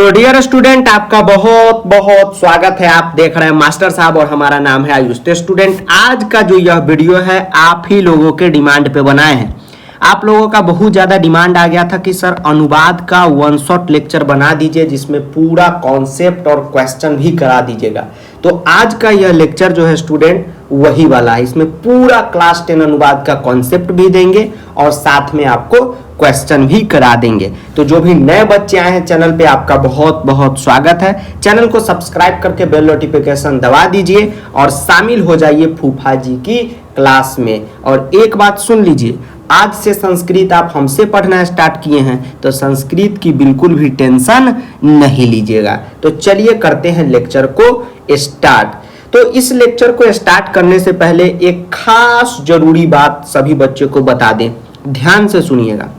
तो dear student, आपका बहुत बहुत स्वागत है। आप देख रहे हैं मास्टर साहब और हमारा नाम है आयुष। तो स्टूडेंट, आज का जो यह वीडियो है आप ही लोगों के डिमांड पे बनाए हैं। आप लोगों का बहुत ज़्यादा डिमांड आ गया था कि सर अनुवाद का वन शॉट लेक्चर बना दीजिए जिसमें पूरा कॉन्सेप्ट और क्वेश्चन भी करा दीजिएगा। तो आज का यह लेक्चर जो है स्टूडेंट वही वाला है। इसमें पूरा क्लास 10 अनुवाद का कॉन्सेप्ट भी देंगे और साथ में आपको क्वेश्चन भी करा देंगे। तो जो भी नए बच्चे आए हैं चैनल पे, आपका बहुत बहुत स्वागत है। चैनल को सब्सक्राइब करके बेल नोटिफिकेशन दबा दीजिए और शामिल हो जाइए फूफा जी की क्लास में। और एक बात सुन लीजिए, आज से संस्कृत आप हमसे पढ़ना स्टार्ट किए हैं तो संस्कृत की बिल्कुल भी टेंशन नहीं लीजिएगा। तो चलिए करते हैं लेक्चर को स्टार्ट। तो इस लेक्चर को स्टार्ट करने से पहले एक खास जरूरी बात सभी बच्चों को बता दें, ध्यान से सुनिएगा।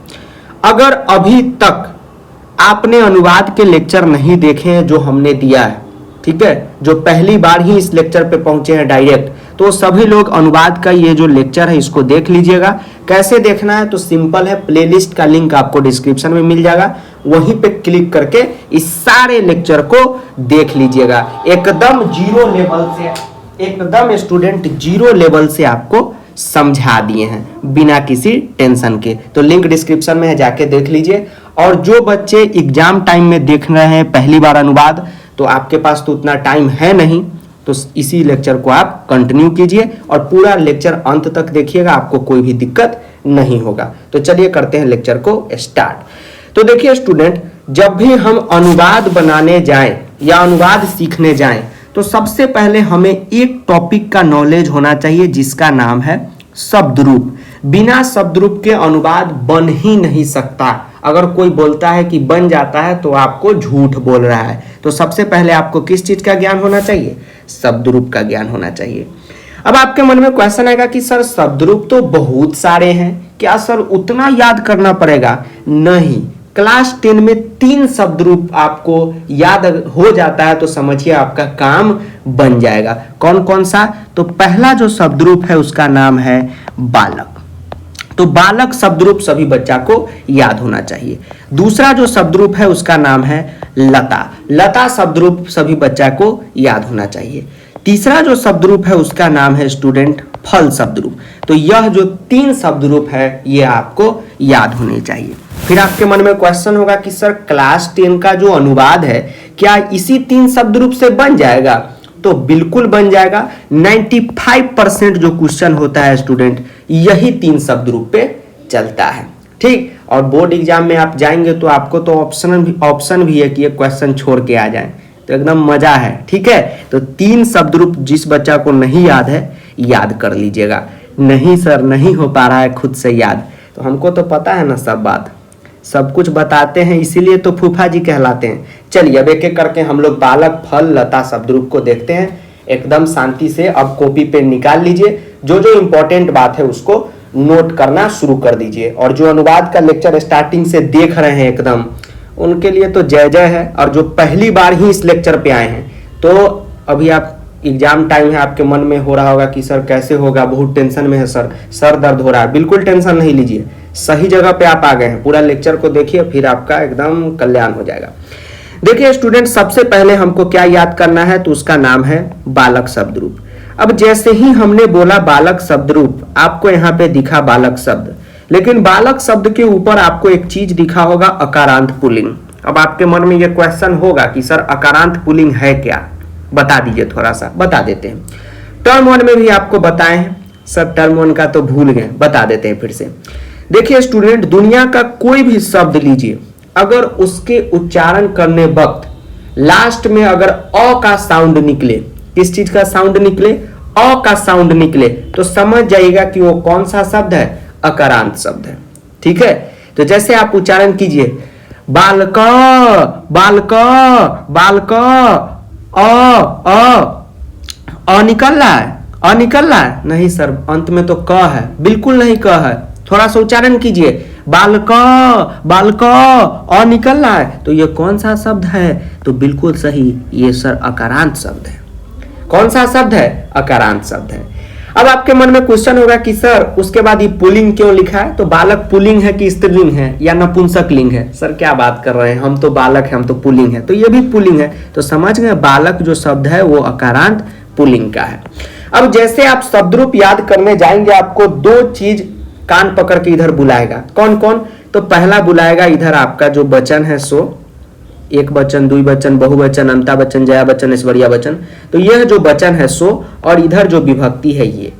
अगर अभी तक आपने अनुवाद के लेक्चर नहीं देखे हैं जो हमने दिया है, ठीक है, जो पहली बार ही इस लेक्चर पे पहुंचे हैं डायरेक्ट, तो सभी लोग अनुवाद का ये जो लेक्चर है इसको देख लीजिएगा। कैसे देखना है तो सिंपल है, प्लेलिस्ट का लिंक आपको डिस्क्रिप्शन में मिल जाएगा, वहीं पे क्लिक करके इस सारे लेक्चर को देख लीजिएगा। एकदम जीरो लेवल से, एकदम स्टूडेंट जीरो लेवल से आपको समझा दिए हैं बिना किसी टेंशन के। तो लिंक डिस्क्रिप्शन में है, जाके देख लीजिए। और जो बच्चे एग्जाम टाइम में देख रहे हैं पहली बार अनुवाद, तो आपके पास तो उतना टाइम है नहीं, तो इसी लेक्चर को आप कंटिन्यू कीजिए और पूरा लेक्चर अंत तक देखिएगा, आपको कोई भी दिक्कत नहीं होगा। तो चलिए करते हैं लेक्चर को स्टार्ट। तो देखिए स्टूडेंट, जब भी हम अनुवाद बनाने जाएं या अनुवाद सीखने जाएं तो सबसे पहले हमें एक टॉपिक का नॉलेज होना चाहिए जिसका नाम है शब्द रूप। बिना शब्द रूप के अनुवाद बन ही नहीं सकता। अगर कोई बोलता है कि बन जाता है तो आपको झूठ बोल रहा है। तो सबसे पहले आपको किस चीज का ज्ञान होना चाहिए? शब्द रूप का ज्ञान होना चाहिए। अब आपके मन में क्वेश्चन आएगा कि सर शब्द रूप तो बहुत सारे हैं, क्या सर उतना याद करना पड़ेगा? नहीं, क्लास 10 में 3 शब्द रूप आपको याद हो जाता है तो समझिए आपका काम बन जाएगा। कौन कौन सा? तो पहला जो शब्द रूप है उसका नाम है बालक। तो बालक शब्द रूप सभी बच्चा को याद होना चाहिए। दूसरा जो शब्द रूप है उसका नाम है लता। लता शब्द रूप सभी बच्चा को याद होना चाहिए। तीसरा जो शब्द रूप है उसका नाम है स्टूडेंट फल शब्द रूप। तो यह जो 3 शब्द रूप है ये आपको याद होने चाहिए। फिर आपके मन में क्वेश्चन होगा कि सर क्लास 10 का जो अनुवाद है क्या इसी 3 शब्द रूप से बन जाएगा? तो बिल्कुल बन जाएगा। 95% जो क्वेश्चन होता है स्टूडेंट यही 3 शब्द रूप पे चलता है, ठीक। और बोर्ड एग्जाम में आप जाएंगे तो आपको तो ऑप्शन भी है कि ये क्वेश्चन छोड़ के आ जाए, तो एकदम मजा है, ठीक है। तो 3 शब्द रूप जिस बच्चा को नहीं याद है याद कर लीजिएगा। नहीं सर नहीं हो पा रहा है खुद से याद, तो हमको तो पता है ना सब बात, सब कुछ बताते हैं, इसीलिए तो फूफा जी कहलाते हैं। चलिए अब एक एक करके हम लोग बालक फल लता शब्द रूप को देखते हैं। एकदम शांति से अब कॉपी पेन निकाल लीजिए, जो जो इंपॉर्टेंट बात है उसको नोट करना शुरू कर दीजिए। और जो अनुवाद का लेक्चर स्टार्टिंग से देख रहे हैं एकदम, उनके लिए तो जय जय है। और जो पहली बार ही इस लेक्चर पे आए हैं तो अभी आप एग्जाम टाइम है, आपके मन में हो रहा होगा कि सर कैसे होगा, बहुत टेंशन में है सर, सर दर्द हो रहा है। बिल्कुल टेंशन नहीं लीजिए, सही जगह पे आप आ गए हैं। पूरा लेक्चर को देखिए फिर आपका एकदम कल्याण हो जाएगा। देखिए स्टूडेंट, सबसे पहले हमको क्या याद करना है तो उसका नाम है बालक शब्द रूप। अब जैसे ही हमने बोला बालक शब्द रूप, आपको यहाँ पे दिखा बालक शब्द, लेकिन बालक शब्द के ऊपर आपको एक चीज दिखा होगा अकारांत पुल्लिंग। अब आपके मन में यह क्वेश्चन होगा कि सर अकारांत पुल्लिंग है क्या, बता दीजिए, थोड़ा सा बता देते हैं। टर्म 1 में भी आपको बताए हैं सर, टर्म 1 का तो भूल गए, बता देते हैं फिर से। देखिए स्टूडेंट, दुनिया का कोई भी शब्द लीजिए, अगर उसके उच्चारण करने वक्त लास्ट में अगर अ का साउंड निकले, किस चीज का साउंड निकले? अ का साउंड निकले, तो समझ जाइएगा कि वो कौन सा शब्द है? अकारांत शब्द है, ठीक है। तो जैसे आप उच्चारण कीजिए बालक बालक बालक, अ निकल रहा है, अ निकल रहा है? नहीं सर, अंत में तो क है, बिल्कुल नहीं क है। थोड़ा सा उच्चारण कीजिए बालक बालक, अ निकल रहा है, तो ये कौन सा शब्द है? तो बिल्कुल सही, ये सर अकारांत शब्द है। कौन सा शब्द है? अकारांत शब्द है। अब आपके मन में क्वेश्चन होगा कि सर उसके बाद ये पुल्लिंग क्यों लिखा है, तो बालक पुल्लिंग है कि स्त्रीलिंग है या नपुंसक लिंग है। सर क्या बात कर रहे हैं, हम तो बालक है, हम तो पुल्लिंग है, तो ये भी पुल्लिंग है। तो समझ गए, बालक जो शब्द है वो अकारांत पुल्लिंग का है। अब जैसे आप शब्द रूप याद करने जाएंगे, आपको दो चीज कान पकड़ के इधर बुलाएगा। कौन कौन, तो पहला बुलाएगा इधर आपका जो वचन है सो, एक वचन, द्विवचन, बहुवचन, अंता वचन, जया वचन, ऐश्वर्या वचन। तो यह जो वचन है सो, और इधर जो विभक्ति है ये,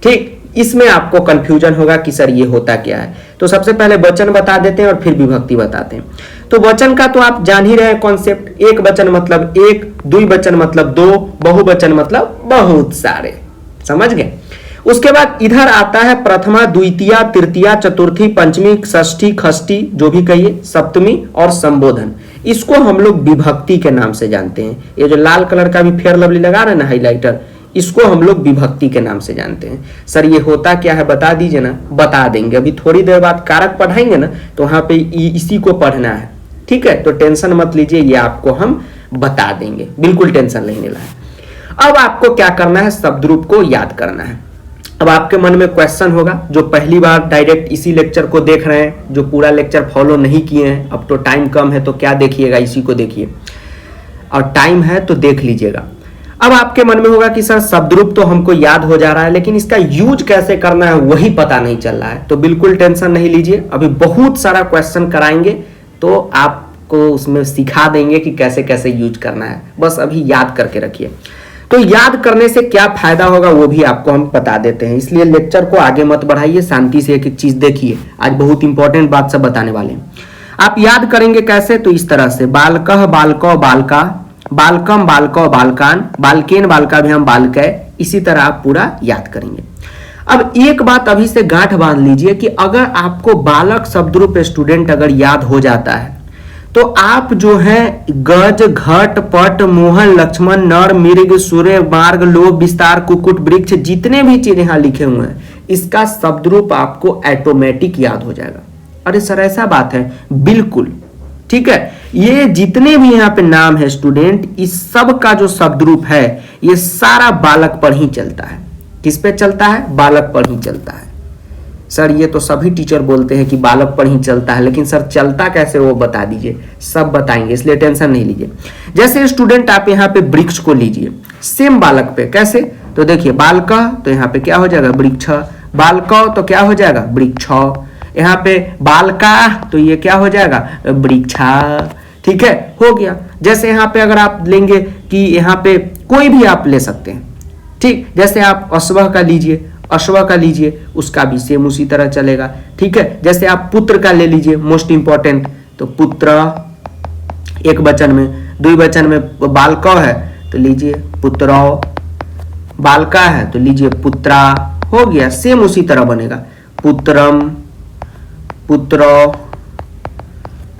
ठीक, इसमें आपको कंफ्यूजन होगा कि सर ये होता क्या है। तो सबसे पहले वचन बता देते हैं और फिर विभक्ति बताते हैं। तो वचन का तो आप जान ही रहे हैं कॉन्सेप्ट, एक वचन मतलब एक, द्विवचन मतलब दो, बहुवचन मतलब बहुत सारे, समझ गए। उसके बाद इधर आता है प्रथमा, द्वितीया, तृतीया, चतुर्थी, पंचमी, षष्ठी, खष्ठी, जो भी कहिए, सप्तमी और संबोधन। इसको हम लोग विभक्ति के नाम से जानते हैं। ये जो लाल कलर का भी फेयर लवली लगा रहे हैं ना हाइलाइटर, इसको हम लोग विभक्ति के नाम से जानते हैं। सर ये होता क्या है बता दीजिए ना, बता देंगे। अभी थोड़ी देर बाद कारक पढ़ाएंगे ना, तो वहां पे इसी को पढ़ना है, ठीक है। तो टेंशन मत लीजिए, ये आपको हम बता देंगे, बिल्कुल टेंशन नहीं लेना है। अब आपको क्या करना है, शब्द रूप को याद करना है। अब आपके मन में क्वेश्चन होगा, जो पहली बार डायरेक्ट इसी लेक्चर को देख रहे हैं, जो पूरा लेक्चर फॉलो नहीं किए हैं, अब तो टाइम कम है तो क्या देखिएगा, इसी को देखिए, और टाइम है तो देख लीजिएगा। अब आपके मन में होगा कि सर शब्द रूप तो हमको याद हो जा रहा है, लेकिन इसका यूज कैसे करना है वही पता नहीं चल रहा है। तो बिल्कुल टेंशन नहीं लीजिए, अभी बहुत सारा क्वेश्चन कराएंगे तो आपको उसमें सिखा देंगे कि कैसे कैसे यूज करना है, बस अभी याद करके रखिए। तो याद करने से क्या फायदा होगा वो भी आपको हम बता देते हैं, इसलिए लेक्चर को आगे मत बढ़ाइए, शांति से एक एक चीज देखिए। आज बहुत इंपॉर्टेंट बात सब बताने वाले हैं। आप याद करेंगे कैसे, तो इस तरह से, बालकः, बालको, बालका, बालकम, बालको, बालकान, बालकेन, बालकाभ्याम, बालकै, इसी तरह आप पूरा याद करेंगे। अब एक बात अभी से गांठ बांध लीजिए कि अगर आपको बालक शब्द रूप स्टूडेंट अगर याद हो जाता है, तो आप जो है गज, घट, पट, मोहन, लक्ष्मण, नर, मृग, सूर्य, मार्ग, लोभ, विस्तार, कुकुट, वृक्ष, जितने भी चीज यहाँ लिखे हुए हैं, इसका शब्द रूप आपको ऑटोमेटिक याद हो जाएगा। अरे सर ऐसा बात है, बिल्कुल ठीक है। ये जितने भी यहाँ पे नाम है स्टूडेंट, इस सब का जो शब्द रूप है ये सारा बालक पर ही चलता है। किस पे चलता है, बालक पर ही चलता है। सर ये तो सभी टीचर बोलते हैं कि बालक पर ही चलता है, लेकिन सर चलता कैसे वो बता दीजिए, सब बताएंगे, इसलिए टेंशन नहीं लीजिए। जैसे स्टूडेंट आप यहाँ पे वृक्ष को लीजिए, सेम बालक पे कैसे, तो देखिए बालका तो यहाँ पे क्या हो जाएगा, वृक्ष, बालका तो क्या हो जाएगा, वृक्ष, यहाँ पे बालका तो ये क्या हो जाएगा, वृक्षा, ठीक है, हो गया। जैसे यहाँ पे अगर आप लेंगे कि यहाँ पे कोई भी आप ले सकते हैं, ठीक, जैसे आप अश्व का लीजिए, अश्व का लीजिए, उसका भी सेम उसी तरह चलेगा, ठीक है। जैसे आप पुत्र का ले लीजिए, मोस्ट इंपॉर्टेंट, तो पुत्र एक वचन में, द्विवचन में बालक है तो लीजिए पुत्रो, बालका है तो लीजिए पुत्रा, हो गया, सेम उसी तरह बनेगा, पुत्रम, पुत्रो,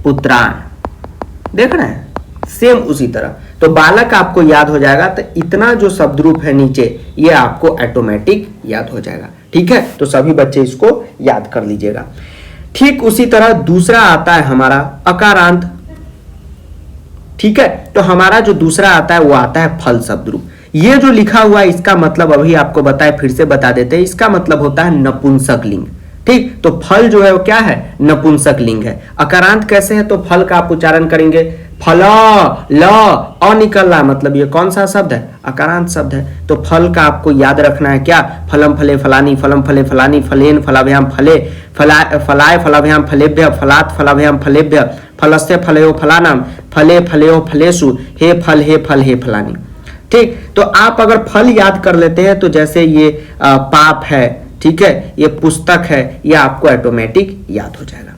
पुत्रान, देख रहे हैं, सेम उसी तरह। तो बालक आपको याद हो जाएगा, तो इतना जो शब्द रूप है नीचे ये आपको ऑटोमेटिक याद हो जाएगा, ठीक है। तो सभी बच्चे इसको याद कर लीजिएगा। ठीक उसी तरह दूसरा आता है हमारा अकारांत, ठीक है। तो हमारा जो दूसरा आता है वो आता है फल शब्द रूप। ये जो लिखा हुआ है इसका मतलब अभी आपको बताए, फिर से बता देते हैं, इसका मतलब होता है नपुंसक लिंग, ठीक। तो फल जो है वो क्या है, नपुंसक लिंग है। अकारांत कैसे है, तो फल का आप उच्चारण करेंगे, फला, ल, अ निकल रहा है, मतलब ये कौन सा शब्द है, अकारांत शब्द है। तो फल का आपको याद रखना है क्या, फलम फले फलानी, फलम फले फलानी, फलेन फलाभ्याम फले, फलाय फलाभ्याम फलेभ्य, फलात फलाभ्याम फलेभ्य, फलस्य फलयो फलानाम, फले फलयो फलेषु, हे फल हे फल हे फलानी, ठीक। तो आप अगर फल याद कर लेते हैं तो जैसे ये पाप है, ठीक है, ये पुस्तक है, ये आपको ऑटोमेटिक याद हो जाएगा,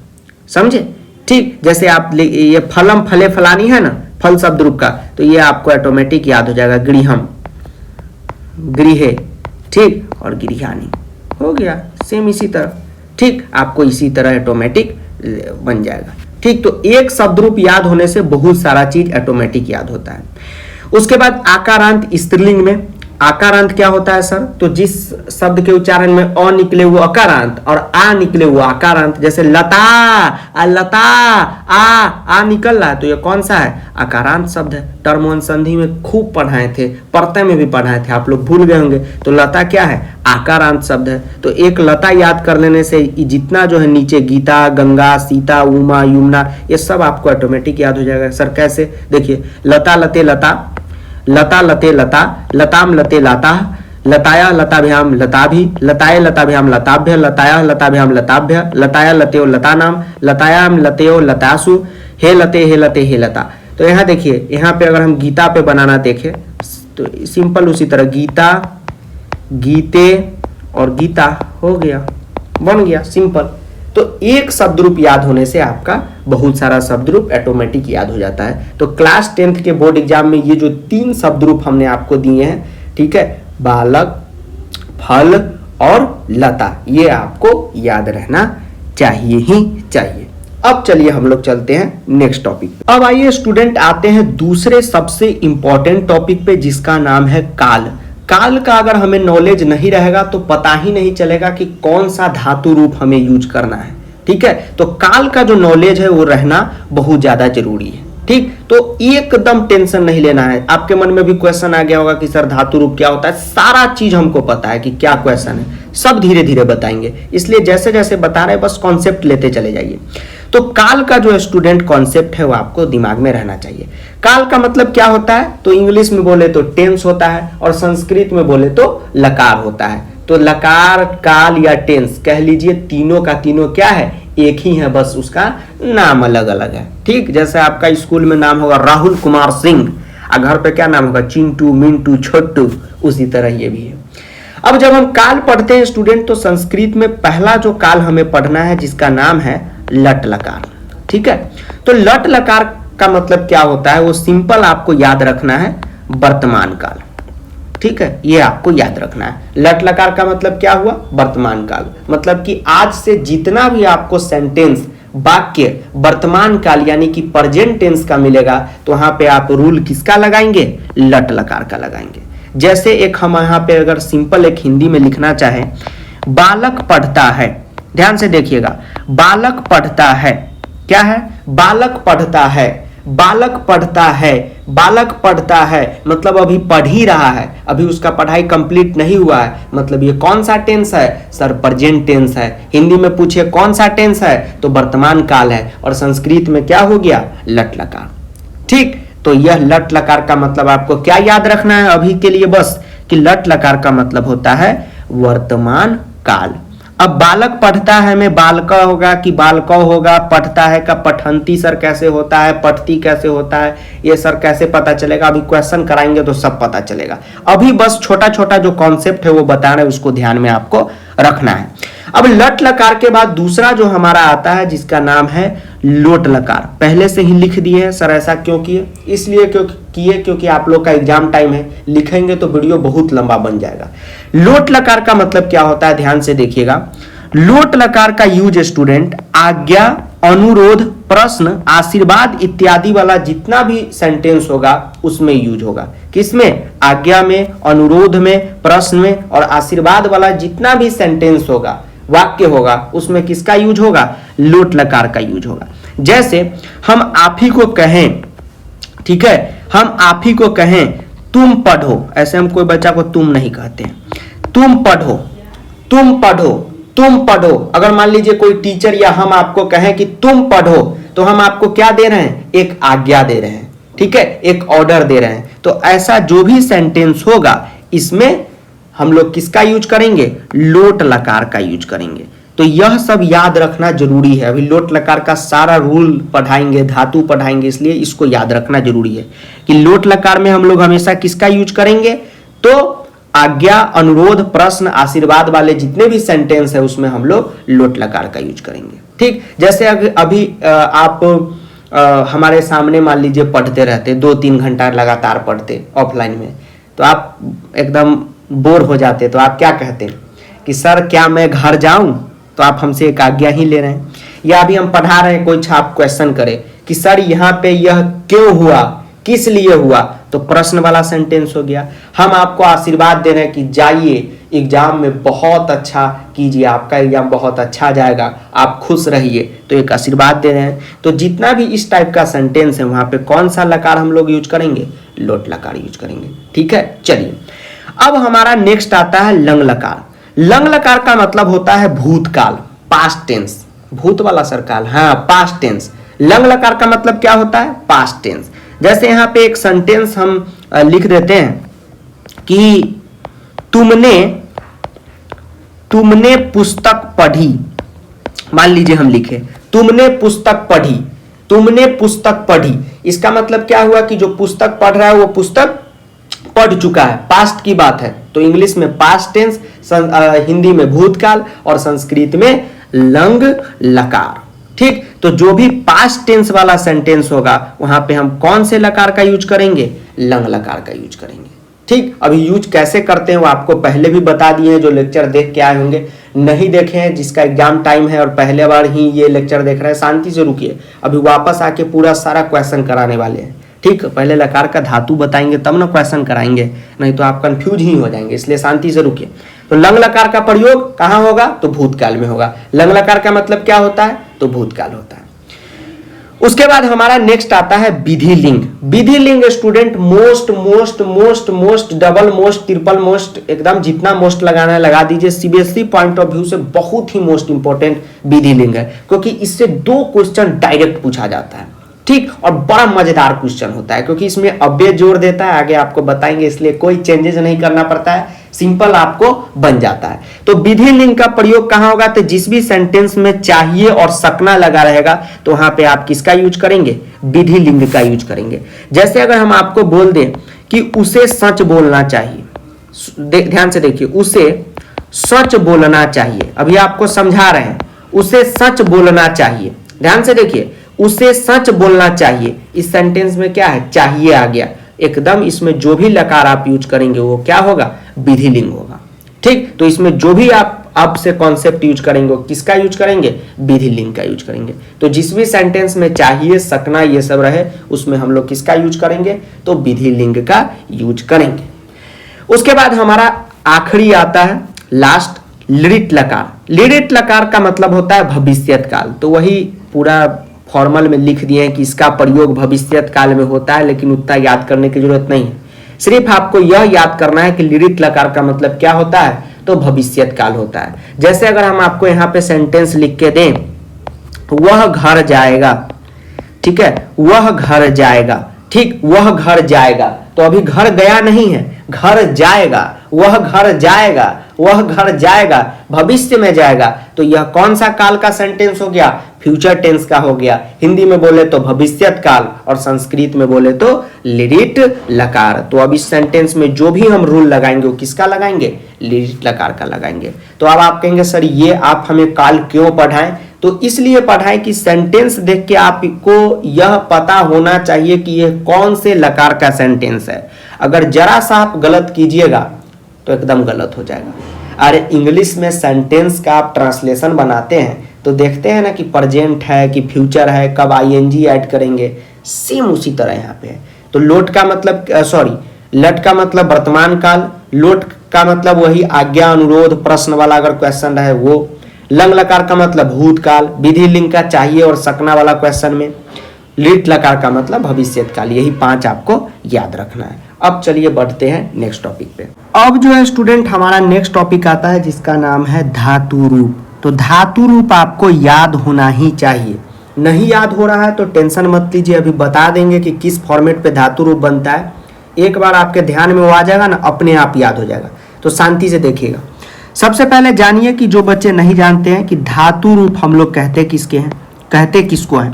समझे, ठीक। जैसे आप ये फलम फले फलानी है ना, फल शब्द रूप का, तो ये आपको ऑटोमेटिक याद हो जाएगा, गृहम, गृहे, ठीक, और गृहानी, हो गया, सेम इसी तरह, ठीक, आपको इसी तरह ऑटोमेटिक बन जाएगा, ठीक। तो एक शब्द रूप याद होने से बहुत सारा चीज ऑटोमेटिक याद होता है। उसके बाद आकारांत स्त्रीलिंग में आकारांत क्या होता है सर? तो जिस शब्द के उच्चारण में अ निकले वो अकारांत और आ निकले वो आकारांत, जैसे लता, लता, आ निकल रहा है तो ये कौन सा है? आकारांत शब्द है। टर्म वन संधि में खूब पढ़ाए थे, प्रत्यय में भी पढ़ाए थे, आप लोग भूल गए होंगे। तो लता क्या है? आकारांत शब्द है। तो एक लता याद कर लेने से जितना जो है नीचे गीता, गंगा, सीता, उमा, यमुना, ये सब आपको ऑटोमेटिक याद हो जाएगा। सर कैसे? देखिए, लता लते लता, लता लते लता, लताम लते लाता, लताया लताभ्याम लताभि, लताए लताभ्याम लताभ्य, लताया लताभ्याम लताभ्य, लताया लतेयो लतानाम, लतायाम लतेयो लतासु, हे लते हे लते हे लता। तो यहाँ देखिए, यहाँ पे अगर हम गीता पे बनाना देखें तो सिंपल उसी तरह गीता, गीते और गीता हो गया, बन गया सिंपल। तो एक शब्द रूप याद होने से आपका बहुत सारा शब्द रूप ऑटोमेटिक याद हो जाता है। तो क्लास 10th के बोर्ड एग्जाम में ये जो 3 शब्द रूप हमने आपको दिए हैं, ठीक है, बालक, फल और लता, ये आपको याद रहना चाहिए ही चाहिए। अब चलिए हम लोग चलते हैं नेक्स्ट टॉपिक। अब आइए स्टूडेंट आते हैं दूसरे सबसे इंपॉर्टेंट टॉपिक पे, जिसका नाम है काल। काल का अगर हमें नॉलेज नहीं रहेगा तो पता ही नहीं चलेगा कि कौन सा धातु रूप हमें यूज करना है। ठीक है, तो काल का जो नॉलेज है वो रहना बहुत ज्यादा जरूरी है। ठीक, तो एकदम टेंशन नहीं लेना है। आपके मन में भी क्वेश्चन आ गया होगा कि सर धातु रूप क्या होता है, सारा चीज हमको पता है कि क्या क्वेश्चन है, सब धीरे धीरे बताएंगे, इसलिए जैसे जैसे बता रहे बस कॉन्सेप्ट लेते चले जाइए। तो काल का जो स्टूडेंट कॉन्सेप्ट है वो आपको दिमाग में रहना चाहिए। काल का मतलब क्या होता है? तो इंग्लिश में बोले तो टेंस होता है और संस्कृत में बोले तो लकार होता है। तो लकार, काल या टेंस कह लीजिए, तीनों का तीनों क्या है? एक ही है, बस उसका नाम अलग अलग है। ठीक, जैसे आपका स्कूल में नाम होगा राहुल कुमार सिंह और घर पे क्या नाम होगा? चिंटू, मिंटू, छोटू, उसी तरह ये भी है। अब जब हम काल पढ़ते हैं स्टूडेंट तो संस्कृत में पहला जो काल हमें पढ़ना है जिसका नाम है लट लकार। ठीक है, तो लट लकार का मतलब क्या होता है वो सिंपल आपको याद रखना है, वर्तमान काल। ठीक है, ये आपको याद रखना है। लट लकार का मतलब क्या हुआ? वर्तमान काल, मतलब कि आज से जितना भी आपको सेंटेंस, वाक्य वर्तमान काल यानी कि प्रेजेंट टेंस का मिलेगा तो वहां पे आप रूल किसका लगाएंगे? लट लकार का लगाएंगे। जैसे एक हम यहाँ पे अगर सिंपल एक हिंदी में लिखना चाहे, बालक पढ़ता है, ध्यान से देखिएगा, बालक पढ़ता है, क्या है? बालक पढ़ता है, बालक पढ़ता है, बालक पढ़ता है, मतलब अभी पढ़ ही रहा है, अभी उसका पढ़ाई कंप्लीट नहीं हुआ है, मतलब ये कौन सा टेंस है? सर प्रेजेंट टेंस है। हिंदी में पूछे कौन सा टेंस है? तो वर्तमान काल है। और संस्कृत में क्या हो गया? लट लकार। ठीक, तो यह लट लकार का मतलब आपको क्या याद रखना है अभी के लिए? बस कि लट लकार का मतलब होता है वर्तमान काल। अब बालक पढ़ता है में बालका होगा कि बालका होगा, पढ़ता है का पठंती सर कैसे होता है, पढ़ती कैसे होता है, ये सर कैसे पता चलेगा? अभी क्वेश्चन कराएंगे तो सब पता चलेगा। अभी बस छोटा छोटा जो कॉन्सेप्ट है वो बता रहे हैं, उसको ध्यान में आपको रखना है। अब लट लकार के बाद दूसरा जो हमारा आता है जिसका नाम है लोट लकार। पहले से ही लिख दिए हैं सर, ऐसा क्यों किए? इसलिए क्योंकि आप लोग का एग्जाम टाइम है, लिखेंगे तो वीडियो बहुत लंबा बन जाएगा। लोट लकार का मतलब क्या होता है? ध्यान से देखिएगा। लोट लकार का यूज स्टूडेंट आज्ञा, अनुरोध, प्रश्न, आशीर्वाद इत्यादि वाला जितना भी सेंटेंस होगा उसमें यूज होगा। किसमें? आज्ञा में, अनुरोध में, प्रश्न में और आशीर्वाद वाला जितना भी सेंटेंस होगा, वाक्य होगा, उसमें किसका यूज होगा? लोट लकार का यूज होगा। जैसे हम आप ही को कहें, ठीक है, हम आप ही को कहें तुम पढ़ो, ऐसे हम कोई बच्चा को तुम नहीं कहते, तुम पढ़ो, तुम पढ़ो, तुम पढ़ो। अगर मान लीजिए कोई टीचर या हम आपको कहें कि तुम पढ़ो तो हम आपको क्या दे रहे हैं? एक आज्ञा दे रहे हैं, ठीक है, एक ऑर्डर दे रहे हैं। तो ऐसा जो भी सेंटेंस होगा इसमें हम लोग किसका यूज करेंगे? लोट लकार का यूज करेंगे। तो यह सब याद रखना जरूरी है। अभी लोट लकार का सारा रूल पढ़ाएंगे, धातु पढ़ाएंगे, इसलिए इसको याद रखना जरूरी है कि लोट लकार में हम लोग हमेशा किसका यूज करेंगे? तो आज्ञा, अनुरोध, प्रश्न, आशीर्वाद वाले जितने भी सेंटेंस है उसमें हम लोग लोट लकार का यूज करेंगे। ठीक, जैसे अभी आप हमारे सामने मान लीजिए पढ़ते रहते, 2-3 घंटा लगातार पढ़ते ऑफलाइन में, तो आप एकदम बोर हो जाते, तो आप क्या कहते कि सर क्या मैं घर जाऊं? तो आप हमसे एक आज्ञा ही ले रहे हैं। या अभी हम पढ़ा रहे हैं, कोई छाप क्वेश्चन करे कि सर यहाँ पे यह क्यों हुआ, किस लिए हुआ, तो प्रश्न वाला सेंटेंस हो गया। हम आपको आशीर्वाद दे रहे हैं कि जाइए एग्जाम में बहुत अच्छा कीजिए, आपका एग्जाम बहुत अच्छा जाएगा, आप खुश रहिए, तो एक आशीर्वाद दे रहे हैं। तो जितना भी इस टाइप का सेंटेंस है वहां पे कौन सा लकार हम लोग यूज करेंगे? लोट लकार यूज करेंगे। ठीक है, चलिए अब हमारा नेक्स्ट आता है लंग लकार। लंग लकार का मतलब होता है भूतकाल, पास्ट टेंस। भूत वाला सरकाल, हाँ पास्ट टेंस। लंग लकार का मतलब क्या होता है? Past tense. जैसे यहां पे एक सेंटेंस हम लिख देते हैं कि तुमने पुस्तक पढ़ी। मान लीजिए हम लिखे तुमने पुस्तक पढ़ी, तुमने पुस्तक पढ़ी। इसका मतलब क्या हुआ कि जो पुस्तक पढ़ रहा है वो पुस्तक पढ़ चुका है, पास्ट की बात है। तो इंग्लिश में पास्ट टेंस, हिंदी में भूतकाल और संस्कृत में लंग लकार। ठीक, तो जो भी पास्ट टेंस वाला सेंटेंस होगा वहां पे हम कौन से लकार का यूज करेंगे? लंग लकार का यूज करेंगे। ठीक, अभी यूज कैसे करते हैं वो आपको पहले भी बता दिए हैं, जो लेक्चर देख के आए होंगे। नहीं देखे हैं, जिसका एग्जाम टाइम है और पहले बार ही ये लेक्चर देख रहे हैं, शांति से रुकिए, अभी वापस आके पूरा सारा क्वेश्चन कराने वाले हैं। ठीक, पहले लकार का धातु बताएंगे तब ना क्वेश्चन कराएंगे, नहीं तो आप कंफ्यूज ही हो जाएंगे, इसलिए शांति से रुकिए। तो लंग लकार का प्रयोग कहां होगा? तो भूतकाल में होगा। लंग लकार का मतलब क्या होता है? तो भूतकाल होता है। उसके बाद हमारा नेक्स्ट आता है विधि लिंग। विधि लिंग student most most most most double most triple most, एकदम जितना मोस्ट लगाना है लगा दीजिए। सीबीएसई पॉइंट ऑफ व्यू से बहुत ही मोस्ट इंपॉर्टेंट विधि लिंग है, क्योंकि इससे 2 क्वेश्चन डायरेक्ट पूछा जाता है। ठीक, और बड़ा मजेदार क्वेश्चन होता है, क्योंकि इसमें अव्यय जोड़ देता है, आगे आपको बताएंगे, इसलिए कोई चेंजेस नहीं करना पड़ता है, सिंपल आपको बन जाता है। तो विधि लिंग का प्रयोग कहां होगा? तो जिस भी सेंटेंस में चाहिए और सकना लगा रहेगा तो वहां पे आप किसका यूज करेंगे? विधि लिंग का यूज करेंगे। जैसे अगर हम आपको बोल दें कि उसे सच बोलना चाहिए, ध्यान से देखिए, उसे सच बोलना चाहिए, अभी आपको समझा रहे हैं, उसे सच बोलना चाहिए। ध्यान से देखिए, उसे सच बोलना चाहिए, इस सेंटेंस में क्या है? चाहिए आ गया। एकदम इसमें जो भी लकार आप यूज करेंगे वो क्या होगा? विधि लिंग होगा। ठीक, तो इसमें जो भी आप से कॉन्सेप्ट यूज करेंगे वो किसका यूज करेंगे? विधि लिंग का यूज करेंगे। तो जिस भी सेंटेंस में चाहिए, सकना, ये सब रहे उसमें हम लोग किसका यूज करेंगे? तो विधि लिंग का यूज करेंगे। उसके बाद हमारा आखिरी आता है लास्ट, लिडित लकार। लिडित लकार का मतलब होता है भविष्यत काल। तो वही पूरा फॉर्मल में लिख दिए हैं कि इसका प्रयोग भविष्यत काल में होता है, लेकिन उतना याद करने की जरूरत नहीं है। सिर्फ आपको यह याद करना है कि लिडित लकार का मतलब क्या होता है? तो भविष्यत काल होता है। जैसे अगर हम आपको यहाँ पे सेंटेंस लिख के दें, वह घर जाएगा, ठीक है, वह घर जाएगा। ठीक, वह घर जाएगा, तो अभी घर गया नहीं है, घर जाएगा, वह घर जाएगा, वह घर जाएगा, भविष्य में जाएगा। तो यह कौन सा काल का सेंटेंस हो गया? फ्यूचर टेंस का हो गया। हिंदी में बोले तो भविष्यत काल और संस्कृत में बोले तो लिडित लकार। तो अब इस सेंटेंस में जो भी हम रूल लगाएंगे वो किसका लगाएंगे? लिडित लकार का लगाएंगे। तो अब आप कहेंगे सर ये आप हमें काल क्यों पढ़ाएं? तो इसलिए पढ़ाएं कि सेंटेंस देख के आपको यह पता होना चाहिए कि यह कौन से लकार का सेंटेंस है। अगर जरा सा आप गलत कीजिएगा तो एकदम गलत हो जाएगा। अरे इंग्लिश में सेंटेंस का आप ट्रांसलेशन बनाते हैं तो देखते हैं ना कि प्रेजेंट है कि फ्यूचर है, कब आईएनजी ऐड करेंगे, सेम उसी तरह यहाँ पे है। तो लोट का मतलब लट का मतलब वर्तमान काल, लोट का मतलब वही आज्ञा, अनुरोध, प्रश्न वाला अगर क्वेश्चन रहे वो। लंग लकार का मतलब भूतकाल, विधि लिंग का चाहिए और सकना वाला क्वेश्चन में। लिट लकार का मतलब भविष्यत काल। यही 5 आपको याद रखना है। अब चलिए बढ़ते हैं नेक्स्ट टॉपिक पे। अब जो है स्टूडेंट हमारा नेक्स्ट टॉपिक आता है जिसका नाम है धातु रूप। तो धातु रूप आपको याद होना ही चाहिए। नहीं याद हो रहा है तो टेंशन मत लीजिए, अभी बता देंगे कि किस फॉर्मेट पे धातु रूप बनता है। एक बार आपके ध्यान में वो आ जाएगा ना, अपने आप याद हो जाएगा। तो शांति से देखिएगा। सबसे पहले जानिए कि जो बच्चे नहीं जानते हैं कि धातु रूप हम लोग कहते किसके हैं, कहते किसको हैं।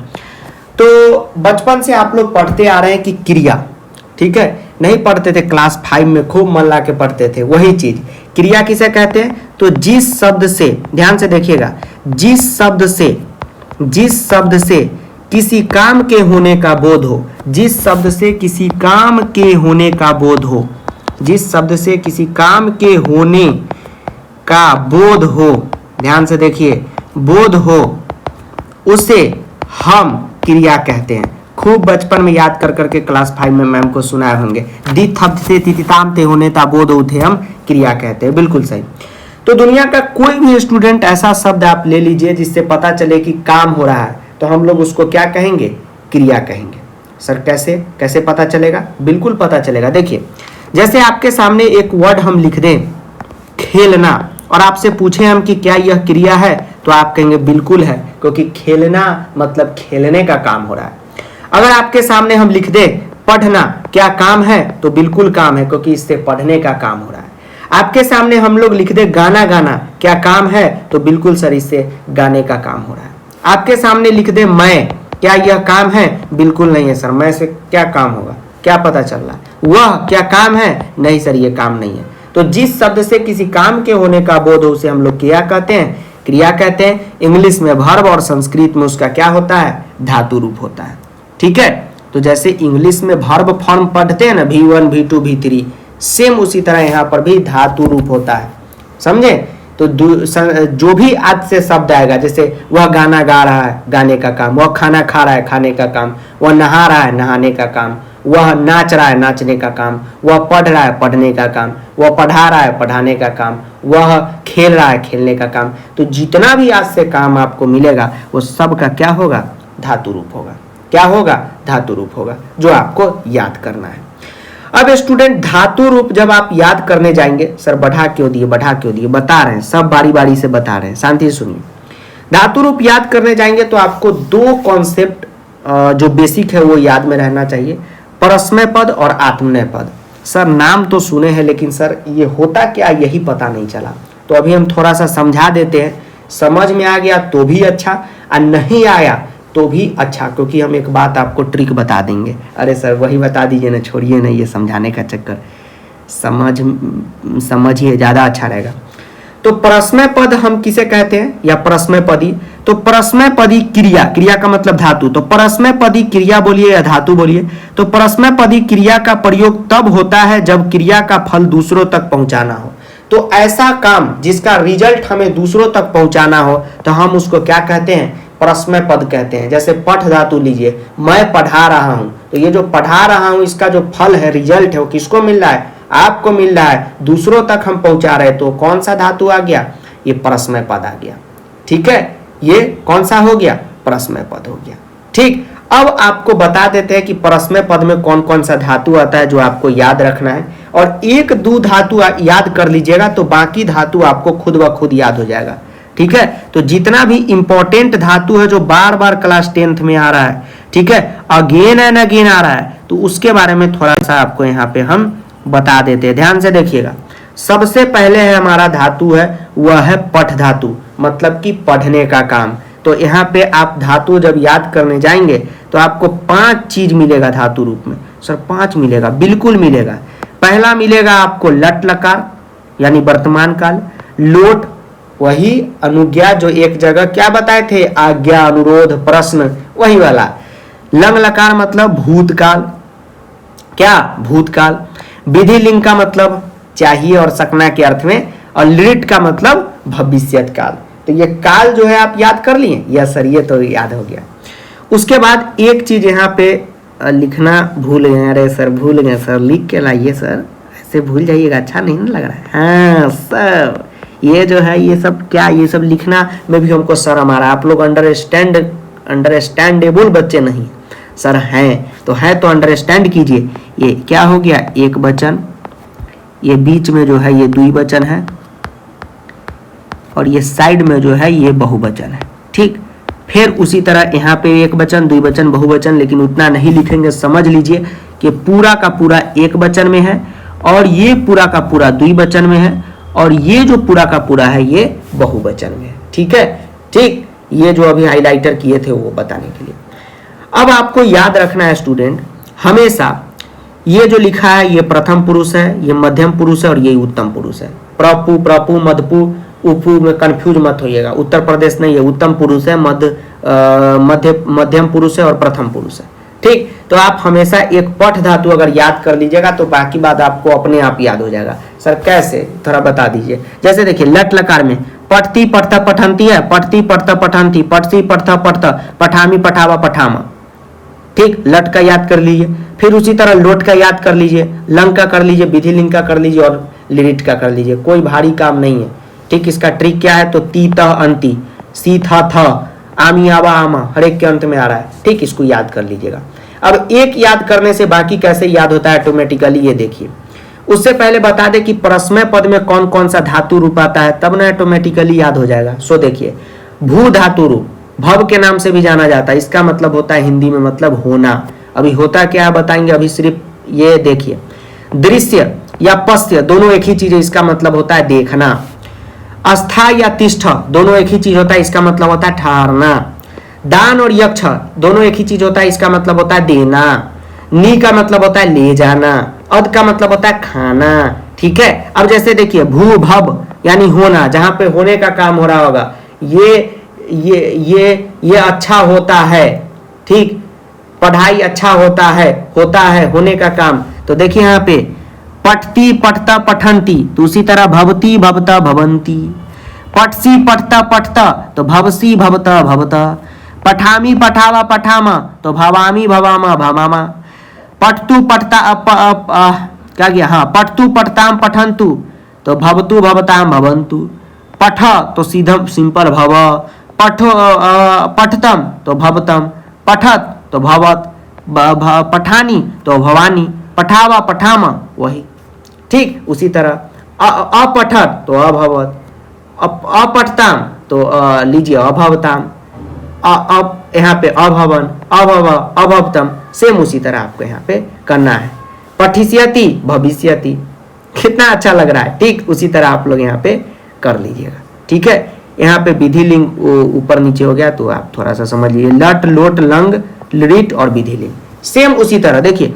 तो बचपन से आप लोग पढ़ते आ रहे हैं कि क्रिया, ठीक है, नहीं पढ़ते थे क्लास 5 में खूब मन ला के पढ़ते थे, वही चीज क्रिया किसे कहते हैं। तो जिस शब्द से, ध्यान से देखिएगा, जिस शब्द से किसी काम के होने का बोध हो, जिस शब्द से किसी काम के होने का बोध हो, जिस शब्द से किसी काम के होने का बोध हो, ध्यान से देखिए, बोध हो, उसे हम क्रिया कहते हैं। खूब बचपन में याद कर करके क्लास 5 में मैम को सुनाए होंगे। दी थप से तितिताम ते होने ता बोध उठे हम क्रिया कहते हैं, बिल्कुल सही। तो दुनिया का कोई भी स्टूडेंट ऐसा शब्द आप ले लीजिए जिससे पता चले कि काम हो रहा है, तो हम लोग उसको क्या कहेंगे? क्रिया कहेंगे। सर कैसे कैसे पता चलेगा? बिल्कुल पता चलेगा। देखिए, जैसे आपके सामने एक वर्ड हम लिख दें खेलना, और आपसे पूछे हम कि क्या यह क्रिया है, तो आप कहेंगे बिल्कुल है, क्योंकि खेलना मतलब खेलने का काम हो रहा है। अगर आपके सामने हम लिख दें पढ़ना, क्या काम है? तो बिल्कुल काम है, क्योंकि इससे पढ़ने का काम हो रहा है। आपके सामने हम लोग लिख दे गाना गाना, क्या काम है? तो बिल्कुल सर, इससे गाने का काम हो रहा है। आपके सामने लिख दे मैं, क्या यह काम है? बिल्कुल नहीं है सर, मैं से क्या काम होगा? क्या पता चल रहा है? वह क्या काम है? नहीं सर, ये काम नहीं है। तो जिस शब्द से किसी काम के होने का बोध हो उसे हम लोग क्या कहते हैं? क्रिया कहते हैं। इंग्लिश में वर्ब और संस्कृत में उसका क्या होता है? धातु रूप होता है। ठीक है, तो जैसे इंग्लिश में वर्ब फॉर्म पढ़ते हैं ना, V1 V2 V3, सेम उसी तरह यहाँ पर भी धातु रूप होता है। समझे? तो जो भी आज से शब्द आएगा, जैसे वह गाना गा रहा है, गाने का काम, वह खाना खा रहा है, खाने का काम, वह नहा रहा है, नहाने का काम, वह नाच रहा है, नाचने का काम, वह पढ़ रहा है, पढ़ने का काम, वह पढ़ा रहा है, पढ़ाने का काम, वह खेल रहा है, खेलने का काम। तो जितना भी आज से काम आपको मिलेगा वो सब का क्या होगा? धातु रूप होगा। क्या होगा? धातु रूप होगा, जो आपको याद करना है। अब स्टूडेंट, धातु रूप जब आप याद करने जाएंगे, सर बढ़ा क्यों दिए, बढ़ा क्यों दिए, बता रहे हैं, सब बारी बारी से बता रहे हैं, शांति से सुनिए। धातु रूप याद करने जाएंगे तो आपको दो कॉन्सेप्ट जो बेसिक है वो याद में रहना चाहिए, परस्मय पद और आत्मनेय पद। सर नाम तो सुने हैं, लेकिन सर ये होता क्या यही पता नहीं चला, तो अभी हम थोड़ा सा समझा देते हैं। समझ में आ गया तो भी अच्छा, और नहीं आया तो भी अच्छा, क्योंकि हम एक बात आपको ट्रिक बता देंगे। अरे सर वही बता दीजिए ना, छोड़िए ना ये समझाने का चक्कर, समझिए, ज़्यादा अच्छा रहेगा। तो परस्मय पद हम किसे कहते हैं, या परस्मय पदी? तो परस्मय पदी क्रिया, क्रिया का मतलब धातु, तो परस्मय पदी क्रिया बोलिए या धातु बोलिए। तो परस्मय पदी क्रिया का प्रयोग तब होता है जब क्रिया का फल दूसरों तक पहुंचाना हो। तो ऐसा काम जिसका रिजल्ट हमें दूसरों तक पहुंचाना हो, तो हम उसको क्या कहते हैं? परस्मय पद कहते हैं। जैसे पठ धातु लीजिए, मैं पढ़ा रहा हूं, तो ये जो पढ़ा रहा हूं इसका जो फल है, रिजल्ट है, वो किसको मिल रहा है? आपको मिल रहा है, दूसरों तक हम पहुंचा रहे, तो कौन सा धातु आ गया? ये परस्मय पद आ गया। ठीक है, ये कौन सा हो गया? परस्मय पद हो गया। ठीक, अब आपको बता देते हैं कि परस्मय पद में कौन कौन सा धातु आता है जो आपको याद रखना है, और एक दो धातु याद कर लीजिएगा तो बाकी धातु आपको खुद ब खुद याद हो जाएगा। ठीक है, तो जितना भी इंपॉर्टेंट धातु है जो बार बार क्लास 10th में आ रहा है, ठीक है, अगेन एंड अगेन आ रहा है, तो उसके बारे में थोड़ा सा आपको यहाँ पे हम बता देते हैं। ध्यान से देखिएगा। सबसे पहले है हमारा धातु है, वह है पठ धातु, मतलब कि पढ़ने का काम। तो यहाँ पे आप धातु जब याद करने जाएंगे तो आपको 5 चीज मिलेगा धातु रूप में। सर 5 मिलेगा? बिल्कुल मिलेगा। पहला मिलेगा आपको लट लकार यानी वर्तमान काल, लोट वही अनुज्ञा जो एक जगह क्या बताए थे, आज्ञा, अनुरोध, प्रश्न, वही वाला। लंग लकार मतलब भूतकाल, क्या? भूतकाल। विधि लिंग का मतलब चाहिए और सकना के अर्थ में, और लिट का मतलब भविष्यत काल। तो ये काल जो है आप याद कर लिए? यस सर, ये तो याद हो गया। उसके बाद एक चीज यहाँ पे लिखना भूल गए। अरे सर भूल गए सर, लिख के लाइए सर, ऐसे भूल जाइएगा, अच्छा नहीं ना लग रहा है। हाँ सर, ये जो है ये सब क्या, ये सब लिखना में भी हमको सर हमारा, आप लोग अंडरस्टैंडेबल बच्चे नहीं सर हैं, तो है तो अंडरस्टैंड कीजिए। ये क्या हो गया? एक वचन, ये बीच में जो है ये द्विवचन है, और ये साइड में जो है ये बहुवचन है। ठीक, फिर उसी तरह यहाँ पे एक वचन, द्विवचन, बहुवचन, लेकिन उतना नहीं लिखेंगे। समझ लीजिए कि पूरा का पूरा एक वचन में है, और ये पूरा का पूरा द्विवचन में है, और ये जो पूरा का पूरा है ये बहुवचन में है। ठीक है, ठीक, ये जो अभी हाइलाइटर किए थे वो बताने के लिए। अब आपको याद रखना है स्टूडेंट, हमेशा ये जो लिखा है ये प्रथम पुरुष है, ये मध्यम पुरुष है, और ये उत्तम पुरुष है। प्रपु, प्रपु, मधपु, उपु में कंफ्यूज मत होइएगा। उत्तर प्रदेश नहीं है, उत्तम पुरुष है, मध्यम पुरुष है और प्रथम पुरुष है। ठीक, तो आप हमेशा एक पठ धातु अगर याद कर लीजिएगा तो बाकी बात आपको अपने आप याद हो जाएगा। सर कैसे, थोड़ा बता दीजिए। जैसे देखिए लट लकार में पठती पठता पठंती है, पठती पठता पठंती, पठती पठता पठता, पठामी पठावा पठामा। ठीक, लट का याद कर लीजिए, फिर उसी तरह लोट का याद कर लीजिए, लंग का कर लीजिए, विधि लिंग का कर लीजिए और लिरिट का कर लीजिए। कोई भारी काम नहीं है। ठीक, इसका ट्रिक क्या है, तो ती तह अंति, सी था थ, आमी आवा आमा, हर एक के अंत में आ रहा है। ठीक, इसको याद कर लीजिएगा। अब एक याद करने से बाकी कैसे याद होता है ऑटोमेटिकली, ये देखिए। उससे पहले बता दें कि परस्मय पद में कौन कौन सा धातु रूप आता है, तब ना ऑटोमेटिकली याद हो जाएगा। सो देखिए, भू धातु रूप भव के नाम से भी जाना जाता है। इसका मतलब होता है हिंदी में मतलब होना। अभी होता क्या है बताएंगे, अभी सिर्फ ये देखिए। दृश्य या पश्य दोनों एक ही चीज है, इसका मतलब होता है देखना। अस्था या तिष्ठ दोनों एक ही चीज होता है, इसका मतलब होता है ठहरना। दान और यक्ष दोनों एक ही चीज होता है, इसका मतलब होता है देना। नी का मतलब होता है ले जाना, अद का मतलब होता है खाना। ठीक है, अब जैसे देखिए भू भव यानी होना, जहां पे होने का काम हो रहा होगा, ये अच्छा होता है। ठीक, पढ़ाई अच्छा होता है होने का काम। तो देखिए यहाँ पे पठती पठता पठंती, तो उसी तरह भवती भवता भवंती। पठसी पठता पठता, तो भवसी भवता भवता। पठामी पठावा पठामा, तो भवामी भवामा भवामा। पठतु पठता क्या किया, हाँ, पठतु पठताम पठंतु, तो भवतु भवताम भवंतु। पठ तो सीधा सिंपल भव, पठतम तो भवतम, पठत तो भवत, पठानी तो भवानी, पठावा पठामा वही। ठीक, उसी तरह अपठत तो अभवत, अपठताम तो लीजिए अभवताम, यहाँ पे अभवन अभव अभवतम। सेम उसी तरह आपको यहाँ पे करना है। पठिष्यति भविष्यति, कितना अच्छा लग रहा है। ठीक, उसी तरह आप लोग यहाँ पे कर लीजिएगा। ठीक है, यहाँ पे विधि लिंग ऊपर नीचे हो गया, तो आप थोड़ा सा समझ लीजिए। लट लोट लंग लिट और विधि लिंग सेम उसी तरह। देखिए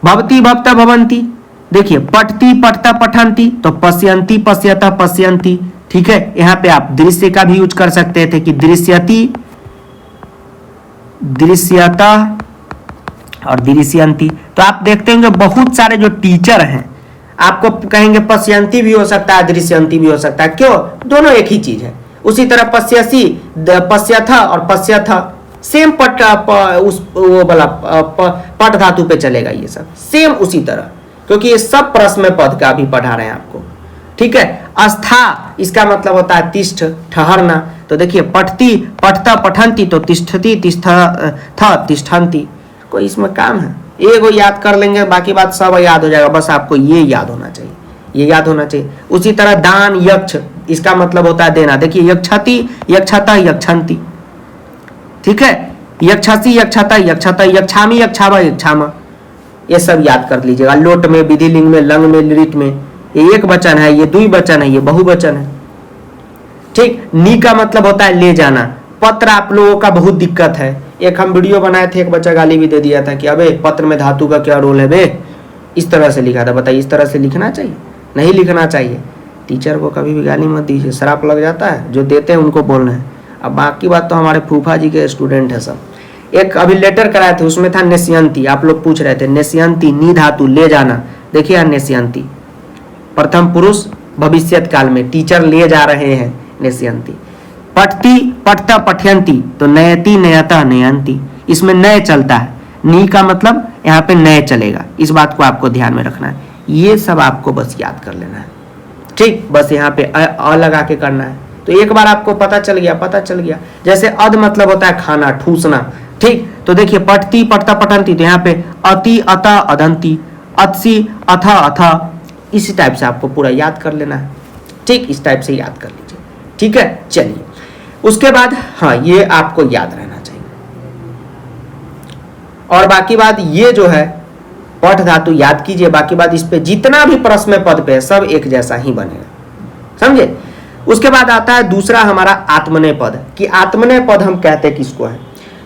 भवती भवता भवंती, देखिए पठती पठता पठंती, तो पश्यंती पश्यता पश्यंती। ठीक है, यहाँ पे आप दृश्य का भी यूज कर सकते थे कि दृश्यति दृश्यता और दृश्यंती। तो आप देखते होंगे बहुत सारे जो टीचर हैं आपको कहेंगे पश्यंती भी हो सकता है, दृश्यंती भी हो सकता है। क्यों, दोनों एक ही चीज है। उसी तरह पश्यसी पश्यथ और पश्यथ सेम पट उस वो वाला पट धातु पे चलेगा, ये सब सेम उसी तरह, क्योंकि ये सब प्रश्न पद का भी पढ़ा रहे हैं आपको। ठीक है, अस्था इसका मतलब होता है तिष्ठ, ठहरना। तो देखिए पठती पठता पठंती, तो तिष्ठती तिष्ठ तिष्ठंती। कोई इसमें काम है, एगो याद कर लेंगे, बाकी बात सब याद हो जाएगा। बस आपको ये याद होना चाहिए, ये याद होना चाहिए। उसी तरह दान यक्ष, इसका मतलब होता है देना। देखिए यक्षति यक्षता यक्षंती। ठीक है, यक्षसी यक्षता यक्षता, यक्षामी यक्षावा यक्षामा, ये सब याद कर लीजिएगा। लोट में, विधि लिंग में, लंग में, लिट में, ये एक वचन है, ये द्विवचन है, ये बहुवचन है। ठीक, नी का मतलब होता है ले जाना। पत्र आप लोगों का बहुत दिक्कत है। एक हम वीडियो बनाए थे, एक बच्चा गाली भी दे दिया था कि अबे पत्र में धातु का क्या रोल है बे, इस तरह से लिखा था। बताइए, इस तरह से लिखना चाहिए? नहीं लिखना चाहिए। टीचर को कभी भी गाली मत दीजिए, श्राप लग जाता है। जो देते हैं उनको बोलना है। अब बाकी बात तो हमारे फूफा जी के स्टूडेंट है सब। एक अभी लेटर कराए थे, उसमें था नेस्यंती। आप लोग पूछ रहे थे नेस्यंती, नी धातु ले जाना। देखिए नेस्यंती प्रथम पुरुष भविष्यत काल में, टीचर ले जा रहे हैं, नेस्यंती। पठती पठता पठयंती, तो नयति नयता नयंती, इसमें नय चलता है। नी का मतलब यहाँ पे नय चलेगा, इस बात को आपको ध्यान में रखना है। ये सब आपको बस याद कर लेना है। ठीक, बस यहाँ पे अ लगा के करना है। तो एक बार आपको पता चल गया। जैसे अद मतलब होता है खाना, ठूसना। ठीक, तो देखिए पठती पठता पठंती, तो यहाँ पे अति अता अदंती, अतसी अथा अथा, इसी टाइप से आपको पूरा याद कर लेना है। ठीक, इस टाइप से याद कर लीजिए। ठीक है, चलिए उसके बाद हाँ, ये आपको याद रहना चाहिए। और बाकी बात ये जो है पठ धातु याद कीजिए। बाकी बात इस पे जितना भी प्रश्न पद पे है सब एक जैसा ही बनेगा, समझे। उसके बाद आता है दूसरा हमारा आत्मनेय पद, कि आत्मनेय पद हम कहते किसको है।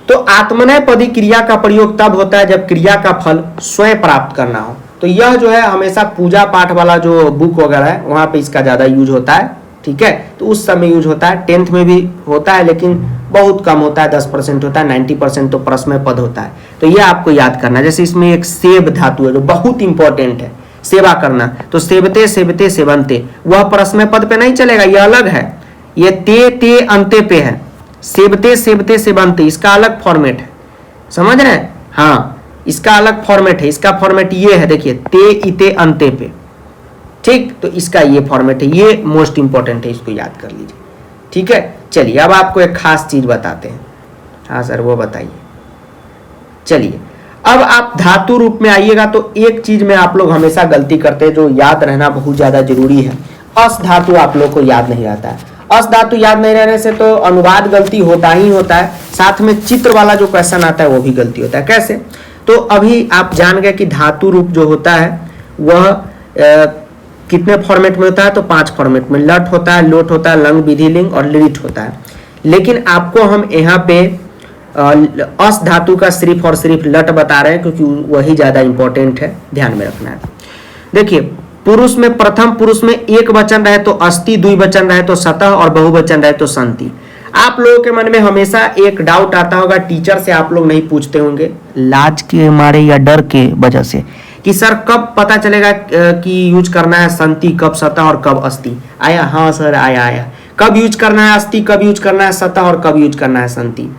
तो आत्मनेय पदी क्रिया का प्रयोग तब होता है जब क्रिया का फल स्वयं प्राप्त करना हो। तो यह जो है हमेशा पूजा पाठ वाला जो बुक वगैरह है वहां पे इसका ज्यादा यूज होता है। ठीक है, तो उस समय यूज होता है। 10th में भी होता है, लेकिन बहुत कम होता है, 10% होता है, 90% तो प्रश्न पद होता है। तो ये आपको याद करना है। जैसे इसमें एक सेब धातु है जो बहुत इंपॉर्टेंट है, सेवा करना। तो सेवते सेवते सेवंते, वह प्रश्न पद पे नहीं चलेगा, ये अलग है। ये ते अंते पे है। सेवते सेवते सेवंते, इसका अलग फॉर्मेट है। समझ रहे हैं? हाँ, इसका अलग फॉर्मेट है, इसका फॉर्मेट ये है, देखिए ते इते अंते पे, ठीक। तो इसका ये फॉर्मेट है, ये मोस्ट इंपॉर्टेंट है, इसको याद कर लीजिए, ठीक है। चलिए अब आपको एक खास चीज बताते हैं। हाँ सर वो बताइए। चलिए अब आप धातु रूप में आइएगा तो एक चीज में आप लोग हमेशा गलती करते हैं, जो याद रहना बहुत ज्यादा जरूरी है। अस धातु आप लोग को याद नहीं रहता है। अस धातु याद नहीं रहने से तो अनुवाद गलती होता ही होता है, साथ में चित्र वाला जो क्वेश्चन आता है वो भी गलती होता है। कैसे? तो अभी आप जान गए कि धातु रूप जो होता है वह कितने फॉर्मेट में होता है? तो 5 फॉर्मेट में। लट होता है, लोट होता है, लंग, विधि, लिंग और लिट होता है। लेकिन आपको हम यहाँ पे अस धातु का सिर्फ और सिर्फ लट बता रहे हैं, क्योंकि वही ज्यादा इंपॉर्टेंट है, ध्यान में रखना है। देखिए पुरुष में प्रथम पुरुष में एक वचन रहे तो अस्ति, द्विवचन रहे तो सतह और बहुवचन रहे तो संति। आप लोगों के मन में हमेशा एक डाउट आता होगा, टीचर से आप लोग नहीं पूछते होंगे लाज के मारे या डर के वजह से, कि सर कब पता चलेगा कि यूज करना है संति, कब सतह और कब अस्ति। आया? हाँ सर आया। कब यूज करना है अस्ति, कब यूज करना है सतह और कब यूज करना है संति?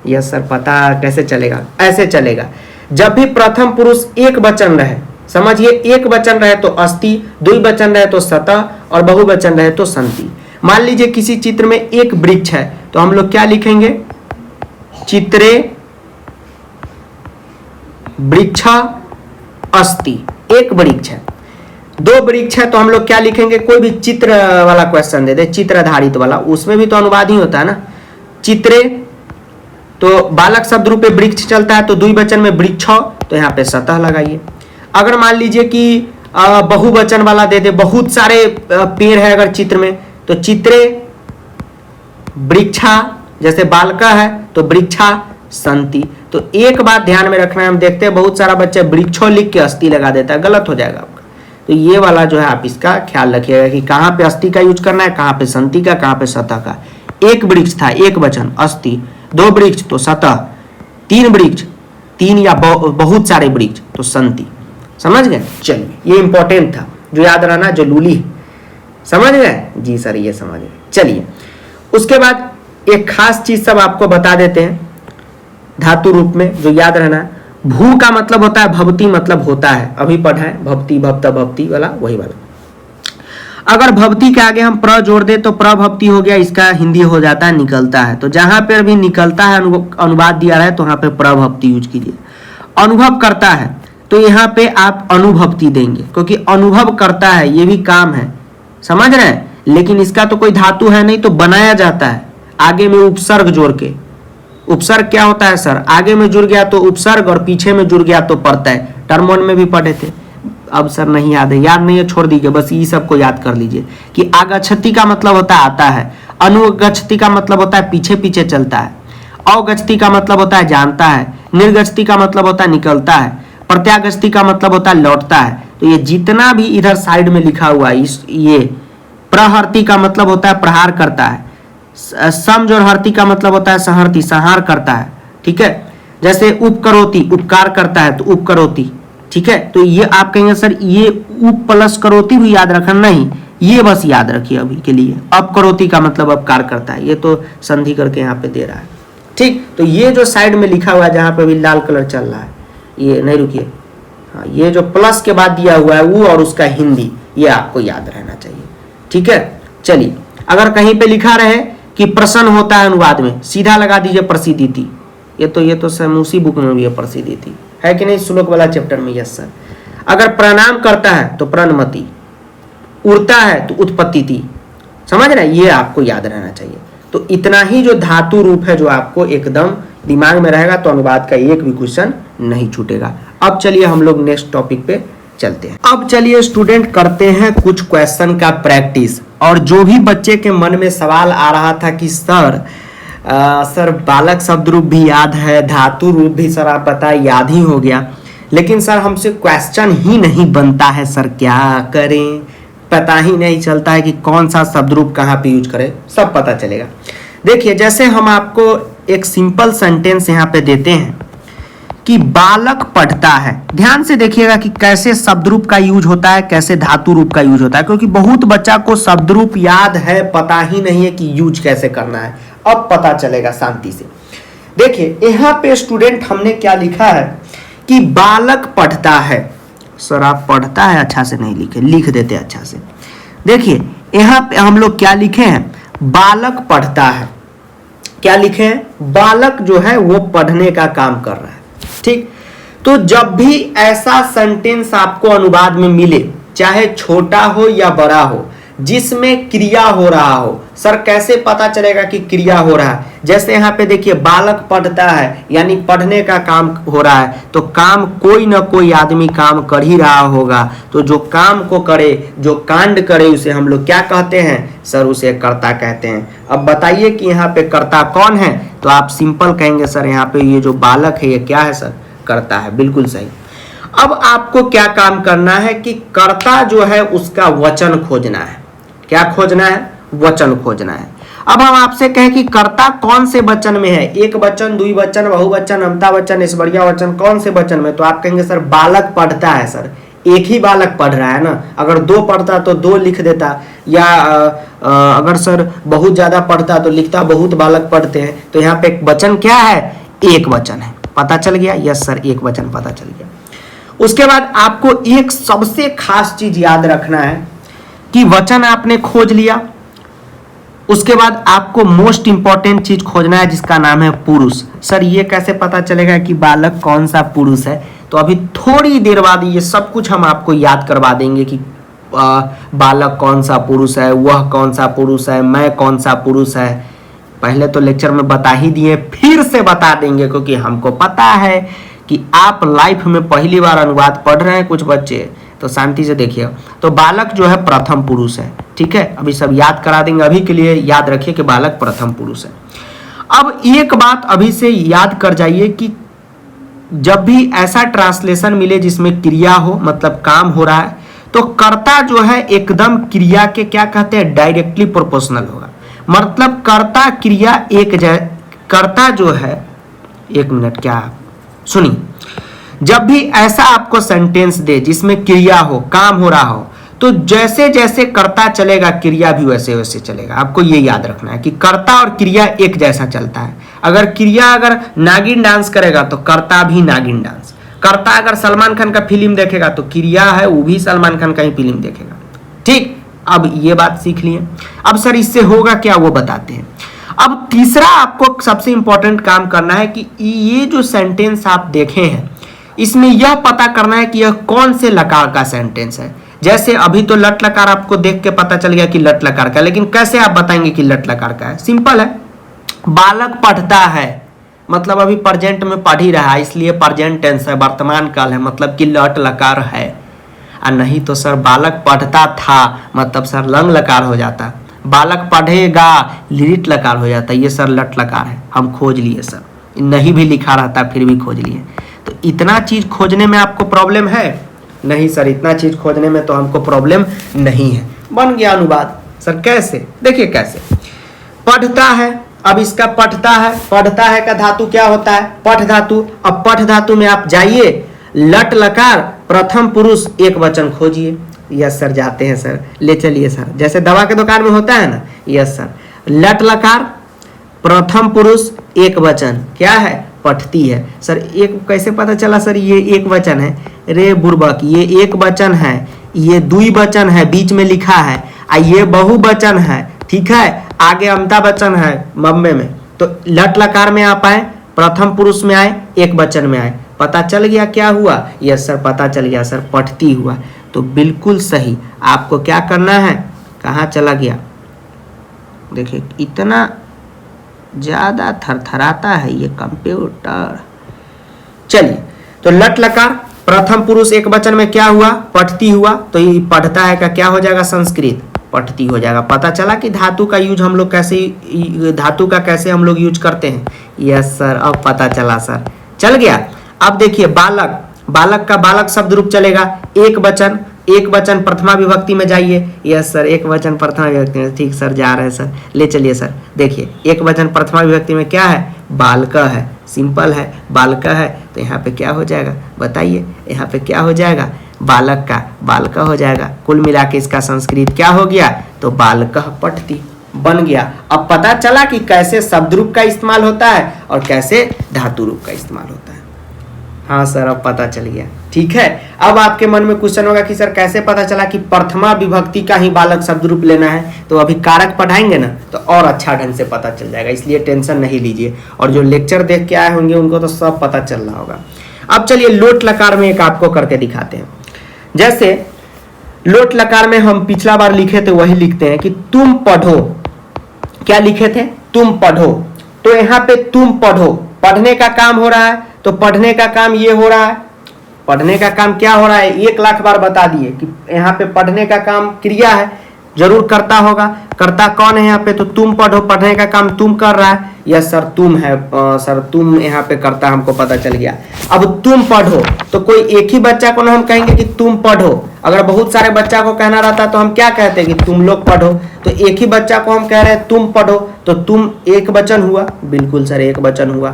यस सर पता कैसे चलेगा? ऐसे चलेगा, जब भी प्रथम पुरुष एक वचन रहे, समझिए एक वचन रहे तो अस्ति, द्विवचन रहे तो सतह और बहुवचन रहे तो संति। मान लीजिए किसी चित्र में एक वृक्ष है तो हम लोग क्या लिखेंगे? चित्रे वृक्ष अस्ति। एक वृक्ष है, 2 वृक्ष है तो हम लोग क्या लिखेंगे? कोई भी चित्र वाला क्वेश्चन दे दे, चित्र आधारित वाला, उसमें भी तो अनुवाद ही होता है ना। चित्रे तो बालक शब्द रूप में वृक्ष चलता है, तो द्विवचन में वृक्ष, तो यहाँ पे सतह लगाइए। अगर मान लीजिए कि बहुवचन वाला दे दे, बहुत सारे पेड़ है अगर चित्र में, तो चित्रे वृक्षा, जैसे बालका है तो वृक्षा संति। तो एक बात ध्यान में रखना है, हम देखते हैं बहुत सारा बच्चा वृक्षो लिख के अस्ति लगा देता है, गलत हो जाएगा आपका। तो ये वाला जो है आप इसका ख्याल रखिएगा कि कहाँ पे अस्ति का यूज करना है, कहाँ पे संति का, कहाँ पे सतह का। एक वृक्ष था, एक वचन अस्ति, 2 वृक्ष तो सतह, 3 वृक्ष, 3 या बहुत सारे वृक्ष तो संति। समझ गए? चलिए ये इंपॉर्टेंट था, जो याद रहना जरूरी है। समझ गए? जी सर ये समझ गए। चलिए उसके बाद एक खास चीज सब आपको बता देते हैं धातु रूप में जो याद रहना है। भू का मतलब होता है भवती, मतलब होता है, अभी पढ़ा है भवती, भवता, भवती वाला, वही वाला। अगर भवती के आगे हम प्र जोड़ दे तो प्रभवती हो गया, इसका हिंदी हो जाता है निकलता है। तो जहां पर भी निकलता है अनुवाद दिया रहा है तो वहां पे प्रभवती यूज कीजिए। अनुभव करता है तो यहाँ पे आप अनुभवती देंगे, क्योंकि अनुभव करता है ये भी काम है, समझ रहे हैं। लेकिन इसका तो कोई धातु है नहीं, तो बनाया जाता है आगे में उपसर्ग जोड़ के। उपसर्ग क्या होता है सर? आगे में जुड़ गया तो उपसर्ग और पीछे में जुड़ गया तो प्रत्यय। टर्म 1 में भी पढ़े थे, अब सर नहीं याद है, याद नहीं है छोड़ दीजिए, बस ये सबको याद कर लीजिए कि आगच्छति का मतलब होता है आता है, अनुगच्छति का मतलब होता है पीछे पीछे चलता है, अवगच्छति का मतलब होता है जानता है, निर्गच्छति का मतलब होता है निकलता है, प्रत्यागच्छति का मतलब होता है लौटता है। तो ये जितना भी इधर साइड में लिखा हुआ है, ये प्रहर्ति का मतलब होता है प्रहार करता है, समझ और हर्ति का मतलब होता है सहर्ति, संहार करता है, ठीक है। जैसे उपकरोति उपकार करता है तो उपकरोति, ठीक है। तो ये आप कहेंगे सर ये उप प्लस करोति भी याद रखना, नहीं, ये बस याद रखिए अभी के लिए। अपकरोति का मतलब अपकार करता है, ये तो संधि करके यहाँ पे दे रहा है, ठीक। तो ये जो साइड में लिखा हुआ है जहाँ पे भी लाल कलर चल रहा है, ये नहीं रुकिए, हाँ, ये जो प्लस के बाद दिया हुआ है वो और उसका हिंदी, ये आपको याद रहना चाहिए, ठीक है। चलिए अगर कहीं पे लिखा रहे कि प्रसन्न होता है अनुवाद में, सीधा लगा दीजिए प्रसिद्धि। ये तो समूसी बुक में भी है प्रसिद्धि, है कि नहीं, श्लोक वाला चैप्टर में। Yes sir. अगर प्रणाम करता है तो प्रणमति, उड़ता है तो उत्पत्ति, समझ रहे, ये आपको याद रहना चाहिए। तो इतना ही जो धातु रूप है जो आपको एकदम दिमाग में रहेगा, तो अनुवाद का एक भी क्वेश्चन नहीं छूटेगा। अब चलिए हम लोग नेक्स्ट टॉपिक पे चलते हैं। अब चलिए स्टूडेंट करते हैं कुछ क्वेश्चन का प्रैक्टिस। और जो भी बच्चे के मन में सवाल आ रहा था कि सर बालक शब्द रूप भी याद है, धातु रूप भी सर आप बताए याद ही हो गया, लेकिन सर हमसे क्वेश्चन ही नहीं बनता है, सर क्या करें, पता ही नहीं चलता है कि कौन सा शब्द रूप कहाँ पे यूज करें। सब पता चलेगा। देखिए जैसे हम आपको एक सिंपल सेंटेंस यहाँ पे देते हैं कि बालक पढ़ता है, ध्यान से देखिएगा कि कैसे शब्द रूप का यूज होता है, कैसे धातु रूप का यूज होता है, क्योंकि बहुत बच्चा को शब्द रूप याद है, पता ही नहीं है कि यूज कैसे करना है। अब पता चलेगा शांति से। देखिए यहाँ पे स्टूडेंट हमने क्या लिखा है कि बालक पढ़ता है। सर आप पढ़ता है अच्छा से नहीं लिखे, लिख देते अच्छा से। देखिए यहाँ पे हम लोग क्या लिखे हैं, बालक पढ़ता है। क्या लिखे हैं, बालक जो है वो पढ़ने का काम कर रहा है। ठीक, तो जब भी ऐसा सेंटेंस आपको अनुवाद में मिले, चाहे छोटा हो या बड़ा हो, जिसमें क्रिया हो रहा हो, सर कैसे पता चलेगा कि क्रिया हो रहा है? जैसे यहाँ पे देखिए बालक पढ़ता है यानी पढ़ने का काम हो रहा है, तो काम कोई ना कोई आदमी काम कर ही रहा होगा। तो जो काम को करे, जो कांड करे, उसे हम लोग क्या कहते हैं सर, उसे कर्ता कहते हैं। अब बताइए कि यहाँ पे कर्ता कौन है, तो आप सिंपल कहेंगे सर यहाँ पे ये जो बालक है ये क्या है सर, कर्ता है। बिल्कुल सही। अब आपको क्या काम करना है कि कर्ता जो है उसका वचन खोजना है। क्या खोजना है, वचन खोजना है। अब हम आपसे कहें कि कर्ता कौन से वचन में है, एक वचन, द्विवचन, बहुवचन, अमता वचन, ऐश्वर्या वचन, कौन से वचन में? तो आप कहेंगे सर बालक पढ़ता है। सर एक ही बालक पढ़ रहा है ना, अगर दो पढ़ता तो दो लिख देता, या अगर सर बहुत ज्यादा पढ़ता तो लिखता बहुत बालक पढ़ते हैं। तो यहाँ पे वचन क्या है, एक वचन है। पता चल गया? यस सर, एक वचन पता चल गया। उसके बाद आपको एक सबसे खास चीज याद रखना है कि वचन आपने खोज लिया, उसके बाद आपको मोस्ट इंपॉर्टेंट चीज खोजना है जिसका नाम है पुरुष। सर ये कैसे पता चलेगा कि बालक कौन सा पुरुष है? तो अभी थोड़ी देर बाद ये सब कुछ हम आपको याद करवा देंगे कि बालक कौन सा पुरुष है, वह कौन सा पुरुष है, मैं कौन सा पुरुष है। पहले तो लेक्चर में बता ही दिए, फिर से बता देंगे, क्योंकि हमको पता है कि आप लाइफ में पहली बार अनुवाद पढ़ रहे हैं कुछ बच्चे, तो शांति से देखिए। तो बालक जो है प्रथम पुरुष है। ठीक है, अभी सब याद करा देंगे, अभी के लिए याद रखिए कि बालक प्रथम पुरुष है। अब एक बात अभी से याद कर जाइए कि जब भी ऐसा ट्रांसलेशन मिले जिसमें क्रिया हो, मतलब काम हो रहा है, तो कर्ता जो है एकदम क्रिया के क्या कहते हैं, डायरेक्टली प्रोपोर्शनल होगा। मतलब कर्ता क्रिया कर्ता जो है, एक मिनट, क्या सुनिए, जब भी ऐसा आपको सेंटेंस दे जिसमें क्रिया हो, काम हो रहा हो, तो जैसे जैसे कर्ता चलेगा क्रिया भी वैसे वैसे चलेगा। आपको ये याद रखना है कि कर्ता और क्रिया एक जैसा चलता है। अगर क्रिया अगर नागिन डांस करेगा तो कर्ता भी नागिन डांस, कर्ता अगर सलमान खान का फिल्म देखेगा तो क्रिया है वो भी सलमान खान का ही फिल्म देखेगा। ठीक, अब ये बात सीख लिए। अब सर इससे होगा क्या, वो बताते हैं। अब तीसरा आपको सबसे इंपॉर्टेंट काम करना है कि ये जो सेंटेंस आप देखे हैं इसमें यह पता करना है कि यह कौन से लकार का सेंटेंस है। जैसे अभी तो लट लकार आपको देख के पता चल गया कि लट लकार का, लेकिन कैसे आप बताएंगे कि लट लकार का है? सिंपल है, बालक पढ़ता है मतलब अभी प्रेजेंट में पढ़ ही रहा है, इसलिए प्रेजेंट टेंस है, वर्तमान काल है, मतलब कि लट लकार है। और नहीं तो सर बालक पढ़ता था मतलब सर लंग लकार हो जाता, बालक पढ़ेगा लिट लकार हो जाता, ये सर लट लकार है। हम खोज लिए सर, नहीं भी लिखा रहता फिर भी खोज लिए। तो इतना चीज खोजने में आपको प्रॉब्लम है? नहीं सर, इतना चीज खोजने में तो हमको प्रॉब्लम नहीं है। बन गया अनुवाद। सर कैसे? देखिए कैसे, पढ़ता है, अब इसका पढ़ता है का धातु क्या होता है, पठ धातु। अब पठ धातु में आप जाइए, लट लकार प्रथम पुरुष एक वचन खोजिए। यस सर, जाते हैं सर, ले चलिए सर, जैसे दवा के दुकान में होता है ना। यस सर, लट लकार प्रथम पुरुष एक वचन क्या है, पढ़ती है। सर एक कैसे पता चला सर ये एक वचन है? रे बुर्बक, ये एक वचन है, ये द्विवचन है, बीच में लिखा है, ये बहुवचन है। ठीक है, आगे अमता वचन है मम्मे में। तो लट लकार में आप आए, प्रथम पुरुष में आए, एक वचन में आए। पता चल गया क्या हुआ? यस सर पता चल गया सर, पढ़ती हुआ। तो बिल्कुल सही। आपको क्या करना है, कहाँ चला गया, देखिए इतना ज्यादा थरथराता है ये कंप्यूटर। चलिए, तो लट लकार प्रथम पुरुष एक वचन में क्या हुआ, पढ़ती हुआ। तो ये पढ़ता है का क्या हो जाएगा, संस्कृत पढ़ती हो जाएगा। पता चला कि धातु का यूज हम लोग कैसे, धातु का कैसे हम लोग यूज करते हैं। यस सर, अब पता चला सर, चल गया। अब देखिए बालक, बालक का बालक शब्द रूप चलेगा, एक वचन, एक वचन प्रथमा विभक्ति में जाइए। यस सर, एक वचन प्रथमा विभक्ति में, ठीक सर जा रहे हैं सर, ले चलिए सर। देखिए एक वचन प्रथमा विभक्ति में क्या है, बालक है, सिंपल है, बालक है। तो यहाँ पे क्या हो जाएगा बताइए, यहाँ पे क्या हो जाएगा, बालक का बालक हो जाएगा। कुल मिला के इसका संस्कृत क्या हो गया, तो बालक पठती। बन गया। अब पता चला कि कैसे शब्द रूप का इस्तेमाल होता है और कैसे धातु रूप का इस्तेमाल होता है। हाँ सर, अब पता चल गया। ठीक है, अब आपके मन में क्वेश्चन होगा कि सर कैसे पता चला कि प्रथमा विभक्ति का ही बालक शब्द रूप लेना है। तो अभी कारक पढ़ाएंगे ना तो और अच्छा ढंग से पता चल जाएगा, इसलिए टेंशन नहीं लीजिए। और जो लेक्चर देख के आए होंगे उनको तो सब पता चल रहा होगा। अब चलिए लोट लकार में एक आपको करके दिखाते हैं। जैसे लोट लकार में हम पिछला बार लिखे थे वही लिखते हैं कि तुम पढ़ो। क्या लिखे थे? तुम पढ़ो। तो यहाँ पे तुम पढ़ो, पढ़ने का काम हो रहा है। तो पढ़ने का काम ये हो रहा है। पढ़ने का काम क्या हो रहा है? 1,00,000 बार बता दिए कि यहाँ पे पढ़ने का काम क्रिया है, जरूर करता होगा। करता कौन है यहाँ पे? तो तुम पढ़ो, पढ़ने का काम तुम कर रहा है। यस सर, तुम है। सर तुम यहाँ पे करता, हमको पता चल गया। अब तुम पढ़ो तो कोई एक ही बच्चा को ना हम कहेंगे कि तुम पढ़ो। अगर बहुत सारे बच्चा को कहना रहता तो हम क्या कहते हैं कि तुम लोग पढ़ो। तो एक ही बच्चा को हम कह रहे हैं तुम पढ़ो, तो तुम एक वचन हुआ। बिल्कुल सर, एक वचन हुआ।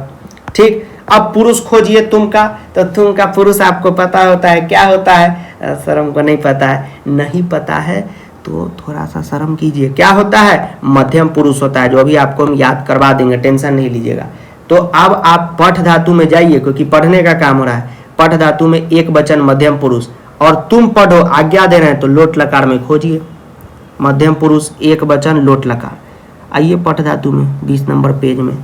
ठीक, अब पुरुष खोजिए तुम का। तो तुम का पुरुष आपको पता होता है, क्या होता है? सर हमको नहीं पता है। नहीं पता है तो थोड़ा सा शर्म कीजिए। क्या होता है? मध्यम पुरुष होता है, जो अभी आपको हम याद करवा देंगे, टेंशन नहीं लीजिएगा। तो अब आप पठ धातु में जाइए, क्योंकि पढ़ने का काम हो रहा है। पठ धातु में एक वचन मध्यम पुरुष, और तुम पढ़ो आज्ञा दे रहे हैं तो लोट लकार में खोजिए। मध्यम पुरुष एक वचन लोट लकार। आइए पठ धातु में 20 नंबर पेज में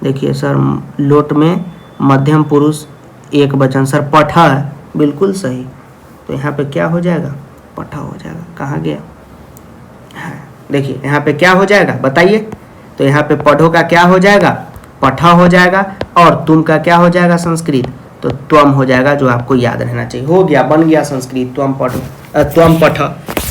देखिए सर, लोट में मध्यम पुरुष एक वचन। सर पठा है, बिल्कुल सही। तो यहाँ पे क्या हो जाएगा? पठा हो जाएगा। कहाँ गया? देखिए यहाँ पे क्या हो जाएगा बताइए? तो यहाँ पे पढ़ो का क्या हो जाएगा? पठा हो जाएगा। और तुम का क्या हो जाएगा? संस्कृत। तो त्वम हो जाएगा, जो आपको याद रहना चाहिए। हो गया, बन गया संस्कृत। त्वम पठो, त्वम पठ।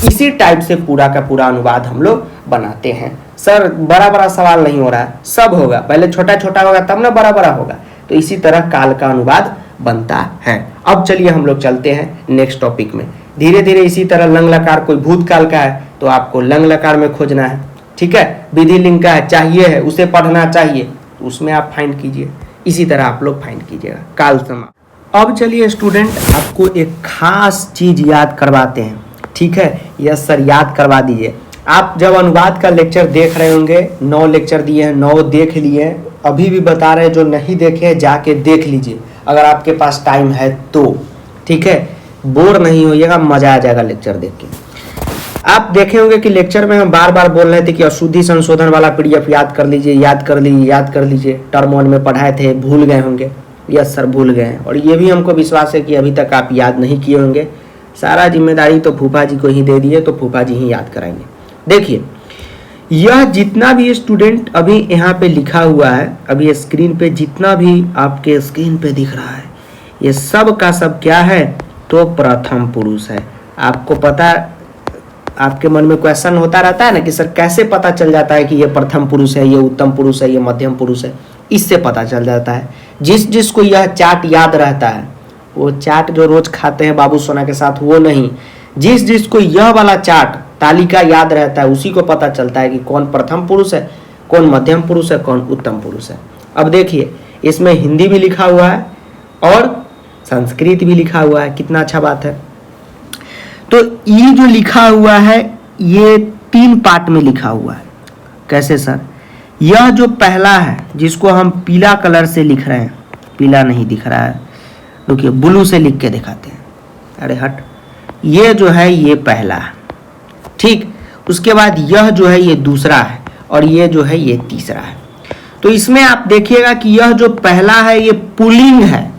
इसी टाइप से पूरा का पूरा अनुवाद हम लोग बनाते हैं। सर बड़ा बड़ा सवाल नहीं हो रहा है, सब होगा। पहले छोटा छोटा होगा तब ना बड़ा बड़ा होगा। तो इसी तरह काल का अनुवाद बनता है। अब चलिए हम लोग चलते हैं नेक्स्ट टॉपिक में। धीरे धीरे इसी तरह लंग लकार, कोई भूतकाल का है तो आपको लंग लकार में खोजना है। ठीक है, विधि लिंग का है, चाहिए है, उसे पढ़ना चाहिए तो उसमें आप फाइंड कीजिए। इसी तरह आप लोग फाइंड कीजिएगा काल समास। अब चलिए स्टूडेंट, आपको एक खास चीज याद करवाते हैं। ठीक है, यस सर, याद करवा दीजिए। आप जब अनुवाद का लेक्चर देख रहे होंगे, 9 लेक्चर दिए हैं, 9 देख लिए हैं। अभी भी बता रहे हैं, जो नहीं देखे हैं जाके देख लीजिए अगर आपके पास टाइम है तो। ठीक है, बोर नहीं होइएगा, मजा आ जाएगा लेक्चर देख के। आप देखे होंगे कि लेक्चर में हम बार बार बोल रहे थे कि अशुद्धि संशोधन वाला पीडीएफ याद कर लीजिए, याद कर लीजिए, याद कर लीजिए। टर्म 1 में पढ़ाए थे, भूल गए होंगे। यस सर, भूल गए हैं। और ये भी हमको विश्वास है कि अभी तक आप याद नहीं किए होंगे। सारा जिम्मेदारी तो फूफा जी को ही दे दिए, तो फूफा जी ही याद कराएंगे। देखिए, यह जितना भी स्टूडेंट अभी यहाँ पे लिखा हुआ है, अभी स्क्रीन पे जितना भी आपके स्क्रीन पे दिख रहा है, ये सब का सब क्या है? तो प्रथम पुरुष है। आपको पता, आपके मन में क्वेश्चन होता रहता है ना कि सर कैसे पता चल जाता है कि ये प्रथम पुरुष है, ये उत्तम पुरुष है, ये मध्यम पुरुष है? इससे पता चल जाता है। जिस जिसको यह चार्ट याद रहता है, वो चार्ट जो रोज खाते हैं बाबू सोना के साथ, वो नहीं, जिस जिसको यह वाला चार्ट तालिका याद रहता है, उसी को पता चलता है कि कौन प्रथम पुरुष है, कौन मध्यम पुरुष है, कौन उत्तम पुरुष है। अब देखिए, इसमें हिंदी भी लिखा हुआ है और संस्कृत भी लिखा हुआ है। कितना अच्छा बात है। तो ये जो लिखा हुआ है, ये 3 पार्ट में लिखा हुआ है। कैसे सर? यह जो पहला है, जिसको हम पीला कलर से लिख रहे हैं, पीला नहीं दिख रहा है, रुकिए ब्लू से लिख के दिखाते हैं। अरे हट, ये जो है ये पहला है। ठीक, उसके बाद यह जो है ये दूसरा है, और ये जो है ये तीसरा है। तो इसमें आप देखिएगा कि यह जो पहला है ये पुल्लिंग है,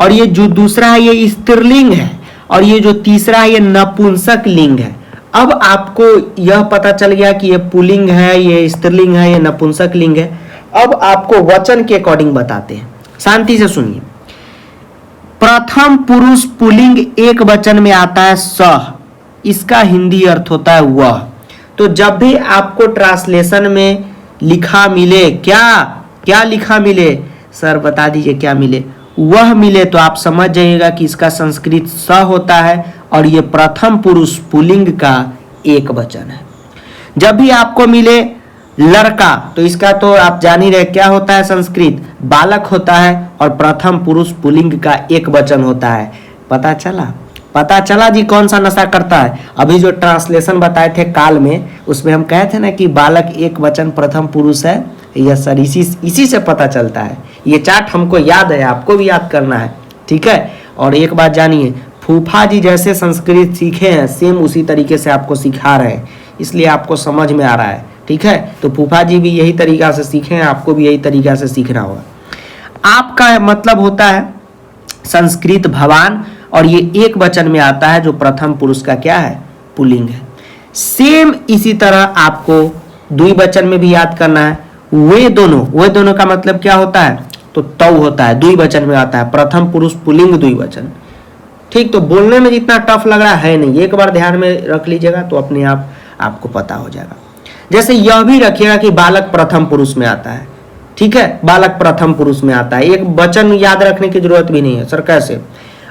और ये जो दूसरा है ये स्त्रीलिंग है, और ये जो तीसरा है ये नपुंसक लिंग है। अब आपको यह पता चल गया कि ये पुल्लिंग है, ये स्त्रीलिंग है, ये नपुंसक लिंग है। अब आपको वचन के अकॉर्डिंग बताते हैं, शांति से सुनिए। प्रथम पुरुष पुल्लिंग एक वचन में आता है सह, इसका हिंदी अर्थ होता है वह। तो जब भी आपको ट्रांसलेशन में लिखा मिले, क्या लिखा मिले सर बता दीजिए, क्या मिले? वह मिले, तो आप समझ जाइएगा कि इसका संस्कृत स होता है, और ये प्रथम पुरुष पुल्लिंग का एक वचन है। जब भी आपको मिले लड़का, तो इसका तो आप जान ही रहे क्या होता है, संस्कृत बालक होता है, और प्रथम पुरुष पुल्लिंग का एक वचन होता है। पता चला? पता चला जी कौन सा नशा करता है। अभी जो ट्रांसलेशन बताए थे काल में, उसमें हम कहे थे ना कि बालक एक वचन प्रथम पुरुष है। यस सर, इसी से पता चलता है। ये चार्ट हमको याद है, आपको भी याद करना है, ठीक है। और एक बात जानिए, फूफा जी जैसे संस्कृत सीखे हैं सेम उसी तरीके से आपको सिखा रहे हैं, इसलिए आपको समझ में आ रहा है, ठीक है। तो फूफा जी भी यही तरीका से सीखे हैं, आपको भी यही तरीका से सीखना होगा। आपका मतलब होता है संस्कृत भवान, और ये एक वचन में आता है, जो प्रथम पुरुष का क्या है, पुल्लिंग है। सेम इसी तरह आपको द्विवचन में भी याद करना है। वे दोनों का मतलब क्या होता है, तो तव होता है, द्विवचन में आता है, प्रथम पुरुष पुल्लिंग द्विवचन, ठीक। तो बोलने में जितना टफ लग रहा है नहीं, एक बार ध्यान में रख लीजिएगा तो अपने आप आपको पता हो जाएगा। जैसे यह भी रखिएगा कि बालक प्रथम पुरुष में आता है, ठीक है, बालक प्रथम पुरुष में आता है, एक वचन याद रखने की जरूरत भी नहीं है। सर कैसे?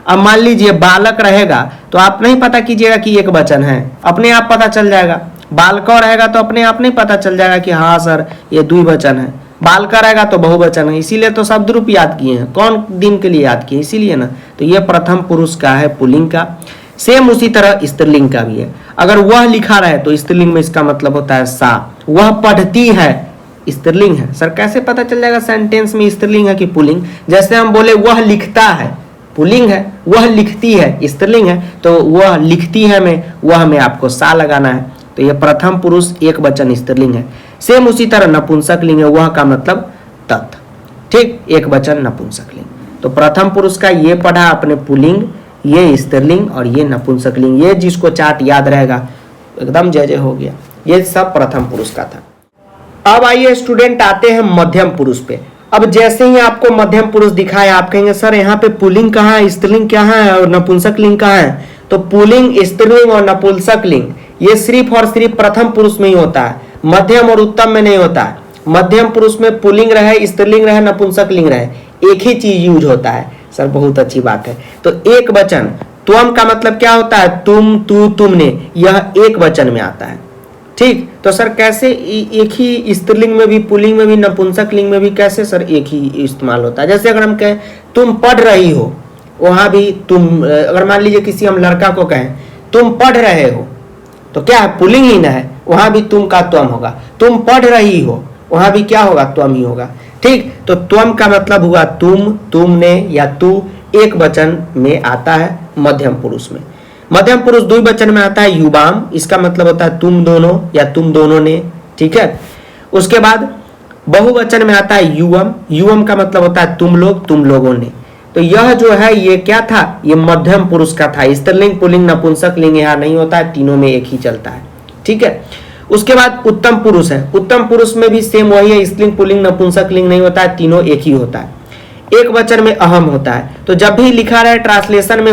अब मान लीजिए बालक रहेगा तो आप नहीं पता कीजिएगा कि एक वचन है, अपने आप पता चल जाएगा। बालका रहेगा तो अपने आप नहीं पता चल जाएगा कि हाँ सर ये द्विवचन है। बालका रहेगा तो बहुवचन है, इसीलिए तो शब्द रूप याद किए हैं, कौन दिन के लिए याद किए, इसीलिए ना। तो ये प्रथम पुरुष का है, पुल्लिंग का। सेम उसी तरह स्त्रीलिंग का भी है। अगर वह लिखा रहे तो स्त्रीलिंग में इसका मतलब होता है सा। वह पढ़ती है, स्त्रीलिंग है। सर कैसे पता चल जाएगा सेंटेंस में स्त्रीलिंग है कि पुल्लिंग? जैसे हम बोले वह लिखता है, पुल्लिंग है, वह लिखती है, स्त्रीलिंग है, तो वह लिखती है में वह में आपको सा लगाना है। तो यह प्रथम पुरुष एक वचन स्त्रीलिंग है। सेम उसी तरह नपुंसक लिंग है, वह का मतलब तत्, ठीक, एक वचन नपुंसक लिंग। तो प्रथम पुरुष का ये पढ़ा अपने पुल्लिंग, ये स्त्रीलिंग और ये नपुंसक लिंग। ये जिसको चार्ट याद रहेगा एकदम जय जय हो गया। ये सब प्रथम पुरुष का था। अब आइए स्टूडेंट आते हैं मध्यम पुरुष पे। अब जैसे ही आपको मध्यम पुरुष दिखाया, आप कहेंगे सर यहाँ पे पुल्लिंग कहाँ है, स्त्रीलिंग कहाँ है और नपुंसक लिंग कहाँ है? तो पुल्लिंग, स्त्रीलिंग और नपुंसक लिंग ये सिर्फ और सिर्फ प्रथम पुरुष में ही होता है, मध्यम और उत्तम में नहीं होता है। मध्यम पुरुष में पुल्लिंग रहे, स्त्रीलिंग रहे, नपुंसक लिंग रहे, एक ही चीज यूज होता है। सर बहुत अच्छी बात है। तो एक वचन त्वम का मतलब क्या होता है, तुम, तू, तुमने, यह एक वचन में आता है, ठीक। तो सर कैसे एक ही स्त्रीलिंग में भी, पुल्लिंग में भी, नपुंसक लिंग में भी कैसे सर एक ही इस्तेमाल होता है? जैसे अगर हम कहें तुम पढ़ रही हो, वहां भी तुम, अगर मान लीजिए किसी हम लड़का को कहें तुम पढ़ रहे हो, तो क्या है, पुल्लिंग ही ना है, वहां भी तुम का त्वम होगा। तुम पढ़ रही हो, वहां भी क्या होगा, त्वम ही होगा, ठीक। तो त्वम का मतलब हुआ तुम, तुमने या तू, एक वचन में आता है मध्यम पुरुष में। मध्यम पुरुष द्विवचन में आता है युवाम, इसका मतलब होता है तुम दोनों या तुम दोनों ने, ठीक है। उसके बाद बहुवचन में आता है युवम, युवम का मतलब होता है तुम लोग, तुम लोगों ने। तो यह जो है ये क्या था, ये मध्यम पुरुष का था। स्त्रीलिंग, पुल्लिंग, नपुंसक लिंग यहाँ नहीं होता है, तीनों में एक ही चलता है, ठीक है। उसके बाद उत्तम पुरुष है। उत्तम पुरुष में भी सेम वही है, स्त्रीलिंग, पुल्लिंग, नपुंसक लिंग नहीं होता है, तीनों एक ही होता है। एक वचन में अहम होता है। तो जब भी लिखा रहे ट्रांसलेशन में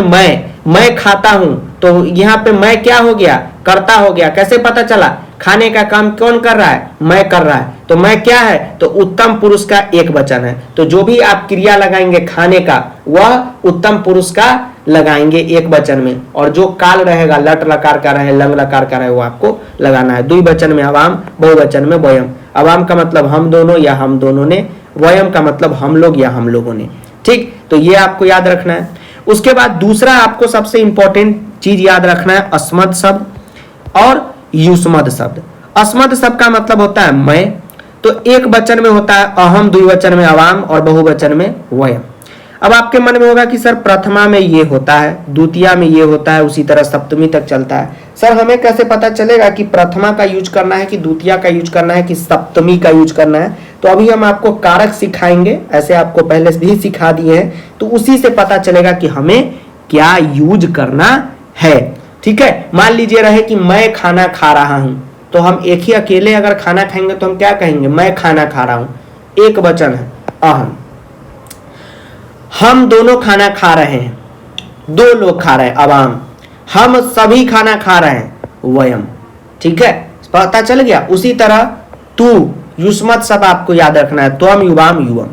मैं खाता हूं, तो यहाँ पे मैं क्या हो गया, कर्ता हो गया। कैसे पता चला, खाने का काम कौन कर रहा है, मैं कर रहा है। तो मैं क्या है, तो उत्तम पुरुष का एक वचन है। तो जो भी आप क्रिया लगाएंगे खाने का, वह उत्तम पुरुष का लगाएंगे एक वचन में, और जो काल रहेगा, लट लकार का रहे, लंग लकार का रहे, वो आपको लगाना है। द्विवचन में अवाम, बहुवचन में वयम। अवाम का मतलब हम दोनों या हम दोनों ने, वयम का मतलब हम लोग या हम लोगों ने, ठीक। तो ये आपको याद रखना है। उसके बाद दूसरा आपको सबसे इंपॉर्टेंट चीज याद रखना है, अस्मद शब्द और युष्मद शब्द। अस्मद शब्द का मतलब होता है मैं, तो एक वचन में होता है अहम, द्विवचन में अवाम और बहुवचन में वयम। अब आपके मन में होगा कि सर प्रथमा में ये होता है, द्वितीया में ये होता है, उसी तरह सप्तमी तक चलता है। सर हमें कैसे पता चलेगा कि प्रथमा का यूज करना है कि द्वितीया का यूज करना है कि सप्तमी का यूज करना है? तो अभी हम आपको कारक सिखाएंगे, ऐसे आपको पहले से भी सिखा दिए हैं, तो उसी से पता चलेगा कि हमें क्या यूज करना है, ठीक है। मान लीजिए रहे कि मैं खाना खा रहा हूं, तो हम एक ही अकेले अगर खाना खाएंगे तो हम क्या कहेंगे, मैं खाना खा रहा हूं, एक वचन है अहम। हम दोनों खाना खा रहे हैं, दो लोग खा रहे हैं, अवाम। हम सभी खाना खा रहे हैं, वयम, ठीक है, पता चल गया। उसी तरह तू, युष्मत सब आपको याद रखना है, त्वम, युवाम, युवम,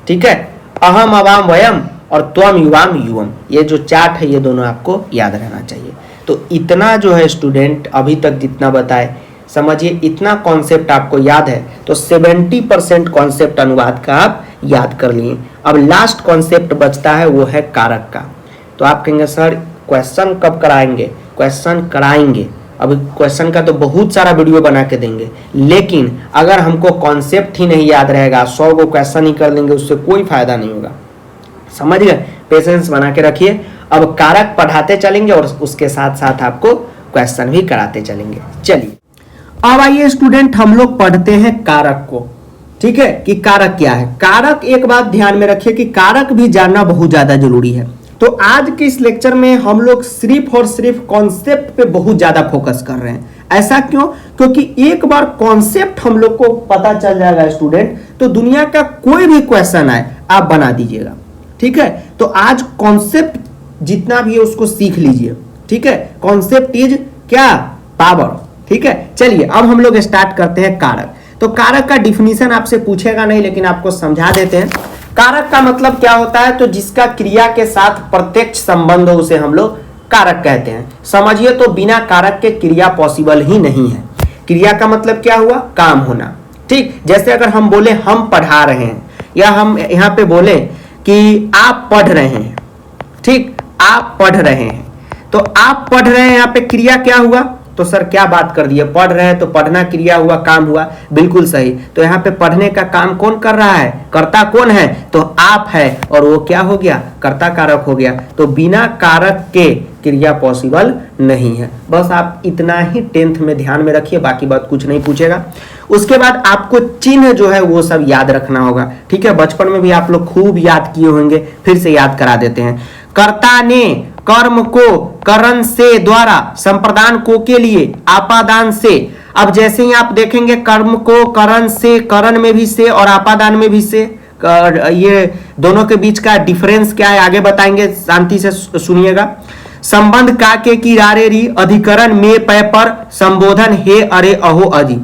ठीक है। अहम, अवाम, वयम और त्वम, युवाम, युवम, ये जो चार्ट है ये दोनों आपको याद रहना चाहिए। तो इतना जो है स्टूडेंट अभी तक जितना बताए, समझिए इतना कॉन्सेप्ट आपको याद है, तो 70% कॉन्सेप्ट अनुवाद का आप याद कर लिए। अब लास्ट कॉन्सेप्ट बचता है, वो है कारक का। तो आप कहेंगे सर क्वेश्चन कब कराएंगे? क्वेश्चन कराएंगे, अभी क्वेश्चन का तो बहुत सारा वीडियो बना के देंगे, लेकिन अगर हमको कॉन्सेप्ट ही नहीं याद रहेगा, 100 को क्वेश्चन ही कर लेंगे, उससे कोई फायदा नहीं होगा। समझ गए? पेशेंस बना के रखिए। अब कारक पढ़ाते चलेंगे और उसके साथ साथ आपको क्वेश्चन भी कराते चलेंगे। चलिए अब आइए स्टूडेंट, हम लोग पढ़ते हैं कारक को। ठीक है, कि कारक क्या है। कारक, एक बात ध्यान में रखिए कि कारक भी जानना बहुत ज्यादा जरूरी है। तो आज के इस लेक्चर में हम लोग सिर्फ और सिर्फ कॉन्सेप्ट पे बहुत ज्यादा फोकस कर रहे हैं। ऐसा क्यों? क्योंकि एक बार कॉन्सेप्ट हम लोग को पता चल जाएगा स्टूडेंट, तो दुनिया का कोई भी क्वेश्चन आए आप बना दीजिएगा। ठीक है, तो आज कॉन्सेप्ट जितना भी है उसको सीख लीजिए। ठीक है, कॉन्सेप्ट इज क्या? पावर। ठीक है, चलिए अब हम लोग स्टार्ट करते हैं कारक। तो कारक का डिफिनीशन आपसे पूछेगा नहीं, लेकिन आपको समझा देते हैं। कारक का मतलब क्या होता है? तो जिसका क्रिया के साथ प्रत्यक्ष संबंध हो उसे हम लोग कारक कहते हैं। समझिए, तो बिना कारक के क्रिया पॉसिबल ही नहीं है। क्रिया का मतलब क्या हुआ? काम होना। ठीक, जैसे अगर हम बोले हम पढ़ा रहे हैं, या हम यहाँ पे बोले कि आप पढ़ रहे हैं। ठीक, आप पढ़ रहे हैं, तो आप पढ़ रहे हैं, यहाँ पे क्रिया क्या हुआ? तो सर क्या बात कर दिए, पढ़ रहे हैं तो पढ़ना क्रिया हुआ, काम हुआ। बिल्कुल सही। तो यहाँ पे पढ़ने का काम कौन कर रहा है? कर्ता कौन है? तो आप है, और वो क्या हो गया? कर्ता कारक हो गया। तो बिना कारक के क्रिया पॉसिबल नहीं है। बस आप इतना ही 10th में ध्यान में रखिए, बाकी बात कुछ नहीं पूछेगा। उसके बाद आपको चिन्ह जो है वो सब याद रखना होगा। ठीक है, बचपन में भी आप लोग खूब याद किए होंगे, फिर से याद करा देते हैं। कर्ता ने कर्म को करण से द्वारा, संप्रदान को के लिए, आपादान से। अब जैसे ही आप देखेंगे कर्म को करण से, करण में भी से और आपादान में भी से, ये दोनों के बीच का डिफरेंस क्या है आगे बताएंगे, शांति से सुनिएगा। संबंध का के की रारे री, अधिकरण में पै पर, संबोधन हे अरे अहो अजी।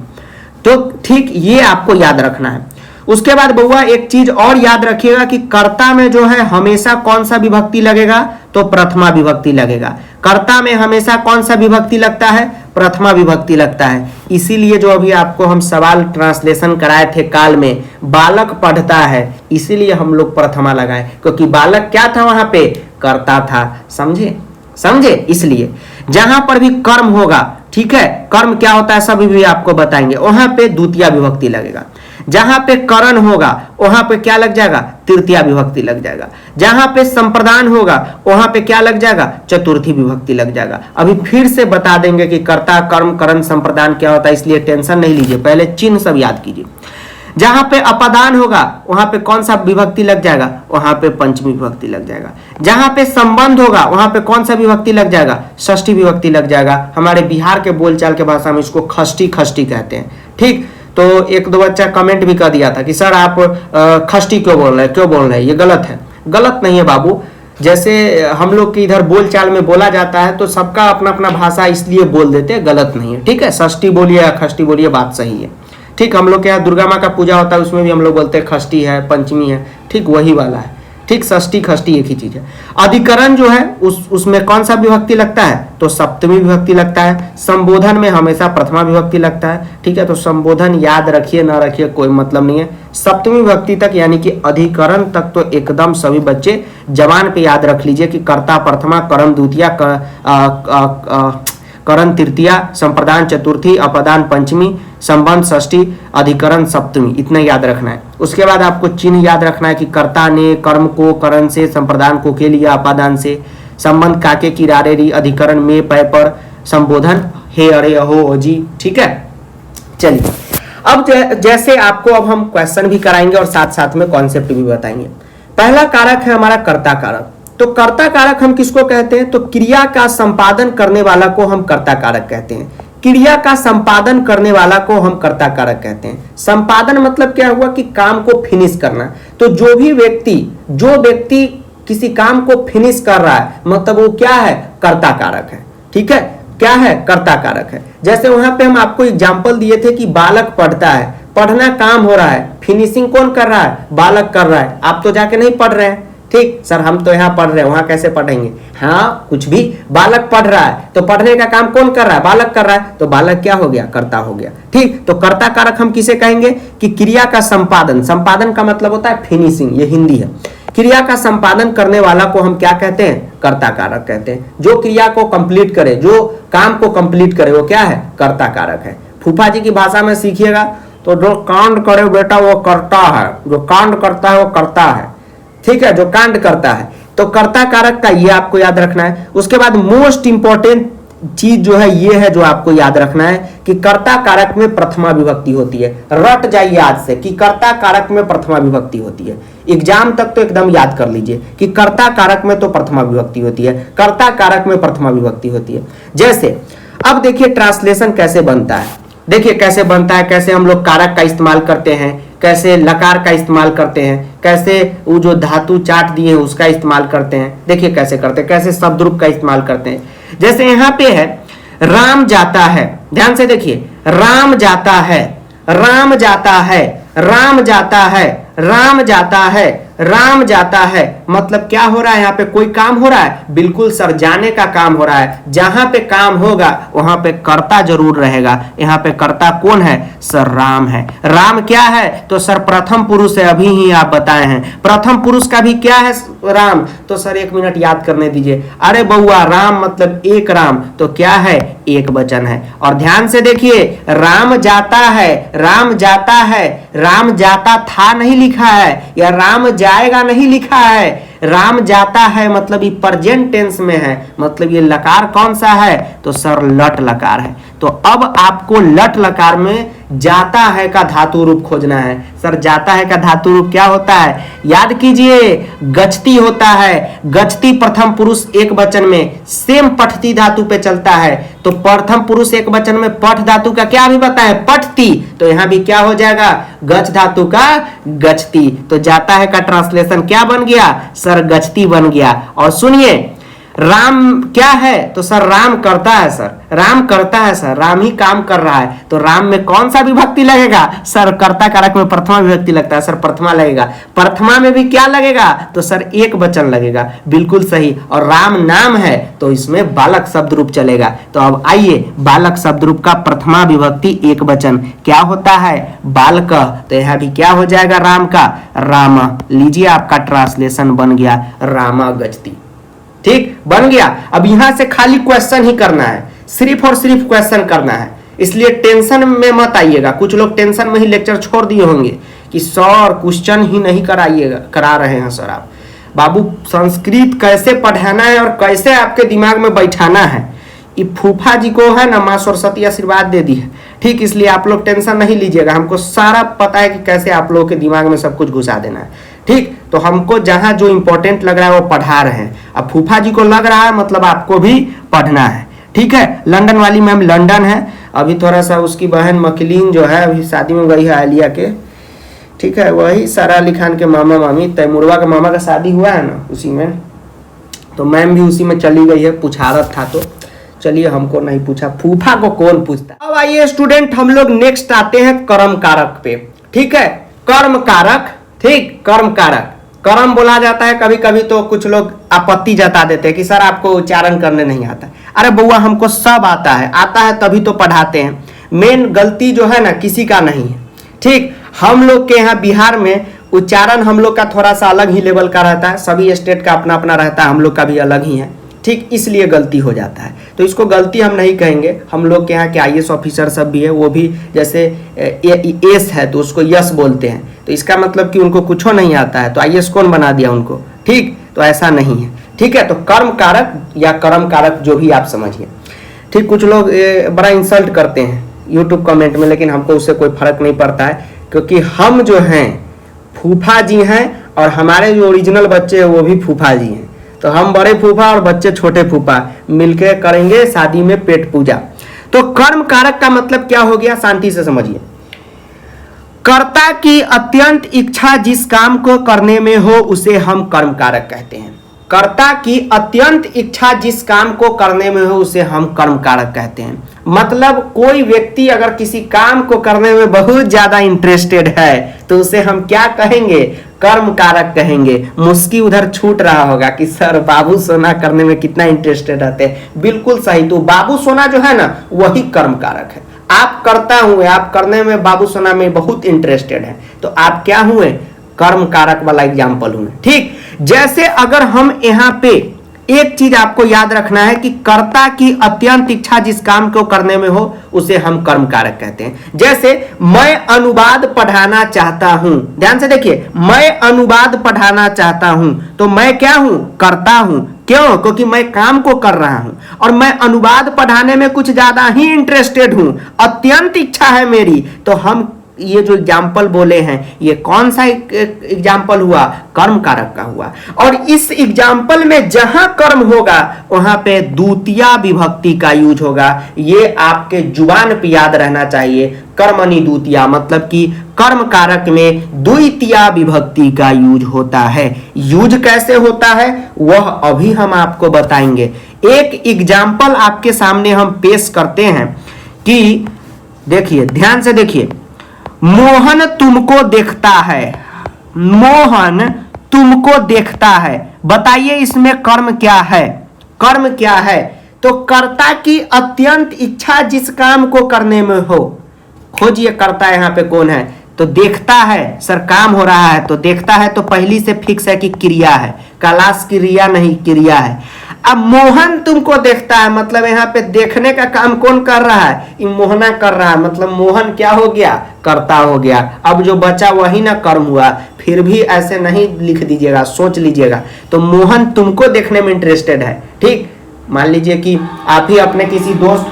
तो ठीक ये आपको याद रखना है। उसके बाद बउआ एक चीज और याद रखिएगा कि कर्ता में जो है हमेशा कौन सा विभक्ति लगेगा? तो प्रथमा विभक्ति लगेगा। कर्ता में हमेशा कौन सा विभक्ति लगता है? प्रथमा विभक्ति लगता है। इसीलिए जो अभी आपको हम सवाल ट्रांसलेशन कराए थे काल में, बालक पढ़ता है, इसीलिए हम लोग प्रथमा लगाए, क्योंकि बालक क्या था वहां पे? कर्ता था। समझे? समझे? इसलिए जहां पर भी कर्म होगा, ठीक है, कर्म क्या होता है सभी भी आपको बताएंगे, वहां पे द्वितीय विभक्ति लगेगा। जहां पे करण होगा वहां पे क्या लग जाएगा? तृतीय विभक्ति लग जाएगा। जहां पे संप्रदान होगा वहां पे क्या लग जाएगा? चतुर्थी विभक्ति लग जाएगा। अभी फिर से बता देंगे कि कर्ता, कर्म, करण, संप्रदान क्या होता है, इसलिए टेंशन नहीं लीजिए, पहले चिन्ह सब याद कीजिए। जहां पे अपादान होगा वहां पे कौन सा विभक्ति लग जाएगा? वहां पे पंचमी विभक्ति लग जाएगा। जहां पे संबंध होगा वहां पे कौन सा विभक्ति लग जाएगा? षष्ठी विभक्ति लग जाएगा। हमारे बिहार के बोलचाल के भाषा में इसको खष्टी खष्टी कहते हैं। ठीक, तो एक दो बच्चा कमेंट भी कर दिया था कि सर आप खष्टी क्यों बोल रहे हैं, क्यों बोल रहे हैं, ये गलत है। गलत नहीं है बाबू, जैसे हम लोग के इधर बोलचाल में बोला जाता है तो सबका अपना अपना भाषा इसलिए बोल देते हैं, गलत नहीं है। ठीक है, षष्ठी बोलिए या खष्टी बोलिए, बात सही है। ठीक, हम लोग के यहाँ दुर्गा माँ का पूजा होता है, उसमें भी हम लोग बोलते हैं खष्टी है, पंचमी है, ठीक वही वाला है। ठीक, षष्ठी खष्टी एक ही चीज है। अधिकरण जो है उसमें कौन सा विभक्ति लगता है? तो सप्तमी विभक्ति लगता है। संबोधन में हमेशा प्रथमा विभक्ति लगता है। ठीक है, तो संबोधन याद रखिए ना रखिए कोई मतलब नहीं है। सप्तमी विभक्ति तक यानी कि अधिकरण तक तो एकदम सभी बच्चे जबान पे याद रख लीजिए कि कर्ता प्रथमा, करण द्वितीय, करण तृतीय, संप्रदान चतुर्थी, अपदान पंचमी, संबंध षष्ठी, अधिकरण सप्तमी, इतना याद रखना है। उसके बाद आपको चिन्ह याद रखना है कि कर्ता ने कर्म को करण से, संप्रदान को के लिए, अपादान से, संबंध काके की रारे री, अधिकरण में पै पर, संबोधन हे अरे अहो अजी। ठीक है, चलिए अब जैसे आपको अब हम क्वेश्चन भी कराएंगे और साथ साथ में कॉन्सेप्ट भी बताएंगे। पहला कारक है हमारा कर्ता कारक। तो कर्ता कारक हम किसको कहते हैं? तो क्रिया का संपादन करने वाला को हम कर्ता कारक कहते हैं। क्रिया का संपादन करने वाला को हम कर्ता कारक कहते हैं। संपादन मतलब क्या हुआ कि काम को फिनिश करना। तो जो व्यक्ति किसी काम को फिनिश कर रहा है मतलब वो क्या है? कर्ता कारक है। ठीक है, क्या है? कर्ता कारक है। जैसे वहां पे हम आपको एग्जांपल दिए थे कि बालक पढ़ता है, पढ़ना काम हो रहा है, फिनिशिंग कौन कर रहा है? बालक कर रहा है। आप तो जाके नहीं पढ़ रहे हैं। ठीक, सर हम तो यहाँ पढ़ रहे हैं, वहां कैसे पढ़ेंगे? हाँ, कुछ भी, बालक पढ़ रहा है तो पढ़ने का काम कौन कर रहा है? बालक कर रहा है, तो बालक क्या हो गया? कर्ता हो गया। ठीक, तो कर्ता कारक हम किसे कहेंगे? कि क्रिया का संपादन। संपादन का मतलब होता है फिनिशिंग, ये हिंदी है। क्रिया का संपादन करने वाला को हम क्या कहते हैं? कर्ता कारक कहते हैं। जो क्रिया को कंप्लीट करे, जो काम को कंप्लीट करे, वो क्या है? कर्ता कारक है। फूफा जी की भाषा में सीखिएगा तो जो कांड करे बेटा वो करता है, जो कांड करता है वो करता है, ठीक है, जो कांड करता है। तो कर्ता कारक का ये आपको याद रखना है। उसके बाद मोस्ट इंपॉर्टेंट चीज जो है ये है जो आपको याद रखना है कि कर्ता कारक में प्रथमा विभक्ति होती है। रट जाइए आज से कि कर्ता कारक में प्रथमा विभक्ति होती है। एग्जाम तक तो एकदम याद कर लीजिए कि कर्ता कारक में तो प्रथमा विभक्ति होती है, कर्ता कारक में प्रथमा विभक्ति होती है। जैसे अब देखिए ट्रांसलेशन कैसे बनता है, देखिए कैसे बनता है, कैसे हम लोग कारक का इस्तेमाल करते हैं, कैसे लकार का इस्तेमाल करते हैं, कैसे वो जो धातु चार्ट दिए हैं उसका इस्तेमाल करते हैं। देखिए कैसे करते हैं, कैसे शब्द रूप का इस्तेमाल करते हैं। जैसे यहाँ पे है राम जाता है, ध्यान से देखिए, राम जाता है, राम जाता है, राम जाता है, राम जाता है, राम जाता है। मतलब क्या हो रहा है? यहाँ पे कोई काम हो रहा है? बिल्कुल सर, जाने का काम हो रहा है। जहां पे काम होगा वहां पे कर्ता जरूर रहेगा। यहाँ पे कर्ता कौन है? सर राम है। राम क्या है? तो सर प्रथम पुरुष है, अभी ही आप बताए हैं। प्रथम पुरुष का भी क्या है? राम। तो सर 1 मिनट याद करने दीजिए। अरे बउआ, राम मतलब एक राम, तो क्या है? एक वचन है। और ध्यान से देखिए, राम जाता है, राम जाता है, राम जाता था नहीं लिखा है, या राम जाएगा नहीं लिखा है। राम जाता है मतलब ये प्रेजेंट टेंस में है, मतलब ये लकार कौन सा है? तो सर लट लकार है। तो अब आपको लट लकार में जाता है का धातु रूप खोजना है। सर जाता है का धातु रूप क्या होता है? याद कीजिए, गच्छति होता है। गच्छति प्रथम पुरुष एक वचन में सेम पठती धातु पे चलता है। तो प्रथम पुरुष एक वचन में पठ धातु का क्या भी बताए? पठती। तो यहां भी क्या हो जाएगा? गच्छ धातु का गच्छति। तो जाता है का ट्रांसलेशन क्या बन गया? सर गच्छति बन गया। और सुनिए, राम क्या है? तो सर राम करता है। सर राम करता है, सर राम ही काम कर रहा है। तो राम में कौन सा विभक्ति लगेगा? सर कर्ता कारक में प्रथमा विभक्ति लगता है, सर प्रथमा लगेगा। प्रथमा में भी क्या लगेगा? तो सर एक वचन लगेगा, बिल्कुल सही। और राम नाम है तो इसमें बालक शब्द रूप चलेगा। तो अब आइए, बालक शब्द रूप का प्रथमा विभक्ति एक वचन क्या होता है? बालक। तो यहां भी क्या हो जाएगा? राम का राम। लीजिए, आपका ट्रांसलेशन बन गया रामा गच्छति। ठीक, बन गया। अब यहां से खाली क्वेश्चन ही करना है, सिर्फ और सिर्फ क्वेश्चन करना है। इसलिए टेंशन में मत आइएगा। कुछ लोग टेंशन में ही लेक्चर छोड़ दिए होंगे कि सर क्वेश्चन ही नहीं कराइएगा, करा रहे हैं सर आप। बाबू, संस्कृत कैसे पढ़ाना है और कैसे आपके दिमाग में बैठाना है, ये फूफा जी को है ना माँ सरस्वती आशीर्वाद दे दी है। ठीक, इसलिए आप लोग टेंशन नहीं लीजिएगा। हमको सारा पता है कि कैसे आप लोगों के दिमाग में सब कुछ घुसा देना है। ठीक, तो हमको जहां जो इंपॉर्टेंट लग रहा है वो पढ़ा रहे हैं। अब फूफा जी को लग रहा है मतलब आपको भी पढ़ना है। ठीक है, लंदन वाली मैम लंदन है, अभी थोड़ा सा उसकी बहन मकलीन जो है अभी शादी में गई है आलिया के। ठीक है, वही सारा अली खान के मामा मामी, तैमुरवा के मामा का शादी हुआ है ना उसी में, तो मैम भी उसी में चली गई है। पुछारत था तो चलिए, हमको नहीं पूछा, फूफा को कौन पूछता। अब आइए स्टूडेंट, हम लोग नेक्स्ट आते हैं कर्म कारक पे। ठीक है, कर्म कारक। ठीक, कर्म कारक, कर्म बोला जाता है कभी कभी, तो कुछ लोग आपत्ति जता देते हैं कि सर आपको उच्चारण करने नहीं आता। अरे बउआ, हमको सब आता है तभी तो पढ़ाते हैं। मेन गलती जो है ना किसी का नहीं है। ठीक, हम लोग के यहाँ बिहार में उच्चारण हम लोग का थोड़ा सा अलग ही लेवल का रहता है, सभी स्टेट का अपना अपना रहता है, हम लोग का भी अलग ही है। ठीक, इसलिए गलती हो जाता है। तो इसको गलती हम नहीं कहेंगे। हम लोग के यहाँ के IAS ऑफिसर सब भी है, वो भी जैसे एस है तो उसको यस बोलते हैं, तो इसका मतलब कि उनको कुछ नहीं आता है, तो IAS कौन बना दिया उनको? ठीक, तो ऐसा नहीं है। ठीक है, तो कर्म कारक या कर्म कारक जो भी आप समझिए। ठीक, कुछ लोग बड़ा इंसल्ट करते हैं यूट्यूब कमेंट में, लेकिन हमको उससे कोई फर्क नहीं पड़ता है, क्योंकि हम जो हैं फूफा जी हैं और हमारे जो ओरिजिनल बच्चे हैं वो भी फूफा जी हैं। तो हम बड़े फूफा और बच्चे छोटे फूफा मिलकर करेंगे शादी में पेट पूजा। तो कर्म कारक का मतलब क्या हो गया? शांति से समझिए। कर्ता की अत्यंत इच्छा जिस काम को करने में हो उसे हम कर्म कारक कहते हैं। कर्ता की अत्यंत इच्छा जिस काम को करने में हो उसे हम कर्म कारक कहते हैं। मतलब कोई व्यक्ति अगर किसी काम को करने में बहुत ज्यादा इंटरेस्टेड है तो उसे हम क्या कहेंगे? कर्म कारक कहेंगे। मुस्की उधर छूट रहा होगा कि सर बाबू सोना करने में कितना इंटरेस्टेड रहते हैं। बिल्कुल सही, तो बाबू सोना जो है ना वही कर्म कारक है। आप करता हुए, आप करने में बाबू सोना में बहुत इंटरेस्टेड है, तो आप क्या हुए? कर्म कारक वाला एग्जाम्पल हुए। ठीक, जैसे अगर हम यहाँ पे एक चीज आपको याद रखना है कि कर्ता की अत्यंत इच्छा जिस काम को करने में हो उसे हम कर्म कारक कहते हैं। जैसे मैं अनुवाद पढ़ाना चाहता हूं, ध्यान से देखिए, मैं अनुवाद पढ़ाना चाहता हूं, तो मैं क्या हूं? कर्ता हूं। क्यों? क्योंकि मैं काम को कर रहा हूं और मैं अनुवाद पढ़ाने में कुछ ज्यादा ही इंटरेस्टेड हूं, अत्यंत इच्छा है मेरी। तो हम ये जो एग्जाम्पल बोले हैं, ये कौन सा एग्जाम्पल हुआ? कर्म कारक का हुआ। और इस एग्जाम्पल में जहां कर्म होगा वहां पे द्वितीया विभक्ति का यूज होगा। ये आपके जुबान पे याद रहना चाहिए। कर्मणि द्वितीया मतलब कि कर्म कारक में द्वितीया विभक्ति का यूज होता है। यूज कैसे होता है वह अभी हम आपको बताएंगे। एक एग्जाम्पल आपके सामने हम पेश करते हैं कि देखिए, ध्यान से देखिए, मोहन तुमको देखता है, मोहन तुमको देखता है। बताइए इसमें कर्म क्या है? कर्म क्या है? तो कर्ता की अत्यंत इच्छा जिस काम को करने में हो। खोजिए कर्ता यहां पे कौन है? तो देखता है, सर काम हो रहा है तो देखता है, तो पहली से फिक्स है कि क्रिया है, क्लास क्रिया नहीं क्रिया है। अब मोहन तुमको देखता है मतलब यहाँ पे देखने का काम कौन कर रहा है? मोहना कर रहा है, मतलब मोहन क्या हो गया? कर्ता हो गया। अब जो बचा वही ना कर्म हुआ। फिर भी ऐसे नहीं लिख दीजिएगा, सोच लीजिएगा। तो मोहन तुमको देखने में इंटरेस्टेड है, ठीक। मान लीजिए कि आप ही अपने किसी दोस्त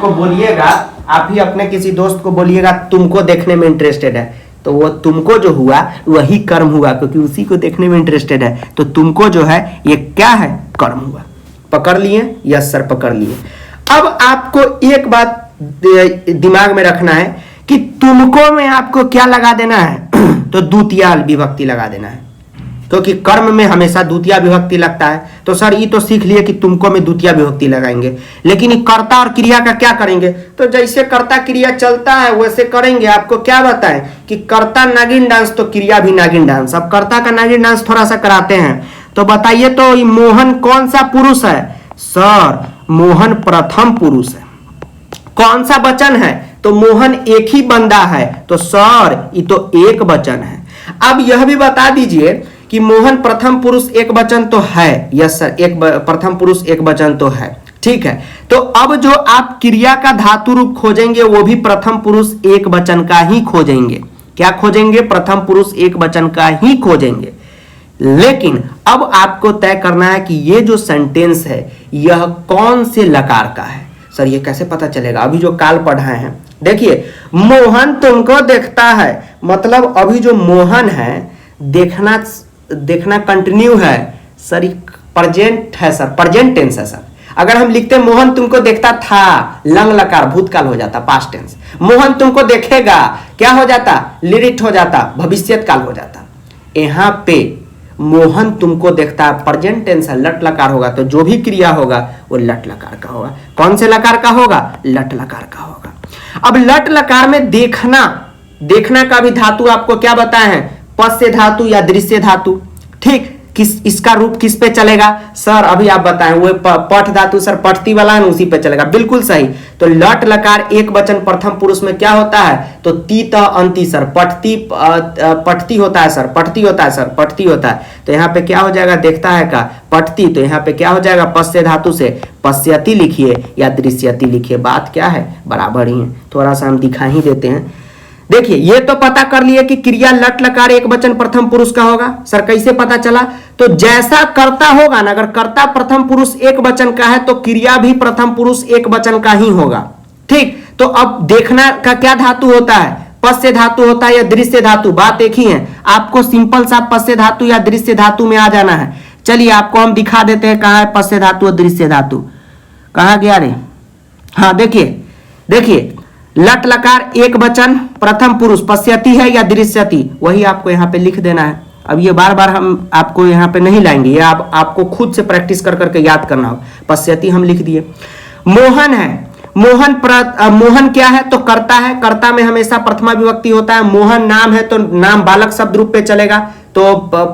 को बोलिएगा, तुमको देखने में इंटरेस्टेड है, तो वो तुमको जो हुआ वही कर्म हुआ, क्योंकि उसी को देखने में इंटरेस्टेड है। तो तुमको जो है ये क्या है? कर्म हुआ। पकड़ लिए? यस सर पकड़ लिए। अब आपको एक बात दिमाग में रखना है कि तुमको में आपको क्या लगा देना है? तो द्वितीया विभक्ति लगा देना है, क्योंकि कर्म में हमेशा द्वितीया विभक्ति लगता है। तो सर ये तो सीख लिए कि तुमको में द्वितीया विभक्ति लगाएंगे, लेकिन कर्ता और क्रिया का क्या करेंगे? तो जैसे कर्ता क्रिया चलता है वैसे करेंगे। आपको क्या बताएं कि कर्ता नागिन डांस तो क्रिया भी नागिन डांस। अब कर्ता का नागिन डांस थोड़ा सा कराते हैं। तो बताइए तो मोहन कौन सा पुरुष है? सर मोहन प्रथम पुरुष है। कौन सा वचन है? तो मोहन एक ही बंदा है, तो सर ये तो एक वचन है। अब यह भी बता दीजिए कि मोहन प्रथम पुरुष एक वचन तो है। यस सर, एक प्रथम पुरुष एक वचन तो है, ठीक है। तो अब जो आप क्रिया का धातु रूप खोजेंगे वो भी प्रथम पुरुष एक वचन का ही खोजेंगे। क्या खोजेंगे? प्रथम पुरुष एक वचन का ही खोजेंगे। लेकिन अब आपको तय करना है कि ये जो सेंटेंस है यह कौन से लकार का है। सर ये कैसे पता चलेगा? अभी जो काल पढ़ाए हैं, देखिए, मोहन तुमको देखता है, मतलब अभी जो मोहन है देखना कंटिन्यू है सर, प्रेजेंट है सर, प्रेजेंट टेंस है सर। अगर हम लिखते मोहन तुमको देखता था, लंग लकार भूतकाल हो जाता, पास्ट टेंस। मोहन तुमको देखेगा क्या हो जाता? लिरिट हो जाता, भविष्यत काल हो जाता। यहां पे मोहन तुमको देखता है, प्रेजेंट टेंस है, लट लकार होगा, तो जो भी क्रिया होगा वो लट लकार का होगा। कौन से लकार का होगा? लट लकार का होगा। अब लट लकार में देखना का भी धातु आपको क्या बताए हैं? पश्य धातु या दृश्य धातु, ठीक। इसका रूप किस पे चलेगा? सर अभी आप बताएं, वो पठ धातु सर पठती वाला है, उसी पे चलेगा। बिल्कुल सही। तो लट लकार एक वचन प्रथम पुरुष में क्या होता है? तो ती त अंति सर, पठती होता है सर, पठती होता है सर, पठती होता है। तो यहाँ पे क्या हो जाएगा? देखता है का पठती, तो यहाँ पे क्या हो जाएगा? पश्य धातु से पश्यति लिखिए या दृश्यति लिखिए, बात क्या है? बराबर ही है। थोड़ा सा हम दिखा ही देते हैं। देखिए, ये तो पता कर लिए कि क्रिया लट लकार एक वचन प्रथम पुरुष का होगा। सर कैसे पता चला? तो जैसा कर्ता होगा ना, अगर कर्ता प्रथम पुरुष एक वचन का है तो क्रिया भी प्रथम पुरुष एक वचन का ही होगा, ठीक। तो अब देखना का क्या धातु होता है? पश्य धातु होता है या दृश्य धातु? बात एक ही है। आपको सिंपल सा पश्य धातु या दृश्य धातु में आ जाना है। चलिए आपको हम दिखा देते हैं कहाँ है पश्य धातु और दृश्य धातु। कहाँ गया रे? हाँ देखिए, लट लकार एक वचन प्रथम पुरुष पश्यति है या दृश्यति, वही आपको यहाँ पे लिख देना है। अब ये बार बार हम आपको यहाँ पे नहीं लाएंगे, ये आपको खुद से प्रैक्टिस कर करके याद करना होगा। पश्यति हम लिख दिए। मोहन है, मोहन क्या है? तो कर्ता है। कर्ता में हमेशा प्रथमा विभक्ति होता है। मोहन नाम है तो नाम बालक शब्द रूप पे चलेगा, तो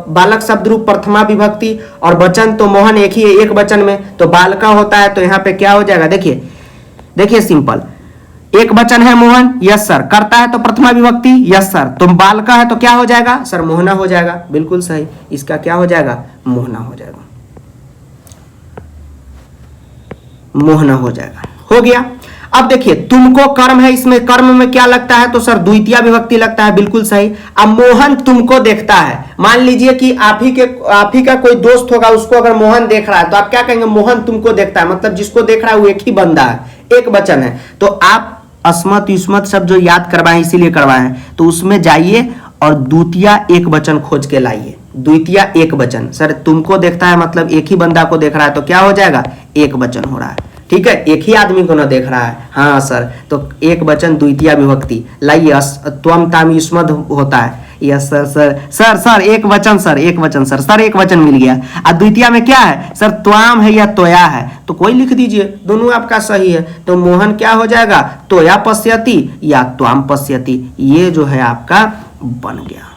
बालक शब्द रूप प्रथमा विभक्ति, और वचन तो मोहन एक ही है, एक वचन में, तो बालका होता है। तो यहाँ पे क्या हो जाएगा? देखिए सिंपल, एक वचन है मोहन, यस सर। करता है तो प्रथमा विभक्ति, यस सर। तुम बालका है तो क्या हो जाएगा? सर मोहना हो जाएगा। बिल्कुल सही। इसका क्या हो जाएगा? मोहना हो जाएगा, मोहना हो जाएगा। हो गया। अब देखिए तुमको कर्म है, इसमें कर्म में क्या लगता है, तो सर द्वितीय विभक्ति लगता है, बिल्कुल सही। अब मोहन तुमको देखता है, मान लीजिए कि आप ही का कोई दोस्त होगा, उसको अगर मोहन देख रहा है तो आप क्या कहेंगे, मोहन तुमको देखता है, मतलब जिसको देख रहा है वो एक ही बंदा है, एक वचन है। तो आप अस्मत युष्मत सब जो याद करवाए इसीलिए करवाए हैं, तो उसमें जाइए और द्वितीय एक वचन खोज के लाइए। द्वितीय एक वचन, सर तुमको देखता है मतलब एक ही बंदा को देख रहा है, तो क्या हो जाएगा, एक वचन हो रहा है। ठीक है, एक ही आदमी को ना देख रहा है, हाँ सर, तो एक वचन द्वितीय विभक्ति लाइए। त्वम ताम युष्मद होता है, yes sir sir sir sir एक वचन, सर एक वचन, सर एक वचन मिल गया। और द्वितीय में क्या है सर, त्वाम है या तोया है, तो कोई लिख दीजिए, दोनों आपका सही है। तो मोहन क्या हो जाएगा, तोया पश्यति या त्वाम पश्यति, ये जो है आपका बन गया।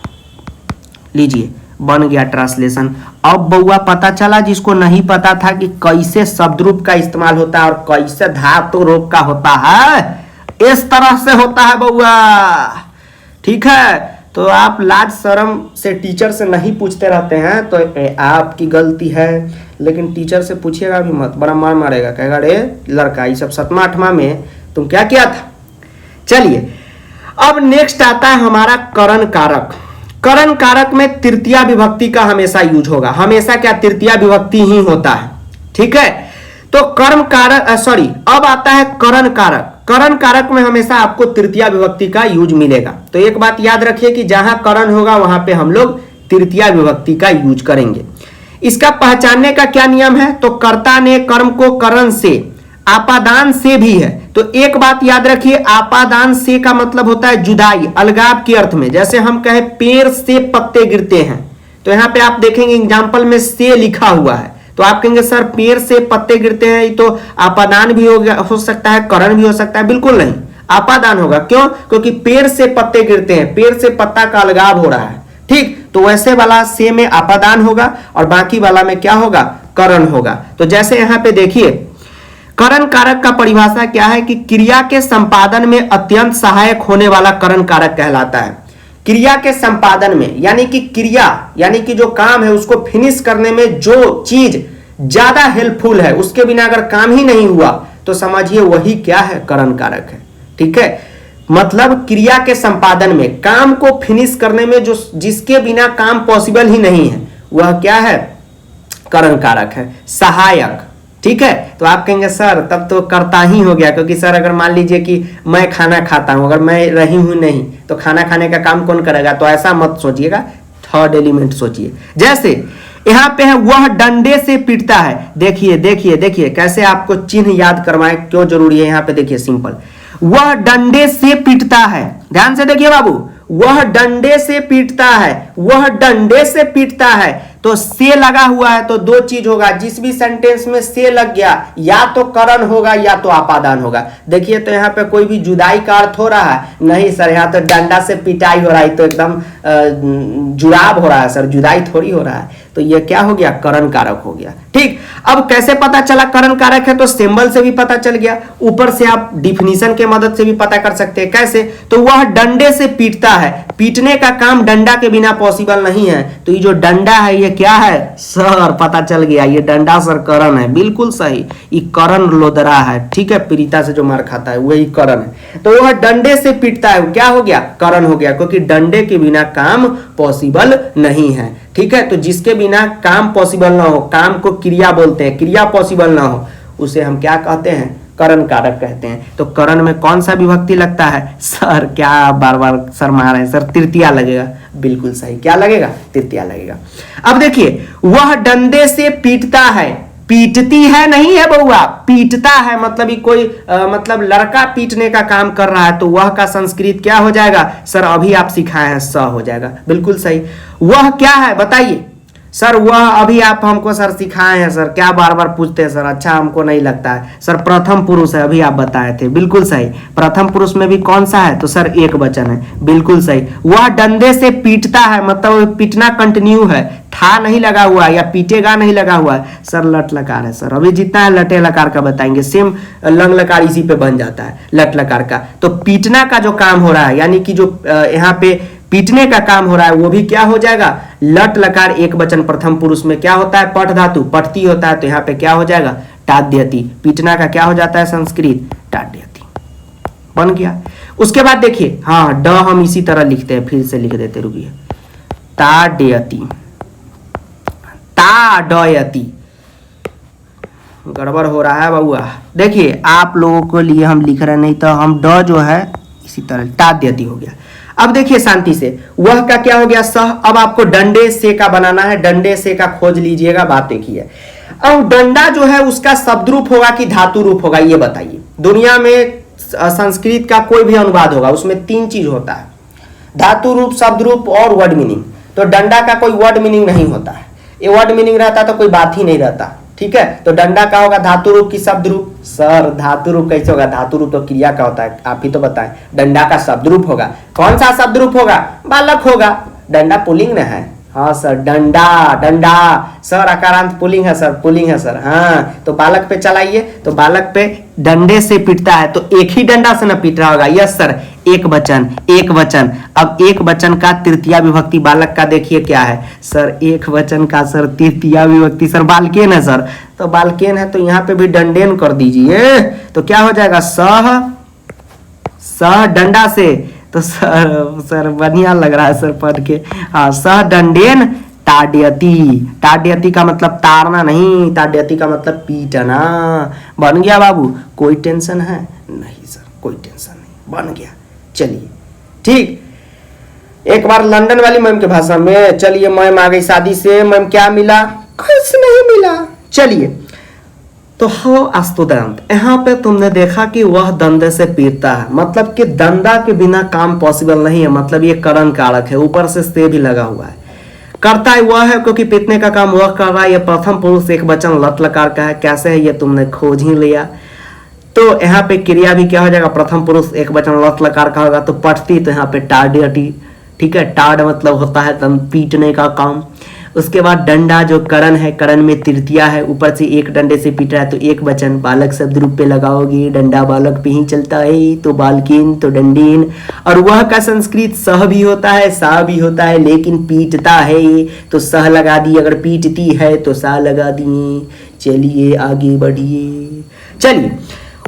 लीजिए बन गया ट्रांसलेशन। अब बउआ पता चला जिसको नहीं पता था कि कैसे शब्द रूप का इस्तेमाल होता है और कैसे धातु रूप का होता है, इस तरह से होता है बउआ। ठीक है, तो आप लाज शर्म से टीचर से नहीं पूछते रहते हैं, तो आपकी गलती है, लेकिन टीचर से पूछिएगा भी मत, बड़ा मार मारेगा, कहेगा रे लड़का ये सब 7वां 8वां में तुम क्या किया था। चलिए अब नेक्स्ट आता है हमारा करण कारक। करण कारक में तृतीय विभक्ति का हमेशा यूज होगा, हमेशा क्या तृतीय विभक्ति ही होता है। ठीक है, तो कर्म कारक अब आता है करण कारक। करण कारक में हमेशा आपको तृतीय विभक्ति का यूज मिलेगा। तो एक बात याद रखिए कि जहां करण होगा वहां पे हम लोग तृतीय विभक्ति का यूज करेंगे। इसका पहचानने का क्या नियम है, तो कर्ता ने कर्म को करण से आपादान से भी है। तो एक बात याद रखिए, आपादान से का मतलब होता है जुदाई, अलगाव के अर्थ में। जैसे हम कहे पेड़ से पत्ते गिरते हैं, तो यहां पे आप देखेंगे एग्जाम्पल में से लिखा हुआ है, तो आप कहेंगे सर पेड़ से पत्ते गिरते हैं, ये तो आपादान भी हो सकता है, करण भी हो सकता है। बिल्कुल नहीं, आपादान होगा। क्यों, क्योंकि पेड़ से पत्ते गिरते हैं, पेड़ से पत्ता का अलगाव हो रहा है। ठीक, तो वैसे वाला से में आपादान होगा और बाकी वाला में क्या होगा, करण होगा। तो जैसे यहां पे देखिए करण कारक का परिभाषा क्या है कि क्रिया के संपादन में अत्यंत सहायक होने वाला करण कारक कहलाता है। क्रिया के संपादन में, यानी कि क्रिया यानी कि जो काम है उसको फिनिश करने में जो चीज ज्यादा हेल्पफुल है, उसके बिना अगर काम ही नहीं हुआ तो समझिए वही क्या है, करण कारक है। ठीक है, मतलब क्रिया के संपादन में, काम को फिनिश करने में जो जिसके बिना काम पॉसिबल ही नहीं है वह क्या है, करण कारक है, सहायक। ठीक है, तो आप कहेंगे सर तब तो करता ही हो गया, क्योंकि सर अगर मान लीजिए कि मैं खाना खाता हूं, अगर मैं रही हूं नहीं तो खाना खाने का काम कौन करेगा, तो ऐसा मत सोचिएगा, थर्ड एलिमेंट सोचिए। जैसे यहां पे है वह डंडे से पीटता है। देखिए देखिए देखिए कैसे आपको चिन्ह याद करवाएं, क्यों जरूरी है। यहां पे देखिए सिंपल, वह डंडे से पीटता है, ध्यान से देखिए बाबू, वह डंडे से पीटता है, वह डंडे से पीटता है, तो से लगा हुआ है तो दो चीज होगा, जिस भी सेंटेंस में से लग गया या तो करण होगा या तो आपादान होगा। देखिए तो यहाँ पे कोई भी जुदाई का अर्थ हो रहा है नहीं सर, यहाँ तो डंडा से पिटाई हो रहा है, तो एकदम जुड़ाव हो रहा है सर, जुदाई थोड़ी हो रहा है। तो ये क्या हो गया, करण कारक हो गया। ठीक, अब कैसे पता चला करण कारक है, तो सिंबल से भी पता चल गया, ऊपर से आप डिफिनीशन के मदद से भी पता कर सकते हैं। कैसे, तो वह डंडे से पीटता है, पीटने का काम डंडा के बिना पॉसिबल नहीं है, तो ये जो डंडा है ये क्या है, सर पता चल गया, ये डंडा सर करण है, बिल्कुल सही, ये करण लोदरा है। ठीक है, पीड़िता से जो मार खाता है वही करण है, तो वह डंडे से पीटता है, क्या हो गया, करण हो गया, क्योंकि डंडे के बिना काम पॉसिबल नहीं है। ठीक है, तो जिसके बिना काम पॉसिबल ना हो, काम को क्रिया बोलते हैं, क्रिया पॉसिबल ना हो, उसे हम क्या कहते हैं, करण कारक कहते हैं। तो करण में कौन सा विभक्ति लगता है, सर क्या बार बार सर मार रहे हैं, सर तृतीया लगेगा, बिल्कुल सही, क्या लगेगा, तृतीया लगेगा। अब देखिए वह डंडे से पीटता है, पीटती है नहीं है बउआ, पीटता है, मतलब कोई मतलब लड़का पीटने का काम कर रहा है, तो वह का संस्कृत क्या हो जाएगा, सर अभी आप सिखाए हैं, स हो जाएगा, बिल्कुल सही। वह क्या है बताइए, सर वह अभी आप हमको सर सिखाए हैं, सर क्या बार बार पूछते हैं सर, अच्छा हमको नहीं लगता है सर, प्रथम पुरुष है, अभी आप बताए थे, बिल्कुल सही। प्रथम पुरुष में भी कौन सा है, तो सर एक वचन है, बिल्कुल सही। वह डंडे से पीटता है, मतलब पीटना कंटिन्यू है, था नहीं लगा हुआ या पीटेगा नहीं लगा हुआ है, सर लट लकार है, सर अभी जितना है लटे लकार का बताएंगे, सेम लंग लकार इसी पे बन जाता है, लट लकार का। तो पीटना का जो काम हो रहा है, यानी कि जो यहाँ पे पीटने का काम हो रहा है, वो भी क्या हो जाएगा, लट लकार एक वचन प्रथम पुरुष में क्या होता है, पठ धातु, पठती होता है, तो यहाँ पे क्या हो जाएगा, टाद्यति। पीटना का क्या हो जाता है संस्कृत, टाद्यति, बन गया। उसके बाद देखिए, हाँ ड हम इसी तरह लिखते हैं, फिर से लिख देते, रुकिए, ताड्यति, ताडयति, गड़बड़ हो रहा है बउआ। देखिए आप लोगों के लिए हम लिख रहे हैं, नहीं तो हम ड जो है इसी तरह टाद्यति हो गया। अब देखिए शांति से, वह का क्या हो गया, सह। अब आपको डंडे से का बनाना है, डंडे से का खोज लीजिएगा, बात देखिए। अब डंडा जो है उसका शब्द रूप होगा कि धातु रूप होगा, ये बताइए। दुनिया में संस्कृत का कोई भी अनुवाद होगा उसमें 3 चीज होता है, धातु रूप, शब्द रूप और वर्ड मीनिंग। तो डंडा का कोई वर्ड मीनिंग नहीं होता है, ये वर्ड मीनिंग रहता तो कोई बात ही नहीं रहता, ठीक है। तो डंडा का होगा धातु रूप की शब्द रूप। सर धातु रूप कैसे होगा, धातु रूप तो क्रिया का होता है, आप ही तो बताएं। डंडा का शब्द रूप होगा, कौन सा शब्द रूप होगा, बालक होगा। डंडा पुल्लिंग न है, हाँ सर, डंडा, डंडा सर अकारांत पुल्लिंग है सर, पुल्लिंग है सर, हाँ। तो बालक पे चलाइए, तो बालक पे डंडे से पीटता है, तो एक ही डंडा से ना पीट रहा होगा, यस सर, एक वचन, एक वचन। अब एक वचन का तृतीया विभक्ति बालक का देखिए क्या है सर, एक वचन का सर तृतीया विभक्ति सर बालकेन है सर, तो बालकेन है तो यहाँ पे भी डंडेन कर दीजिए, तो क्या हो जाएगा, सह, सह डंडा से। तो सर बढ़िया लग रहा है सर पढ़ के, हाँ, सह दंडेन ताड्यति। ताड्यति का मतलब ताड़ना नहीं, ताड्यति का मतलब पीटना। बन गया बाबू, कोई टेंशन है नहीं सर, कोई टेंशन नहीं, बन गया। चलिए ठीक, एक बार लंदन वाली मैम के भाषा में, चलिए मैम आ गई शादी से, मैम क्या मिला, कुछ नहीं मिला। चलिए, तो हो अस्तुदंत, यहाँ पे तुमने देखा कि वह दंडे से पीटता है, मतलब कि दंडा के बिना काम पॉसिबल नहीं है, मतलब ये करण कारक है, ऊपर से भी लगा हुआ है। करता है वह है क्योंकि पीटने का काम वह कर रहा है, ये प्रथम पुरुष एक वचन लट लकार का है। कैसे है ये तुमने खोज ही लिया। तो यहाँ पे क्रिया भी क्या हो जाएगा, प्रथम पुरुष एक वचन लट लकार का होगा, तो पठती, तो यहाँ पे टाड्यति, ठीक है। टाड मतलब होता है पीटने का काम। उसके बाद डंडा जो करण है, करण में तृतीया है, ऊपर से एक डंडे से पीट रहा है, तो एक वचन बालक शब्द रूप पे लगाओगे, डंडा बालक पे ही चलता है, तो बालकेन, तो डंडेन। और वह का संस्कृत सह भी होता है, सा भी होता है, लेकिन पीटता है तो सह लगा दिए, अगर पीटती है तो सा लगा दिए। चलिए आगे बढ़िए। चलिए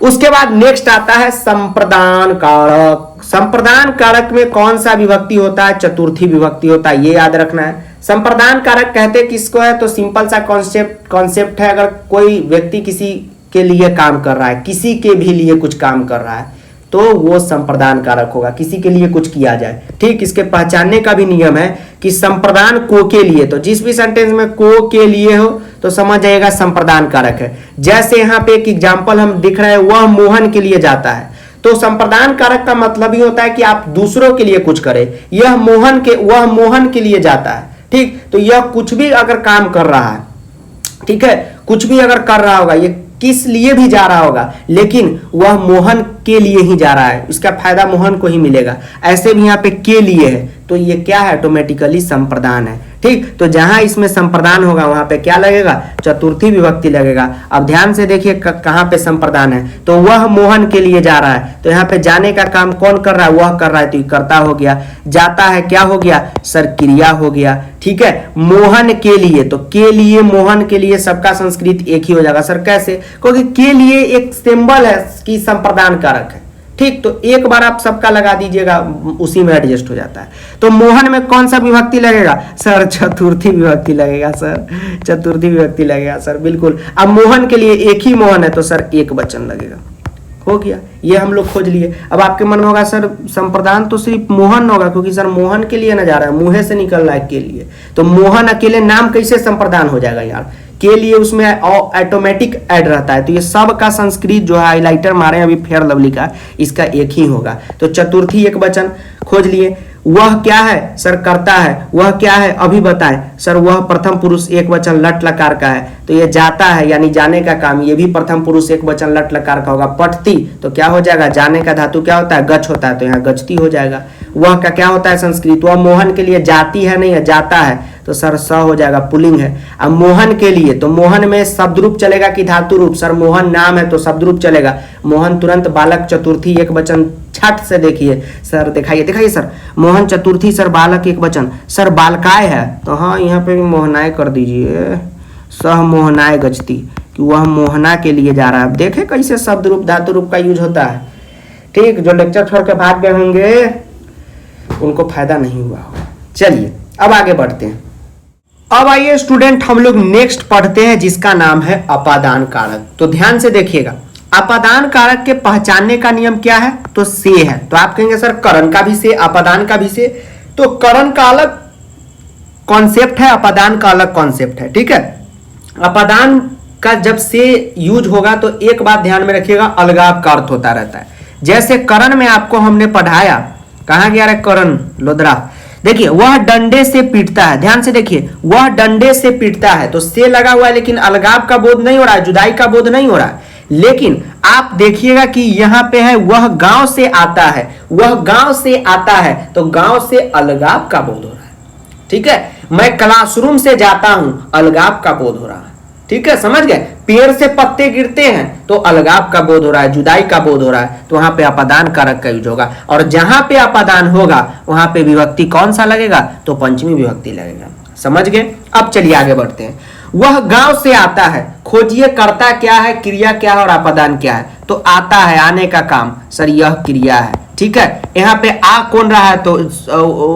उसके बाद नेक्स्ट आता है संप्रदान कारक। संप्रदान कारक में कौन सा विभक्ति होता है, चतुर्थी विभक्ति होता है, ये याद रखना है। संप्रदान कारक कहते किसको है, तो सिंपल सा कॉन्सेप्ट है, अगर कोई व्यक्ति किसी के लिए काम कर रहा है, किसी के भी लिए कुछ काम कर रहा है, तो वो संप्रदान कारक होगा, किसी के लिए कुछ किया जाए, ठीक। इसके पहचानने का भी नियम है कि संप्रदान को के लिए, तो जिस भी सेंटेंस में को के लिए हो तो समझ जाइएगा संप्रदान कारक है। जैसे यहाँ पे एक एग्जाम्पल हम दिख रहे हैं, वह मोहन के लिए जाता है, तो संप्रदान कारक का मतलब ही होता है कि आप दूसरों के लिए कुछ करें। वह मोहन के लिए जाता है, ठीक। तो यह कुछ भी अगर काम कर रहा है, ठीक है, कुछ भी अगर कर रहा होगा, ये किस लिए भी जा रहा होगा, लेकिन वह मोहन के लिए ही जा रहा है, इसका फायदा मोहन को ही मिलेगा। ऐसे भी यहाँ पे के लिए है, तो ये क्या है, ऑटोमेटिकली संप्रदान है, ठीक। तो जहां इसमें संप्रदान होगा वहां पे क्या लगेगा, चतुर्थी विभक्ति लगेगा। अब ध्यान से देखिए कहां पे संप्रदान है, तो वह मोहन के लिए जा रहा है, तो यहाँ पे जाने का काम कौन कर रहा है, वह कर रहा है, तो ये कर्ता हो गया। जाता है क्या हो गया, सर क्रिया हो गया, ठीक है। मोहन के लिए, तो के लिए, मोहन के लिए, सबका संस्कृत एक ही हो जाएगा। सर कैसे, क्योंकि के लिए एक सिंबल है कि संप्रदान कारक है, ठीक। तो एक बार आप सबका लगा दीजिएगा, उसी में एडजस्ट हो जाता है। तो मोहन में कौन सा विभक्ति लगेगा, सर चतुर्थी विभक्ति लगेगा, सर चतुर्थी विभक्ति लगेगा सर, बिल्कुल। अब मोहन के लिए एक ही मोहन है, तो सर एक वचन लगेगा, हो गया। ये हम लोग खोज लिए। अब आपके मन में होगा सर संप्रदान तो सिर्फ मोहन होगा, क्योंकि सर मोहन के लिए ना जा रहा है, मुंह से निकल रहा है के लिए, तो मोहन अकेले नाम कैसे संप्रदान हो जाएगा यार, के लिए उसमें ऑटोमेटिक ऐड रहता है। तो ये सब का संस्कृत जो है हाइलाइटर मारे अभी फेयर लवली का, इसका एक ही होगा। तो चतुर्थी एक वचन खोज लिए। वह क्या है, सर करता है। वह क्या है, अभी बताएं सर, वह प्रथम पुरुष एक वचन लट लकार का है, तो ये जाता है यानी जाने का काम, ये भी प्रथम पुरुष एक वचन लट लकार का होगा। पठती, तो क्या हो जाएगा, जाने का धातु क्या होता है, गच होता है, तो यहाँ गचती हो जाएगा। वह का क्या होता है संस्कृत, वह मोहन के लिए जाती है, नहीं है, जाता है, तो तो सर स हो जाएगा, पुल्लिंग है। अब मोहन के लिए तो मोहन में शब्द रूप चलेगा कि धातु रूप? सर मोहन नाम है तो शब्द रूप चलेगा। मोहन तुरंत बालक चतुर्थी एक वचन, छठ से देखिए सर, दिखाइए सर, मोहन चतुर्थी सर बालक एक वचन। सर बालकाय है तो हाँ यहाँ पे भी मोहनाय कर दीजिए, सह मोहनाय गच्छति, कि वह मोहना के लिए जा रहा है। देखे कैसे शब्द रूप धातु रूप का यूज होता है। ठीक, जो लेक्चर छोड़ के भाग गए होंगे उनको फायदा नहीं हुआ होगा। चलिए अब आगे बढ़ते हैं। अब आइए स्टूडेंट हम लोग नेक्स्ट पढ़ते हैं जिसका नाम है अपादान कारक। तो ध्यान से देखिएगा, अपादान कारक के पहचानने का नियम क्या है? तो से है। तो आप कहेंगे सर करण का भी से, अपादान का भी से। तो करण का अलग कॉन्सेप्ट है, अपादान का अलग कॉन्सेप्ट है। ठीक है, अपादान का जब से यूज होगा तो एक बात ध्यान में रखिएगा, अलगाव का अर्थ होता रहता है। जैसे करण में आपको हमने पढ़ाया, कहां गया रे करण लोदरा, देखिए वह डंडे से पीटता है। ध्यान से देखिए, वह डंडे से पीटता है, तो से लगा हुआ है लेकिन अलगाव का बोध नहीं हो रहा है, जुदाई का बोध नहीं हो रहा है। लेकिन आप देखिएगा कि यहां पे है वह गांव से आता है, वह गांव से आता है, तो गांव से अलगाव का बोध हो रहा है। ठीक है, मैं क्लासरूम से जाता हूं, अलगाव का बोध हो रहा है। ठीक है, समझ गए। पेड़ से पत्ते गिरते हैं तो अलगाव का बोध हो रहा है, जुदाई का बोध हो रहा है, तो वहां पे अपादान कारक का यूज होगा। और जहां पे अपादान होगा वहां पे विभक्ति कौन सा लगेगा? तो पंचमी विभक्ति लगेगा। समझ गए। अब चलिए आगे बढ़ते हैं। वह गांव से आता है, खोजिए कर्ता क्या है, क्रिया क्या है और अपादान क्या है? तो आता है, आने का काम, सर यह क्रिया है। ठीक है, यहाँ पे आ कौन रहा है? तो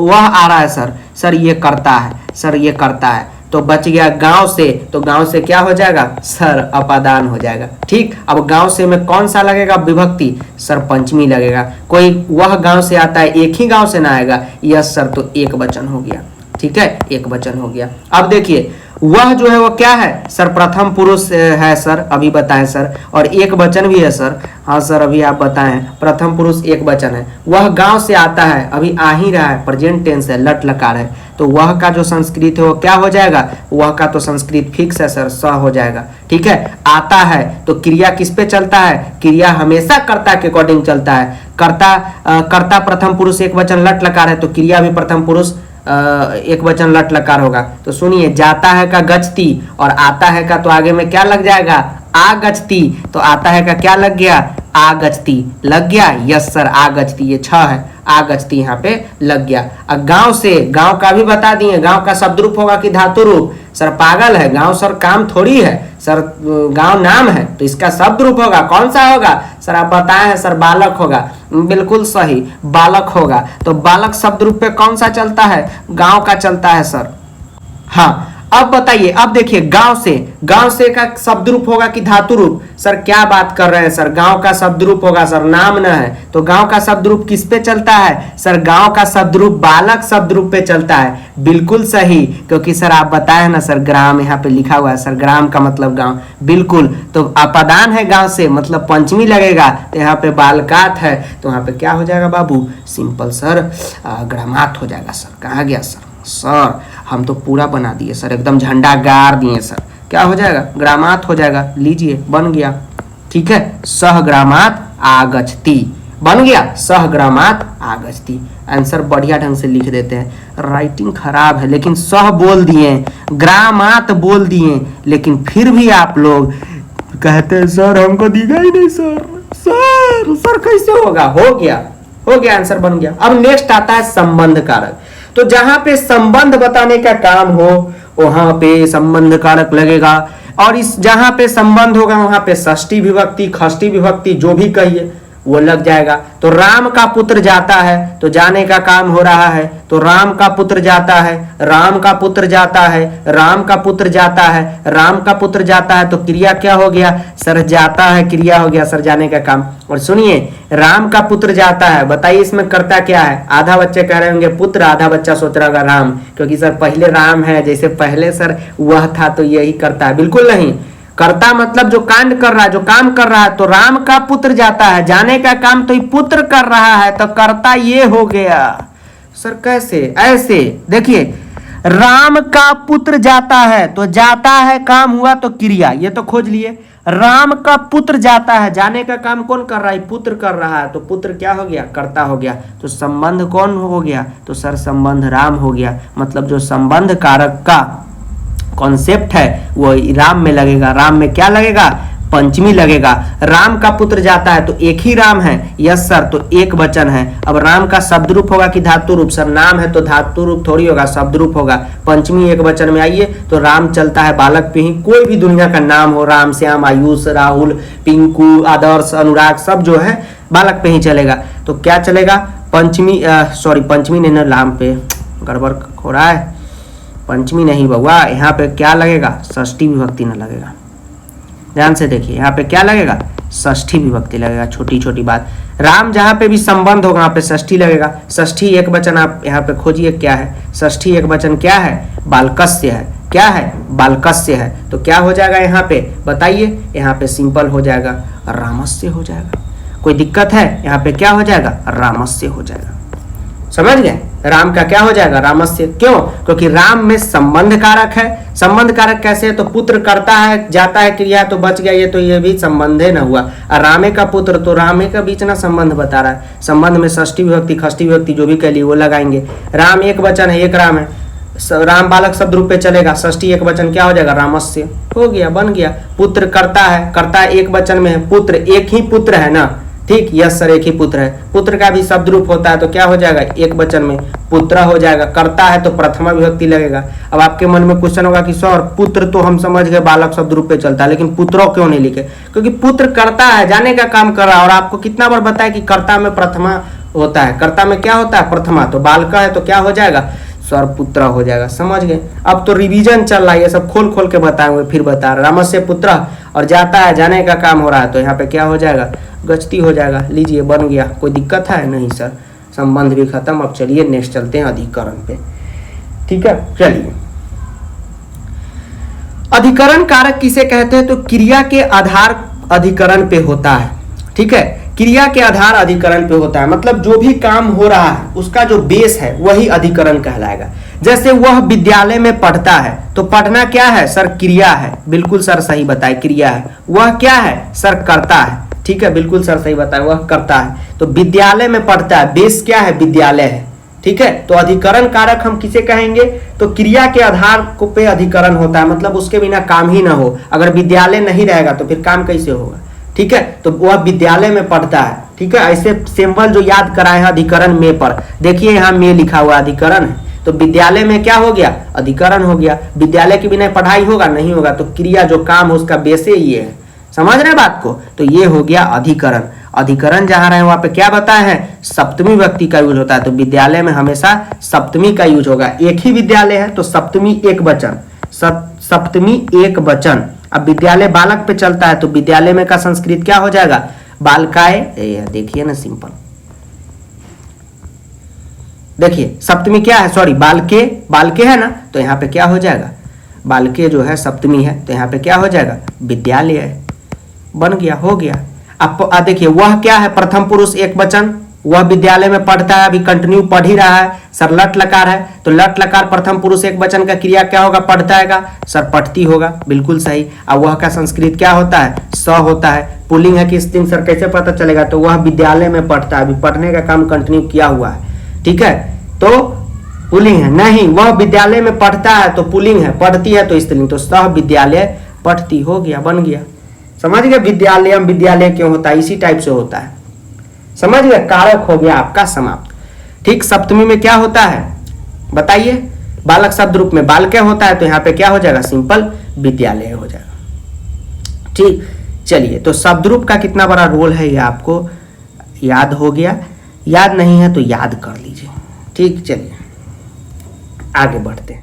वह आ रहा है सर ये कर्ता है, सर ये कर्ता है। तो बच गया गांव से, तो गांव से क्या हो जाएगा? सर अपादान हो जाएगा। ठीक, अब गांव से में कौन सा लगेगा विभक्ति? सर पंचमी लगेगा। कोई वह गांव से आता है, एक ही गांव से ना आएगा, यस सर, तो एक वचन हो गया। ठीक है, एक वचन हो गया। अब देखिए वह जो है वो क्या है? सर प्रथम पुरुष है सर, अभी बताएं सर। और एक वचन भी है सर, हाँ सर अभी आप बताएं, प्रथम पुरुष एक वचन है। वह गांव से आता है, अभी आ ही रहा है, प्रेजेंट टेंस है, लट लकार है, तो वह का जो संस्कृत है वो क्या हो जाएगा? वह का तो संस्कृत फिक्स है सर, स हो जाएगा। ठीक है, आता है तो क्रिया किस पे चलता है? क्रिया हमेशा कर्ता के अकॉर्डिंग चलता है। कर्ता प्रथम पुरुष एक वचन लट लकार है, तो क्रिया भी प्रथम पुरुष एक वचन लट लकार होगा। तो सुनिए, जाता है का गच्छति और आता है का तो आगे में क्या लग जाएगा? आ गच्छति। तो आता है का क्या लग गया? आ गच्छति लग गया। यस सर, आ गच्छति, ये 6 है, आ गच्छति यहाँ पे लग गया। अब गांव से, गांव का भी बता दिए, गांव का शब्द रूप होगा कि धातु रूप? सर पागल है, गांव सर काम थोड़ी है सर, गांव नाम है, तो इसका शब्द रूप होगा। कौन सा होगा? सर आप बताए हैं सर, बालक होगा। बिल्कुल सही, बालक होगा। तो बालक शब्द रूप पे कौन सा चलता है? गांव का चलता है सर। हाँ, अब बताइए, अब देखिए गांव से का शब्द रूप होगा कि धातु रूप? सर क्या बात कर रहे हैं सर, गांव का शब्द रूप होगा सर, नाम न है, तो गांव का शब्द रूप किस पे चलता है? सर गांव का शब्द रूप बालक शब्द रूप पे चलता है। बिल्कुल सही, क्योंकि सर आप बताए ना सर, ग्राम यहाँ पे लिखा हुआ है सर, ग्राम का मतलब गांव। बिल्कुल, तो अपादान है गांव से, मतलब पंचमी लगेगा, तो यहाँ पे बालकात है, तो यहाँ पे क्या हो जाएगा बाबू? सिंपल सर ग्रामात हो जाएगा सर। कहाँ गया सर? सर हम तो पूरा बना दिए सर, एकदम झंडा गाड़ दिए सर। क्या हो जाएगा? ग्रामात हो जाएगा। लीजिए, बन गया। ठीक है, सह ग्रामात आगच्छति बन गया, सह ग्रामात आगच्छति। आंसर बढ़िया ढंग से लिख देते हैं। राइटिंग खराब है लेकिन सह बोल दिए, ग्रामात बोल दिए, लेकिन फिर भी आप लोग कहते हैं सर हमको दिखा ही नहीं सर कैसे होगा? हो गया, आंसर बन गया। अब नेक्स्ट आता है संबंध कारक। तो जहां पे संबंध बताने का काम हो वहां पे संबंध कारक लगेगा, और इस जहां पे संबंध होगा वहां पे षष्ठी विभक्ति, षष्ठी विभक्ति जो भी कहिए वो लग जाएगा। तो राम का पुत्र जाता है, तो जाने का काम हो रहा है, तो राम का पुत्र जाता है, राम का पुत्र जाता है, राम का पुत्र जाता है, राम का पुत्र जाता है, तो क्रिया क्या हो गया? सर जाता है, क्रिया हो गया सर, जाने का काम। और सुनिए, राम का पुत्र जाता है, बताइए इसमें कर्ता क्या है? आधा बच्चे कह रहे होंगे पुत्र, आधा बच्चा सोच रहा होगा राम, क्योंकि सर पहले राम है, जैसे पहले सर वह था तो यही करता है। बिल्कुल नहीं, कर्ता मतलब जो कांड कर रहा है, जो काम कर रहा है। तो राम का पुत्र जाता है, जाने का काम तो पुत्र कर रहा है, तो कर्ता ये हो गया। सर कैसे? ऐसे देखिए, राम का पुत्र जाता है, तो जाता है काम हुआ तो क्रिया, ये तो खोज लिए। राम का पुत्र जाता है, जाने का काम कौन कर रहा है? पुत्र कर रहा है, तो पुत्र क्या हो गया? कर्ता हो गया। तो संबंध कौन हो गया? तो सर संबंध राम हो गया। मतलब जो संबंध कारक का कॉन्सेप्ट है वो राम में लगेगा। राम में क्या लगेगा? पंचमी लगेगा। राम का पुत्र जाता है तो एक ही राम है, यस सर, तो एक वचन है। अब राम का शब्द रूप होगा कि धातु रूप? सर नाम है तो धातु रूप थोड़ी होगा, शब्द रूप होगा। पंचमी एक वचन में आइए तो राम चलता है बालक पे ही। कोई भी दुनिया का नाम हो, राम, श्याम, आयुष, राहुल, पिंकू, आदर्श, अनुराग, सब जो है बालक पे ही चलेगा। तो क्या चलेगा? पंचमी पंचमी नहीं ना, राम पे गड़बड़ हो रहा है। पंचमी नहीं बउआ, यहाँ पे क्या लगेगा? षष्ठी विभक्ति न लगेगा। ध्यान से देखिए, यहाँ पे क्या लगेगा? षष्ठी विभक्ति लगेगा। छोटी छोटी बात, राम जहाँ पे भी संबंध होगा वहाँ पे षष्ठी लगेगा। षष्ठी एक वचन आप यहाँ पे खोजिए क्या है? षष्ठी एक वचन क्या है? बालकस्य है। क्या है? बालकस्य है। तो क्या हो जाएगा यहाँ पे? बताइए। यहाँ पे सिंपल हो जाएगा, रामस्य हो जाएगा। कोई दिक्कत है? यहाँ पे क्या हो जाएगा? रामस्य हो जाएगा। समझ गए? राम का क्या हो जाएगा? रामस्य। क्यों? क्योंकि राम में संबंध कारक है। संबंध कारक कैसे है? तो पुत्र करता है, जाता है क्रिया, तो बच गया ये, तो ये भी संबंध है ना हुआ। और रामे का पुत्र, तो रामे का बीच ना संबंध बता रहा है। संबंध में षष्ठी विभक्ति, खष्ठी विभक्ति जो भी कह ली वो लगाएंगे। राम एक वचन है, एक राम है। राम बालक शब्द रूप पे चलेगा। षष्ठी एक वचन क्या हो जाएगा? रामस्य हो गया, बन गया। पुत्र करता है, करता है एक वचन में है। पुत्र एक ही पुत्र है ना, ठीक, यस सर, एक ही पुत्र है। पुत्र का भी शब्द रूप होता है तो क्या हो जाएगा? एक वचन में पुत्र हो जाएगा। करता है तो प्रथमा विभक्ति लगेगा। अब आपके मन में क्वेश्चन होगा कि सर पुत्र तो हम समझ गए बालक शब्द रूप पे चलता है, लेकिन पुत्रों क्यों नहीं लिखे? क्योंकि पुत्र करता है, जाने का काम कर रहा है। और आपको कितना बार बताया कि कर्ता में प्रथमा होता है। कर्ता में क्या होता है? प्रथमा। तो बालक है तो क्या हो जाएगा? सर पुत्र हो जाएगा। समझ गए? अब तो रिवीजन चल रहा है, ये सब खोल खोल के बताएंगे, फिर बता रहे। रामस्य पुत्र और जाता है, जाने का काम हो रहा है, तो यहाँ पे क्या हो जाएगा? गचती हो जाएगा। लीजिए, बन गया। कोई दिक्कत है? नहीं सर, संबंध भी खत्म। अब चलिए नेक्स्ट चलते हैं अधिकरण पे। ठीक है, चलिए। अधिकरण कारक किसे कहते हैं? तो क्रिया के आधार अधिकरण पे होता है। ठीक है, क्रिया के आधार अधिकरण पे होता है। मतलब जो भी काम हो रहा है उसका जो बेस है वही अधिकरण कहलाएगा। जैसे वह विद्यालय में पढ़ता है, तो पढ़ना क्या है? सर क्रिया है। बिल्कुल सर सही बताए, क्रिया है। वह क्या है? सर करता है। ठीक है, बिल्कुल सर सही बताए, वह करता है। तो विद्यालय में पढ़ता है, बेस क्या है? विद्यालय है। ठीक है, तो अधिकरण कारक हम किसे कहेंगे? तो क्रिया के आधार को पे अधिकरण होता है। मतलब उसके बिना काम ही ना हो। अगर विद्यालय नहीं रहेगा तो फिर काम कैसे होगा? ठीक है, तो वह विद्यालय में पढ़ता है। ठीक है, ऐसे सिंबल जो याद कराए हैं अधिकरण में पर, देखिए यहाँ में लिखा हुआ अधिकरण है। तो विद्यालय में क्या हो गया? अधिकरण हो गया। विद्यालय के बिना पढ़ाई होगा? नहीं होगा। तो क्रिया जो काम है उसका बेसे ये है। समझ रहे बात को? तो ये हो गया अधिकरण। अधिकरण जहां रहे वहां पे क्या बताए हैं? सप्तमी व्यक्ति का यूज होता है। तो विद्यालय में हमेशा सप्तमी का यूज होगा। एक ही विद्यालय है तो सप्तमी एक वचन, सप्तमी एक वचन। अब विद्यालय बालक पे चलता है तो विद्यालय में का संस्कृत क्या हो जाएगा? बालकाय। देखिए ना, सिंपल। देखिए सप्तमी क्या है? सॉरी, बालके। बालके है ना, तो यहाँ पे क्या हो जाएगा? बालके जो है सप्तमी है, तो यहाँ पे क्या हो जाएगा? विद्यालय है। बन गया, हो गया। अब देखिए, वह क्या है? प्रथम पुरुष एक वचन। वह विद्यालय में पढ़ता है, अभी कंटिन्यू पढ़ ही रहा है। सर लट लकार है, तो लट लकार प्रथम पुरुष एक वचन का क्रिया क्या होगा? पढ़ता है का? सर पढ़ती होगा। बिल्कुल सही। अब वह का संस्कृत क्या होता है? स होता है। पुल्लिंग है कि स्त्रीलिंग? सर कैसे पता चलेगा? तो वह विद्यालय में पढ़ता है, अभी पढ़ने का काम कंटिन्यू किया हुआ है। ठीक है, तो पुल्लिंग है। नहीं, वह विद्यालय में पढ़ता है तो पुल्लिंग है, पढ़ती है तो स्त्रीलिंग। तो सह विद्यालय पढ़ती, हो गया, बन गया। समझ गए? विद्यालय विद्यालय क्यों होता है? इसी टाइप से होता है। समझ गए? कारक हो गया आपका समाप्त। ठीक, सप्तमी में क्या होता है बताइए? बालक शब्द रूप में बालके होता है, तो यहाँ पे क्या हो जाएगा? सिंपल विद्यालय हो जाएगा। ठीक, चलिए। तो शब्द रूप का कितना बड़ा रोल है ये आपको याद हो गया। याद नहीं है तो याद कर लीजिए। ठीक, चलिए आगे बढ़ते हैं।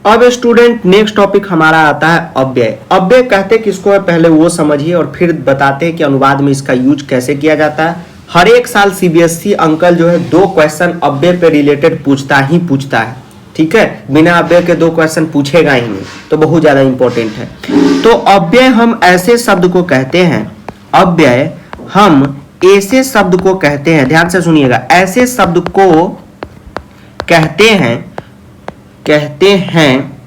अब स्टूडेंट नेक्स्ट टॉपिक हमारा आता है अव्यय। अव्यय कहते किसको है पहले वो समझिए और फिर बताते हैं कि अनुवाद में इसका यूज कैसे किया जाता है। हर एक साल सीबीएसई अंकल जो है 2 क्वेश्चन अव्यय पे रिलेटेड पूछता है। ठीक है, बिना अव्यय के 2 क्वेश्चन पूछेगा ही नहीं, तो बहुत ज्यादा इंपॉर्टेंट है। तो अव्यय हम ऐसे शब्द को कहते हैं, अव्यय हम ऐसे शब्द को कहते हैं, ध्यान से सुनिएगा, ऐसे शब्द को कहते हैं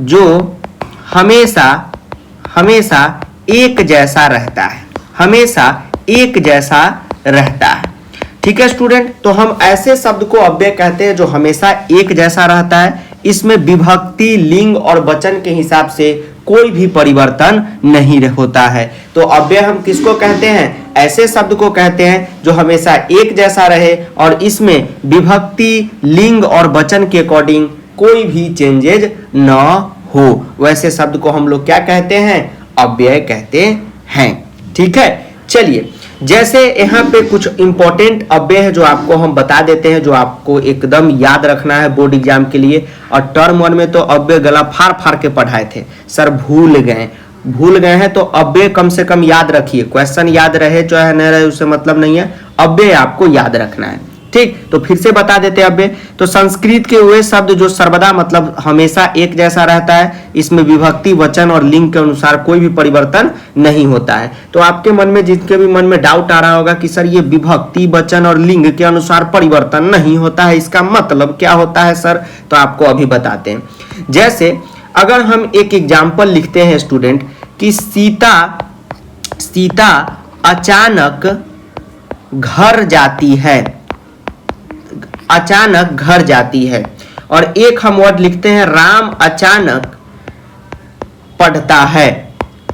जो हमेशा एक जैसा रहता है, हमेशा एक जैसा रहता है। ठीक है स्टूडेंट, तो हम ऐसे शब्द को अव्यय कहते हैं जो हमेशा एक जैसा रहता है। इसमें विभक्ति, लिंग और वचन के हिसाब से कोई भी परिवर्तन नहीं होता है। तो अव्यय हम किसको कहते हैं? ऐसे शब्द को कहते हैं जो हमेशा एक जैसा रहे और इसमें विभक्ति, लिंग और वचन के अकॉर्डिंग कोई भी चेंजेज न हो, वैसे शब्द को हम लोग क्या कहते हैं? अव्यय कहते हैं। ठीक है, चलिए जैसे यहाँ पे कुछ इंपॉर्टेंट अव्यय है जो आपको हम बता देते हैं, जो आपको एकदम याद रखना है बोर्ड एग्जाम के लिए। और टर्म 1 में तो अव्यय गला फाड़ फाड़ के पढ़ाए थे सर, भूल गए हैं तो अव्यय कम से कम याद रखिए। क्वेश्चन याद रहे चाहे न रहे उससे मतलब नहीं है, अव्यय आपको याद रखना है। ठीक, तो फिर से बता देते हैं अव्यय। तो संस्कृत के वे शब्द जो सर्वदा मतलब हमेशा एक जैसा रहता है, इसमें विभक्ति, वचन और लिंग के अनुसार कोई भी परिवर्तन नहीं होता है। तो आपके मन में, जिसके भी मन में डाउट आ रहा होगा कि सर ये विभक्ति, वचन और लिंग के अनुसार परिवर्तन नहीं होता है, इसका मतलब क्या होता है सर? तो आपको अभी बताते हैं। जैसे अगर हम एक एग्जाम्पल लिखते हैं स्टूडेंट कि सीता अचानक घर जाती है, अचानक घर जाती है। और एक हम वर्ड लिखते हैं राम अचानक पढ़ता है।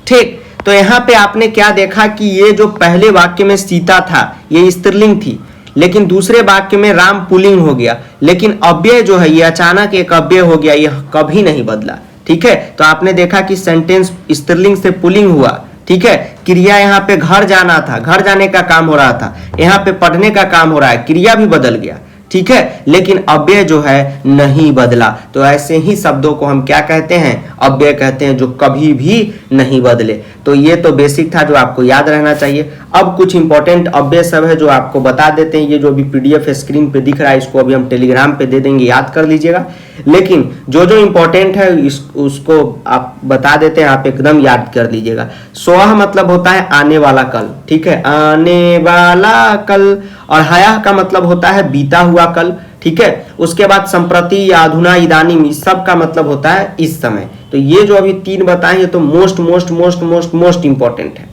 ठीक, तो यहां पे आपने क्या देखा कि ये जो पहले वाक्य में सीता था ये स्त्रीलिंग थी, लेकिन दूसरे वाक्य में राम पुल्लिंग हो गया, लेकिन अव्यय जो है ये अचानक एक अव्यय हो गया, ये कभी नहीं बदला। ठीक है, तो आपने देखा कि सेंटेंस स्त्रीलिंग से पुल्लिंग हुआ। ठीक है, क्रिया यहाँ पे घर जाना था, घर जाने का काम हो रहा था, यहाँ पे पढ़ने का काम हो रहा है, क्रिया भी बदल गया। ठीक है, लेकिन अव्यय जो है नहीं बदला। तो ऐसे ही शब्दों को हम क्या कहते हैं? अव्यय कहते हैं, जो कभी भी नहीं बदले। तो ये तो बेसिक था जो आपको याद रहना चाहिए। अब कुछ इंपॉर्टेंट अव्यय सब है जो आपको बता देते हैं। ये जो अभी पीडीएफ स्क्रीन पे दिख रहा है इसको अभी हम टेलीग्राम पे दे देंगे, याद कर लीजिएगा। लेकिन जो जो इंपॉर्टेंट है उसको आप बता देते हैं, आप एकदम याद कर लीजिएगा। स्वः मतलब होता है आने वाला कल। ठीक है, आने वाला कल। और हया का मतलब होता है बीता हुआ कल। ठीक है, उसके बाद संप्रति, अधुना, इदानीम, इस सब का मतलब होता है इस समय। तो ये जो अभी 3 बताए ये तो most most most most most important है।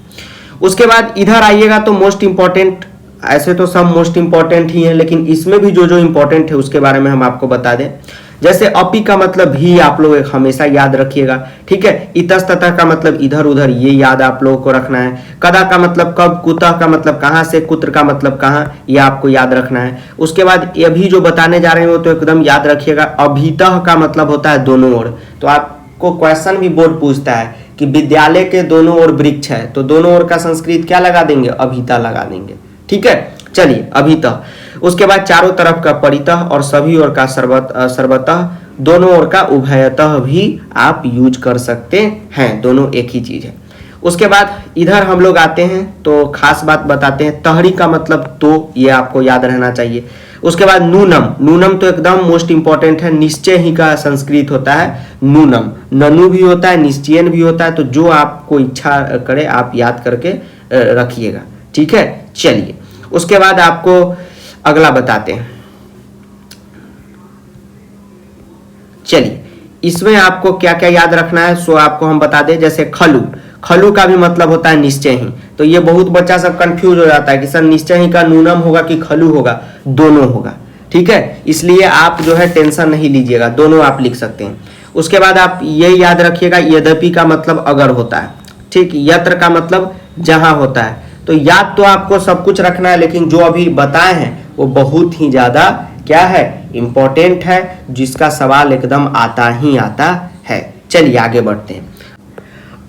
उसके बाद इधर आइएगा तो मोस्ट इंपॉर्टेंट, ऐसे तो सब मोस्ट इंपॉर्टेंट ही है, लेकिन इसमें भी जो जो इंपॉर्टेंट है उसके बारे में हम आपको बता दें। जैसे अपी का मतलब भी आप लोग हमेशा याद रखिएगा। ठीक है, इतस्ततः का मतलब इधर उधर, ये याद आप लोगों को रखना है। कदा का मतलब कब, कुतः का मतलब कहाँ से, कुत्र का मतलब कहाँ, ये आपको याद रखना है। उसके बाद ये भी जो बताने जा रहे हैं वो तो एकदम याद रखिएगा। अभितः का मतलब होता है दोनों ओर। तो आपको क्वेश्चन भी बोर्ड पूछता है कि विद्यालय के दोनों ओर वृक्ष है, तो दोनों ओर का संस्कृत क्या लगा देंगे? अभितः लगा देंगे। ठीक है, चलिए अभितः। उसके बाद चारों तरफ का परितः और सभी ओर का सर्वतः, दोनों ओर का उभयतः भी आप यूज कर सकते हैं, दोनों एक ही चीज है। उसके बाद इधर हम लोग आते हैं तो खास बात बताते हैं। तहरी का मतलब तो, ये आपको याद रहना चाहिए। उसके बाद नूनम, नूनम तो एकदम मोस्ट इंपॉर्टेंट है। निश्चय ही का संस्कृत होता है नूनम, ननु भी होता है, निश्चयन भी होता है। तो जो आपको इच्छा करे आप याद करके रखिएगा। ठीक है, चलिए उसके बाद आपको अगला बताते हैं। चलिए इसमें आपको क्या क्या याद रखना है सो आपको हम बता दें। जैसे खलु, खलु का भी मतलब होता है निश्चय ही। तो ये बहुत बच्चा सब कंफ्यूज हो जाता है कि सर निश्चय ही का नूनम होगा कि खलु होगा? दोनों होगा। ठीक है, इसलिए आप जो है टेंशन नहीं लीजिएगा, दोनों आप लिख सकते हैं। उसके बाद आप ये याद रखिएगा, यद्यपि का मतलब अगर होता है। ठीक, यत्र का मतलब जहां होता है। तो याद तो आपको सब कुछ रखना है, लेकिन जो अभी बताए हैं वो बहुत ही ज्यादा क्या है, इंपॉर्टेंट है, जिसका सवाल एकदम आता ही आता है। चलिए आगे बढ़ते हैं।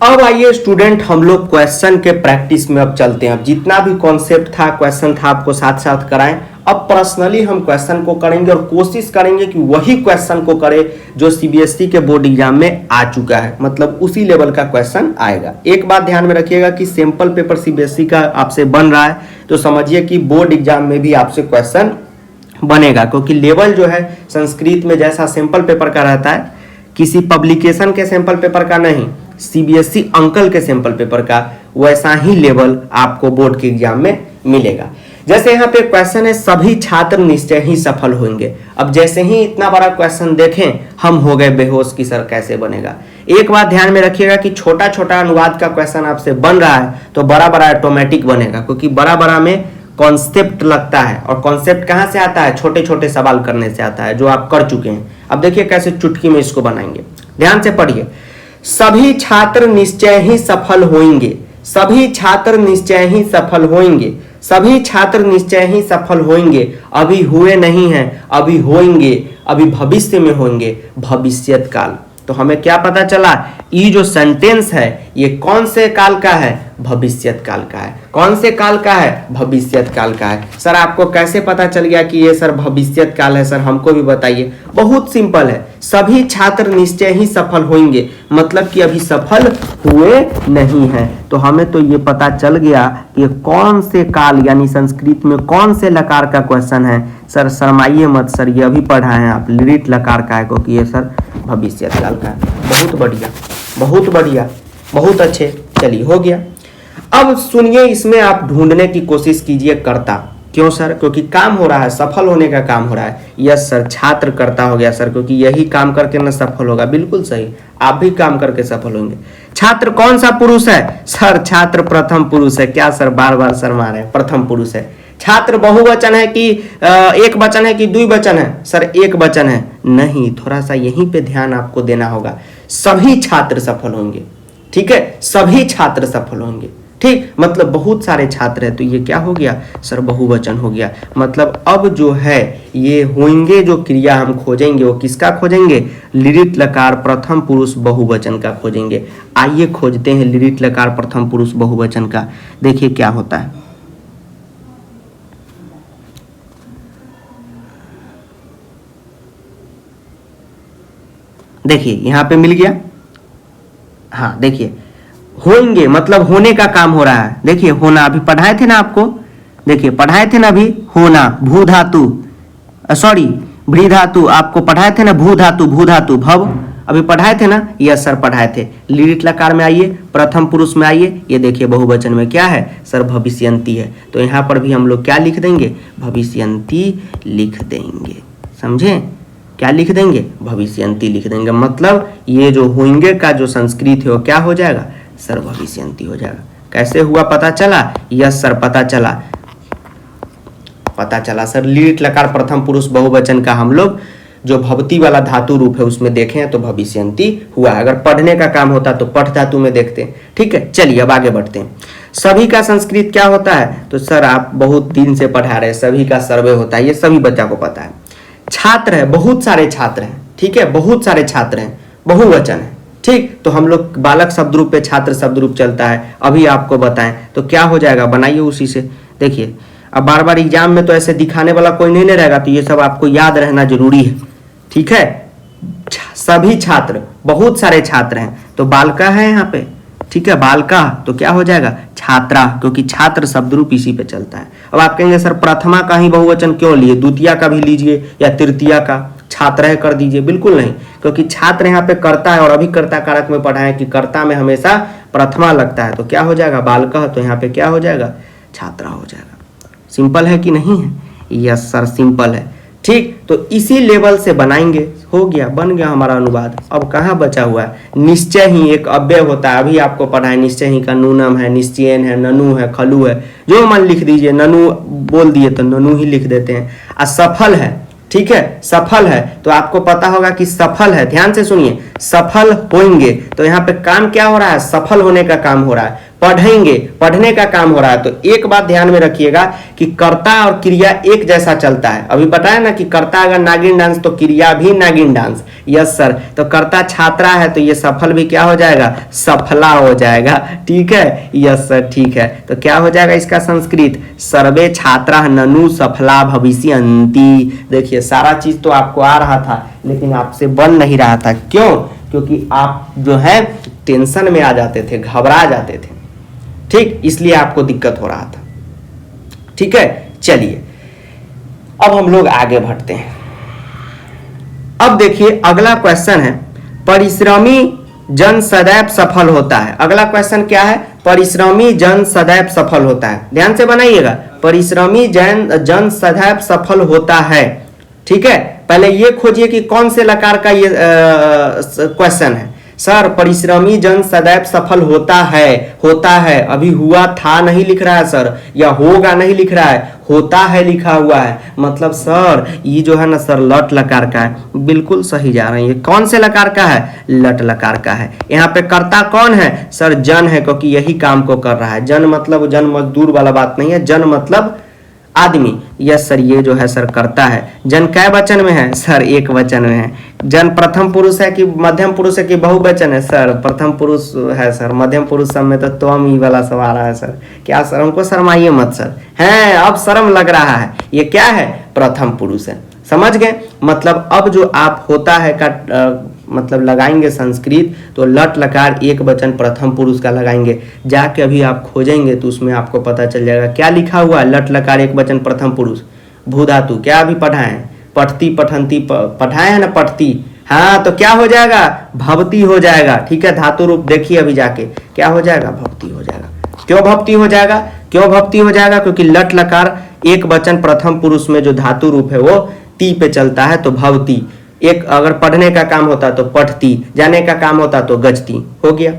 अब आइए स्टूडेंट हम लोग क्वेश्चन के प्रैक्टिस में अब चलते हैं। अब जितना भी कॉन्सेप्ट था, क्वेश्चन था, आपको साथ साथ कराएं। अब पर्सनली हम क्वेश्चन को करेंगे और कोशिश करेंगे कि वही क्वेश्चन को करें जो सीबीएसई के बोर्ड एग्जाम में आ चुका है, मतलब उसी लेवल का क्वेश्चन आएगा। एक बात ध्यान में रखिएगा कि सैंपल पेपर सीबीएसई का आपसे बन रहा है, तो समझिए कि बोर्ड एग्जाम में भी आपसे क्वेश्चन बनेगा, क्योंकि लेवल जो है संस्कृत में जैसा सैंपल पेपर का रहता है, किसी पब्लिकेशन के सैंपल पेपर का नहीं, सीबीएसई अंकल के सैंपल पेपर का वैसा ही लेवल आपको बोर्ड के एग्जाम में मिलेगा। जैसे यहाँ पे क्वेश्चन है, सभी छात्र निश्चय ही सफल होंगे। अब जैसे ही इतना बड़ा क्वेश्चन देखें हम हो गए बेहोश कि सर कैसे बनेगा। एक बात ध्यान में रखिएगा कि छोटा छोटा अनुवाद का क्वेश्चन आपसे बन रहा है तो बड़ा बड़ा ऑटोमेटिक बनेगा, क्योंकि बड़ा बड़ा में कॉन्सेप्ट लगता है, और कॉन्सेप्ट कहाँ से आता है? छोटे छोटे सवाल करने से आता है, जो आप कर चुके हैं। अब देखिए कैसे चुटकी में इसको बनाएंगे, ध्यान से पढ़िए। सभी छात्र निश्चय ही सफल होंगे, सभी छात्र निश्चय ही सफल होंगे, सभी छात्र निश्चय ही सफल होंगे, अभी हुए नहीं हैं, अभी होंगे, अभी भविष्य में होंगे, भविष्यत काल। तो हमें क्या पता चला? ये जो सेंटेंस है ये कौन से काल का है? भविष्यत काल का है। कौन से काल का है? भविष्यत काल का है। सर आपको कैसे पता चल गया कि ये सर भविष्यत काल है? सर हमको भी बताइए। बहुत सिंपल है, सभी छात्र निश्चय ही सफल होंगे, मतलब कि अभी सफल हुए नहीं हैं। तो हमें तो ये पता चल गया कि कौन से काल, यानी संस्कृत में कौन से लकार का क्वेश्चन है। सर शर्माइए मत सर, ये अभी पढ़ा है आप, लिरिट लकार का है, क्योंकि ये सर भविष्यत काल का है। बहुत बढ़िया, बहुत बढ़िया, बहुत अच्छे। चलिए हो गया। अब सुनिए, इसमें आप ढूंढने की कोशिश कीजिए कर्ता। क्यों सर? क्योंकि काम हो रहा है, सफल होने का काम हो रहा है। यस सर, छात्र कर्ता हो गया सर, क्योंकि यही काम करके ना सफल होगा। बिल्कुल सही, आप भी काम करके सफल होंगे। छात्र कौन सा पुरुष है? सर छात्र प्रथम पुरुष है। क्या सर बार बार शर्मा रहे हैं? प्रथम पुरुष है। छात्र बहुवचन है कि एक वचन है कि द्विवचन है? सर एक वचन है। नहीं, थोड़ा सा यहीं पे ध्यान आपको देना होगा। सभी छात्र सफल होंगे, ठीक है, सभी छात्र सफल होंगे, ठीक, मतलब बहुत सारे छात्र हैं, तो ये क्या हो गया सर? बहुवचन हो गया। मतलब अब जो है ये होंगे, जो क्रिया हम खोजेंगे वो किसका खोजेंगे? लिरिट लकार प्रथम पुरुष बहुवचन का खोजेंगे। आइए खोजते हैं लिरिट लकार प्रथम पुरुष बहुवचन का, देखिए क्या होता है। देखिए यहां पे मिल गया। हाँ देखिए, होंगे मतलब होने का काम हो रहा है। देखिए होना अभी पढ़ाए थे ना आपको, देखिए पढ़ाए थे ना अभी, होना भू धातु, सॉरी भ्री धातु, आपको पढ़ाए थे ना भू धातु, भू धातु भव, अभी पढ़ाए थे ना? यस सर पढ़ाए थे। लिरिट लकार में आइए, प्रथम पुरुष में आइए, ये देखिए बहुवचन में क्या है सर? भविष्यंती है। तो यहाँ पर भी हम लोग क्या लिख देंगे? भविष्यंती लिख देंगे। समझे? क्या लिख देंगे? भविष्यंती लिख देंगे। मतलब ये जो होंगे का जो संस्कृत है वो क्या हो जाएगा सर? भविष्यंती हो जाएगा। कैसे हुआ पता चला? यस सर पता चला, पता चला सर। लिरिट लकार प्रथम पुरुष बहुवचन का हम लोग जो भवती वाला धातु रूप है उसमें देखे हैं तो भविष्यंती हुआ है। अगर पढ़ने का काम होता तो पठ धातु में देखते हैं। ठीक है, चलिए अब आगे बढ़ते हैं। सभी का संस्कृत क्या होता है? तो सर आप बहुत दिन से पढ़ा रहे हैं, सभी का सर्वे होता है, ये सभी बच्चा को पता है। छात्र है, बहुत सारे छात्र हैं, ठीक है, बहुत सारे छात्र हैं, बहुवचन है, ठीक। तो हम लोग बालक शब्द रूप पे छात्र शब्द रूप चलता है, अभी आपको बताएं तो क्या हो जाएगा, बनाइए उसी से। देखिए अब बार बार एग्जाम में तो ऐसे दिखाने वाला कोई नहीं रहेगा, तो ये सब आपको याद रहना जरूरी है, ठीक है। सभी छात्र, बहुत सारे छात्र हैं, तो बालका है यहाँ पे, ठीक है, बालका, तो क्या हो जाएगा छात्रा, क्योंकि छात्र शब्द रूप इसी पे चलता है। अब आप कहेंगे सर प्रथमा का ही बहुवचन क्यों लिए, द्वितीया का भी लीजिए या तृतीया का, छात्र कर दीजिए। बिल्कुल नहीं, क्योंकि छात्र यहाँ पे कर्ता है और अभी कर्ता कारक में पढ़ा है कि कर्ता में हमेशा प्रथमा लगता है, तो क्या हो जाएगा बालका, तो यहाँ पे क्या हो जाएगा छात्रा हो जाएगा। सिंपल है कि नहीं है? यस सर सिंपल है, ठीक। तो इसी लेवल से बनाएंगे, हो गया, बन गया हमारा अनुवाद। अब कहाँ बचा हुआ है, निश्चय ही एक अव्यय होता है, अभी आपको पढ़ा है, निश्चय ही का नूनम है, निश्चयन है, ननु है, खलु है, जो मन लिख दीजिए, ननु बोल दिए तो ननु ही लिख देते हैं। असफल है, ठीक है, सफल है, तो आपको पता होगा कि सफल है, ध्यान से सुनिए, सफल होंगे, तो यहाँ पे काम क्या हो रहा है, सफल होने का काम हो रहा है। पढ़ेंगे, पढ़ने का काम हो रहा है। तो एक बात ध्यान में रखिएगा कि कर्ता और क्रिया एक जैसा चलता है। अभी बताया ना कि कर्ता अगर नागिन डांस तो क्रिया भी नागिन डांस। यस सर, तो कर्ता छात्रा है तो ये सफल भी क्या हो जाएगा, सफला हो जाएगा, ठीक है। यस सर ठीक है, तो क्या हो जाएगा इसका संस्कृत, सर्वे छात्रा ननु सफला भविष्यन्ति। देखिए सारा चीज तो आपको आ रहा था, लेकिन आपसे बन नहीं रहा था। क्यों? क्योंकि आप जो है टेंशन में आ जाते थे, घबरा जाते थे, ठीक, इसलिए आपको दिक्कत हो रहा था, ठीक है। चलिए अब हम लोग आगे बढ़ते हैं। अब देखिए अगला क्वेश्चन है, परिश्रमी जन सदैव सफल होता है। अगला क्वेश्चन क्या है, परिश्रमी जन सदैव सफल होता है। ध्यान से बनाइएगा, परिश्रमी जन सदैव सफल होता है, ठीक है। पहले ये खोजिए कि कौन से लकार का ये क्वेश्चन है। सर परिश्रमी जन सदैव सफल होता है, अभी हुआ था नहीं लिख रहा है सर, या होगा नहीं लिख रहा है, होता है लिखा हुआ है। मतलब सर ये जो है ना सर लट लकार का है, बिल्कुल सही जा रहे हैं। ये कौन से लकार का है? लट लकार का है। यहाँ पे कर्ता कौन है? सर जन है, क्योंकि यही काम को कर रहा है। जन मतलब जन मजदूर वाला बात नहीं है, जन मतलब आदमी। यस सर, ये जो है सर करता है। जन कै वचन में है? सर एक वचन में है। जन प्रथम पुरुष है कि मध्यम पुरुष है कि बहुवचन है? सर प्रथम पुरुष है सर, मध्यम पुरुष सब में तो त्वम ही वाला सब आ रहा है सर। क्या सर, हमको शर्माइए मत सर। हैं अब शर्म लग रहा है। ये क्या है? प्रथम पुरुष है। समझ गए? मतलब अब जो आप होता है का मतलब लगाएंगे संस्कृत, तो लट लकार एक वचन प्रथम पुरुष का लगाएंगे। जाके अभी आप खोजेंगे तो उसमें आपको पता चल जाएगा क्या लिखा हुआ है। लट लकार एक वचन प्रथम पुरुष, भू धातु क्या अभी पढ़ाए हैं? पठती पठंती पढ़ाए हैं ना, पठती। हाँ तो क्या हो जाएगा? भवती हो जाएगा। ठीक है, धातु रूप देखिए अभी जाके क्या हो जाएगा? भवती हो जाएगा। क्यों भवती हो जाएगा? क्यों भवती हो जाएगा? क्योंकि लट लकार एक वचन प्रथम पुरुष में जो धातु रूप है वो ती पे चलता है, तो भवती। एक अगर पढ़ने का काम होता तो पढ़ती, जाने का काम होता तो गजती। हो गया।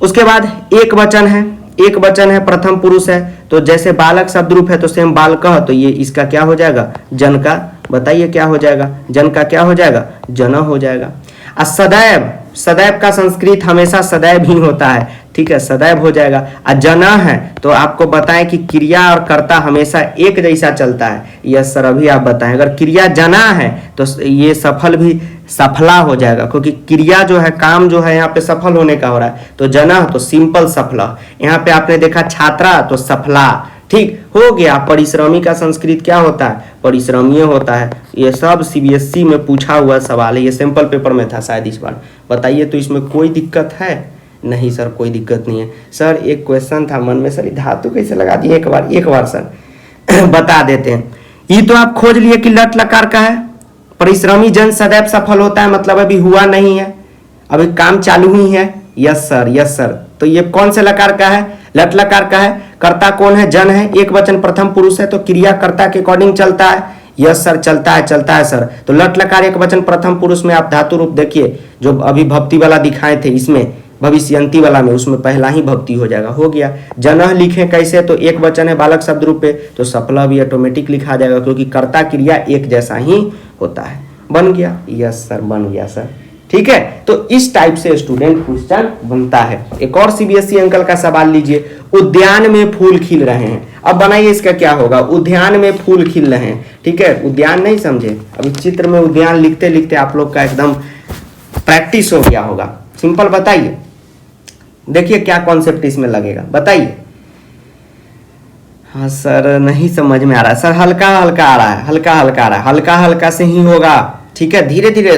उसके बाद एक वचन है, एक वचन है प्रथम पुरुष है, तो जैसे बालक शब्द रूप है तो सेम बालकः, तो ये इसका क्या हो जाएगा? जन का। बताइए क्या हो जाएगा? जन का क्या हो जाएगा? जन हो जाएगा। सदैव, सदैव का संस्कृत हमेशा सदैव ही होता है। ठीक है, सदैव हो जाएगा। जना है तो आपको बताएं कि क्रिया और कर्ता हमेशा एक जैसा चलता है। यस सर, अभी आप बताएं। अगर क्रिया जना है तो ये सफल भी सफला हो जाएगा, क्योंकि क्रिया जो है, काम जो है यहाँ पे सफल होने का हो रहा है। तो जना तो सिंपल सफला। यहाँ पे आपने देखा छात्रा तो सफला। ठीक हो गया। परिश्रमी का संस्कृत क्या होता है? परिश्रमीय होता है। ये सब सीबीएसई में पूछा हुआ सवाल है, ये सैंपल पेपर में था शायद इस बार। बताइए तो इसमें कोई दिक्कत है? नहीं सर कोई दिक्कत नहीं है। सर एक क्वेश्चन था मन में, सर धातु कैसे लगा दिए? एक बार सर बता देते हैं। ये तो आप खोज लिए कि लट लकार का है। परिश्रमी जन सदैव सफल होता है, मतलब अभी हुआ नहीं है, अभी काम चालू ही है। Yes sir, yes sir. तो ये कौन से लकार का है? लट लकार का है। कर्ता कौन है? जन है। एक वचन प्रथम पुरुष है, तो क्रिया कर्ता के अकॉर्डिंग चलता है। यस सर, चलता है सर। तो लट लकार एक वचन प्रथम पुरुष में आप धातु रूप देखिए, जो अभी भक्ति वाला दिखाए थे, इसमें भविष्यंती वाला में, उसमें पहला ही भक्ति हो जाएगा। हो गया। जनह लिखे कैसे? तो एक वचन है बालक शब्द रूप पे, तो सफला भी ऑटोमेटिक लिखा जाएगा, क्योंकि कर्ता क्रिया एक जैसा ही होता है। बन गया? यस सर बन गया सर। ठीक है, तो इस टाइप से स्टूडेंट क्वेश्चन बनता है। एक और सीबीएसई अंकल का सवाल लीजिए। उद्यान में फूल खिल रहे हैं। अब बनाइए इसका क्या होगा? उद्यान में फूल खिल रहे हैं। ठीक है, उद्यान नहीं समझे? अभी चित्र में उद्यान लिखते लिखते आप लोग का एकदम प्रैक्टिस हो गया होगा। सिंपल बताइए, देखिए क्या कॉन्सेप्ट इसमें लगेगा, बताइए। हाँ सर नहीं समझ में आ रहा है सर, हल्का हल्का आ रहा है, हल्का हल्का आ रहा है, हल्का हल्का से ही होगा। ठीक है, धीरे धीरे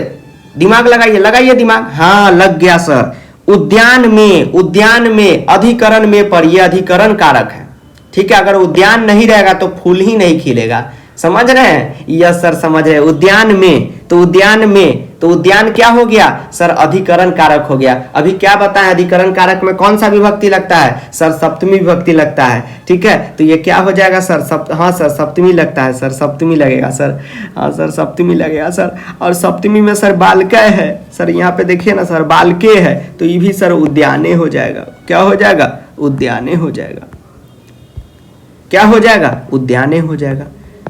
दिमाग लगाइए, लगाइए दिमाग। हाँ लग गया सर। उद्यान में अधिकरण में पर, यह अधिकरण कारक है। ठीक है, अगर उद्यान नहीं रहेगा तो फूल ही नहीं खिलेगा। समझ रहे हैं? यस सर समझ रहे हैं। तो उद्यान क्या हो गया सर? अधिकरण कारक हो गया। अभी क्या बताएं, अधिकरण कारक में कौन सा विभक्ति लगता है सर? सप्तमी विभक्ति लगता है। ठीक है, तो ये क्या हो जाएगा सर? हाँ सर सप्तमी लगता है सर, सप्तमी लगेगा सर। हाँ सर सप्तमी लगेगा सर। और सप्तमी में सर बालके है सर, यहाँ पे देखिए ना सर, बालके है, तो ये भी सर उद्याने हो जाएगा। क्या हो जाएगा? उद्याने हो जाएगा। क्या हो जाएगा? उद्याने हो जाएगा।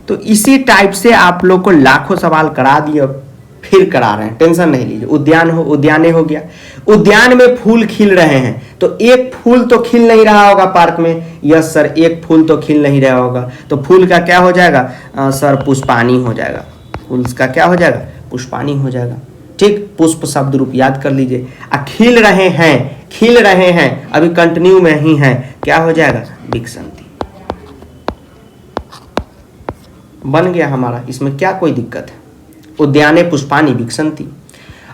तो इसी टाइप से आप लोग को लाखों सवाल करा दिए, फिर करा रहे हैं, टेंशन नहीं लीजिए। उद्याने हो गया। उद्यान में फूल खिल रहे हैं, तो एक फूल तो खिल नहीं रहा होगा पार्क में। यस सर, एक फूल तो खिल नहीं रहा होगा, तो फूल का क्या हो जाएगा सर? पुष्पानी हो जाएगा। फूल का क्या हो जाएगा? पुष्पानी हो जाएगा। ठीक, पुष्प शब्द रूप याद कर लीजिए। खिल रहे हैं अभी कंटिन्यू में ही है, क्या हो जाएगा? विकसंती। बन गया हमारा, इसमें क्या कोई दिक्कत है? उद्याने पुष्पानी विकसंती।